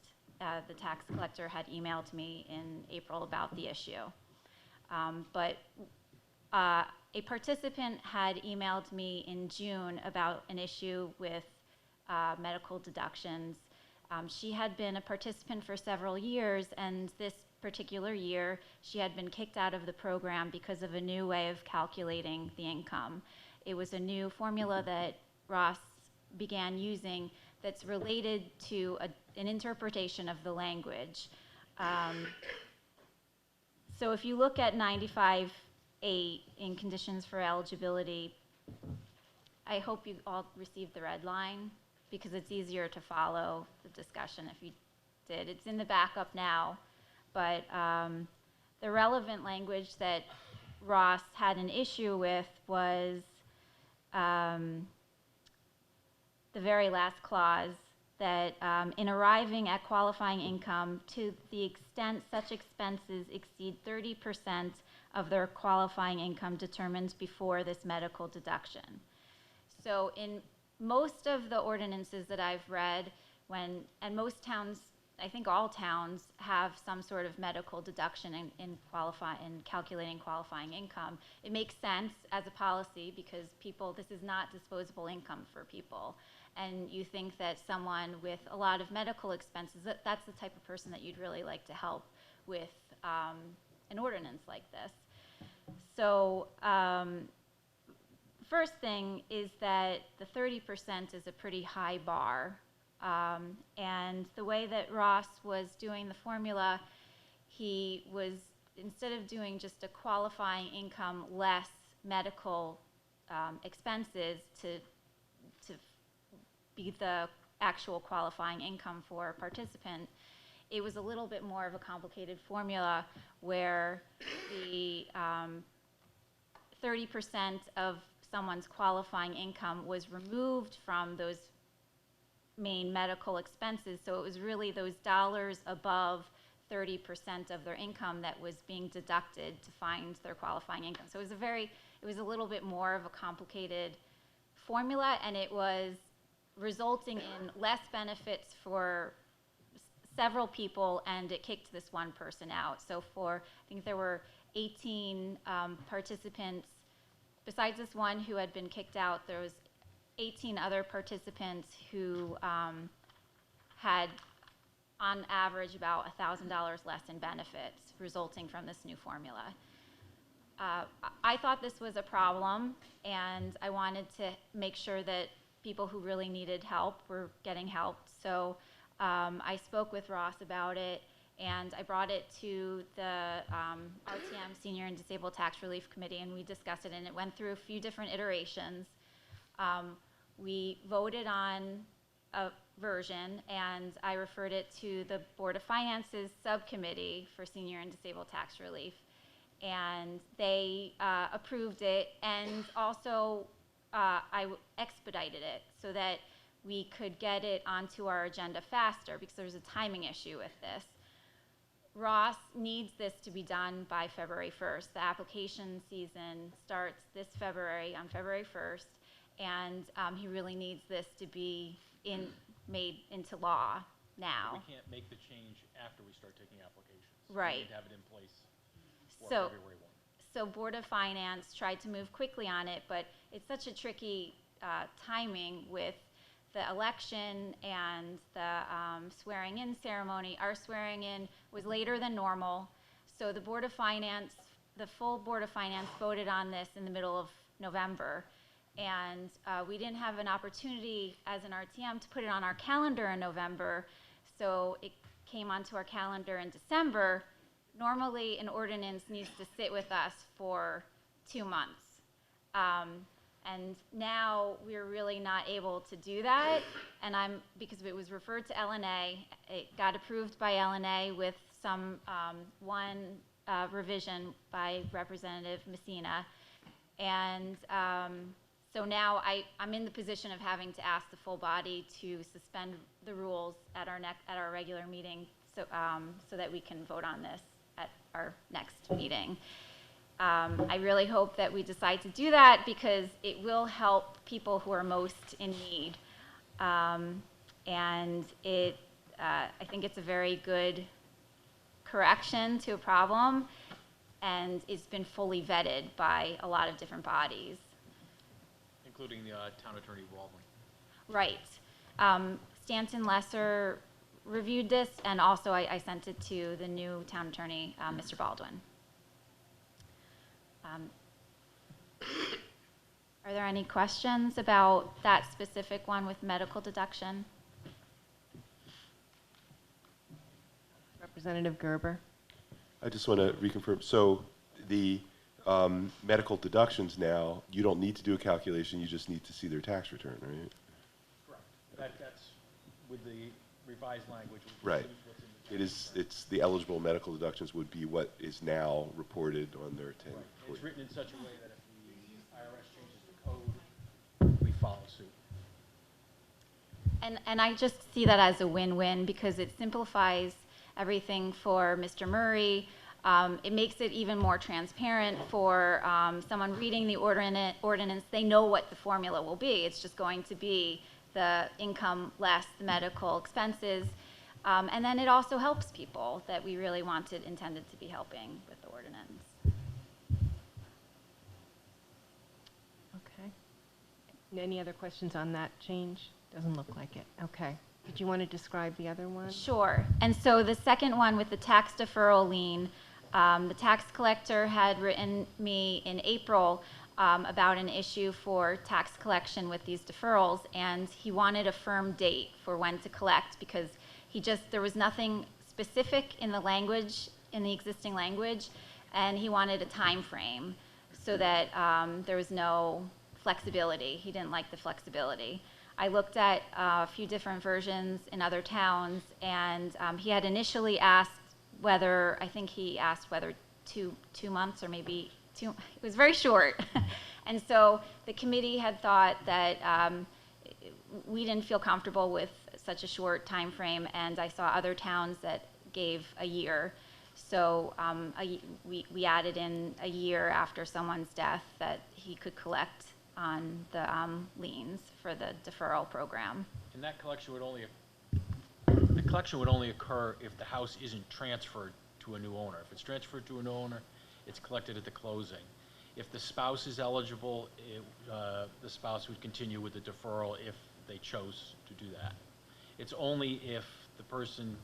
The tax collector had emailed me in April about the issue. But a participant had emailed me in June about an issue with medical deductions. She had been a participant for several years, and this particular year, she had been kicked out of the program because of a new way of calculating the income. It was a new formula that Ross began using that's related to an interpretation of the language. So if you look at 95.8 in conditions for eligibility, I hope you all received the red line because it's easier to follow the discussion if you did. It's in the backup now, but the relevant language that Ross had an issue with was the very last clause that in arriving at qualifying income to the extent such expenses exceed 30% of their qualifying income determined before this medical deduction. So in most of the ordinances that I've read, and most towns, I think all towns have some sort of medical deduction in calculating qualifying income. It makes sense as a policy because this is not disposable income for people. And you think that someone with a lot of medical expenses, that's the type of person that you'd really like to help with an ordinance like this. So first thing is that the 30% is a pretty high bar. And the way that Ross was doing the formula, he was, instead of doing just a qualifying income less medical expenses to be the actual qualifying income for a participant, it was a little bit more of a complicated formula where the 30% of someone's qualifying income was removed from those main medical expenses. So it was really those dollars above 30% of their income that was being deducted to find their qualifying income. So it was a little bit more of a complicated formula, and it was resulting in less benefits for several people, and it kicked this one person out. So I think there were 18 participants. Besides this one who had been kicked out, there was 18 other participants who had, on average, about $1,000 less in benefits resulting from this new formula. I thought this was a problem, and I wanted to make sure that people who really needed help were getting help. So I spoke with Ross about it, and I brought it to the RTM Senior and Disabled Tax Relief Committee, and we discussed it, and it went through a few different iterations. We voted on a version, and I referred it to the Board of Finance's subcommittee for Senior and Disabled Tax Relief, and they approved it, and also I expedited it so that we could get it onto our agenda faster because there's a timing issue with this. Ross needs this to be done by February 1st. The application season starts this February, on February 1st, and he really needs this to be made into law now. We can't make the change after we start taking applications. Right. We need to have it in place for So, February 1. So Board of Finance tried to move quickly on it, but it's such a tricky timing with the election and the swearing in ceremony. Our swearing in was later than normal, so the Board of Finance, the full Board of Finance voted on this in the middle of November, and we didn't have an opportunity as an RTM to put it on our calendar in November, so it came onto our calendar in December. Normally, an ordinance needs to sit with us for 2 months. And now we're really not able to do that. And because it was referred to LNA, it got approved by LNA with some one revision by Representative Messina. And so now I'm in the position of having to ask the full body to suspend the rules at our regular meeting so that we can vote on this at our next meeting. I really hope that we decide to do that because it will help people who are most in need. And I think it's a very good correction to a problem, and it's been fully vetted by a lot of different bodies. Including the town attorney Baldwin. Right. Stanton Lesser reviewed this, and also I sent it to the new town attorney, Mr. Baldwin. Are there any questions about that specific one with medical deduction? Representative Gerber. I just want to reconfirm. So the medical deductions now, you don't need to do a calculation, you just need to see their tax return, right? Correct. That's with the revised language. Right. It's the eligible medical deductions would be what is now reported on their 10. Right. It's written in such a way that if the IRS changes the code, we follow suit. And I just see that as a win-win because it simplifies everything for Mr. Murray. It makes it even more transparent for someone reading the ordinance. They know what the formula will be. It's just going to be the income less the medical expenses. And then it also helps people that we really intended to be helping with the ordinance. Okay. Any other questions on that change? Doesn't look like it. Okay. Did you want to describe the other one? Sure. And so the second one with the tax deferral lien, the tax collector had written me in April about an issue for tax collection with these deferrals, and he wanted a firm date for when to collect because there was nothing specific in the language, in the existing language, and he wanted a time frame so that there was no flexibility. He didn't like the flexibility. I looked at a few different versions in other towns, and he had initially asked whether, I think he asked whether two months or maybe it was very short. And so the committee had thought that we didn't feel comfortable with such a short time frame, and I saw other towns that gave a year. So we added in a year after someone's death that he could collect on the liens for the deferral program. And that collection would only, occur if the house isn't transferred to a new owner. If it's transferred to a new owner, it's collected at the closing. If the spouse is eligible, the spouse would continue with the deferral if they chose to do that. It's only if the person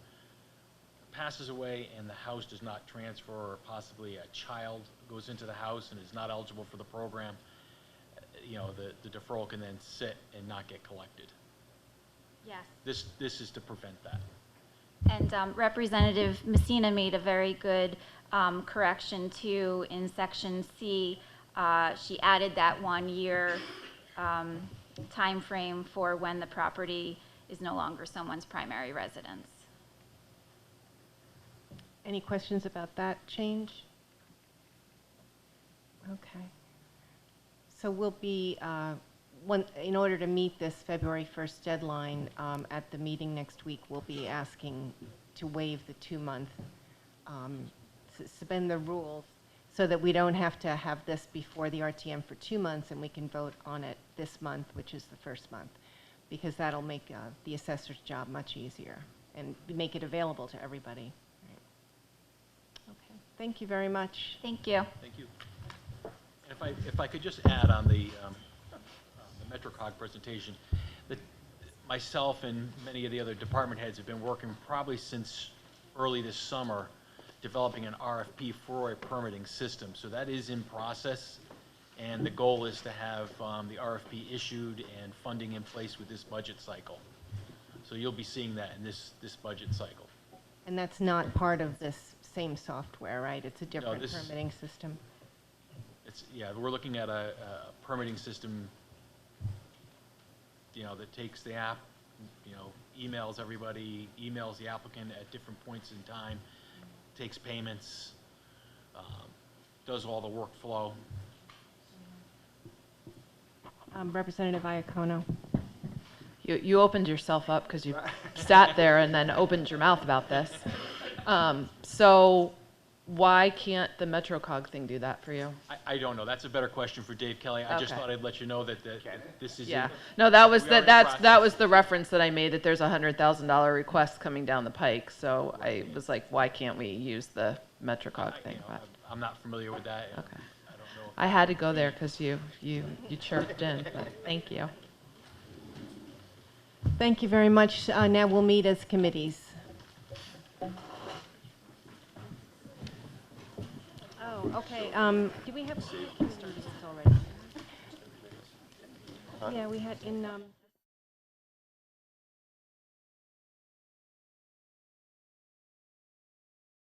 passes away and the house does not transfer, or possibly a child goes into the house and is not eligible for the program, the deferral can then sit and not get collected. Yes. This is to prevent that. And Representative Messina made a very good correction too in section C. She added that 1 year time frame for when the property is no longer someone's primary residence. Any questions about that change? Okay. So we'll be, in order to meet this February 1st deadline, at the meeting next week, we'll be asking to waive the 2-month, suspend the rules so that we don't have to have this before the RTM for 2 months and we can vote on it this month, which is the first month, because that'll make the assessor's job much easier and make it available to everybody. Okay. Thank you very much. Thank you. Thank you. And if I could just add on the MetroCog presentation, that myself and many of the other department heads have been working probably since early this summer, developing an RFP for a permitting system. So that is in process, and the goal is to have the RFP issued and funding in place with this budget cycle. So you'll be seeing that in this budget cycle. And that's not part of this same software, right? It's a different this- permitting system. We're looking at a permitting system, that takes the app, emails everybody, emails the applicant at different points in time, takes payments, does all the workflow. Representative Iacono. You opened yourself up because you sat there and then opened your mouth about this. So why can't the MetroCog thing do that for you? I don't know. That's a better question for Dave Kelly. I just Okay. thought I'd let you know that this is. Yeah. No, that was that was the reference that I made, that there's a $100,000 request coming down the pike. So I was like, why can't we use the MetroCog thing? But I'm not familiar with that. okay. I had to go there because you chirped in. But thank you. Thank you very much. Now we'll meet as committees. Oh, okay. Do we have already? Yeah, we had in.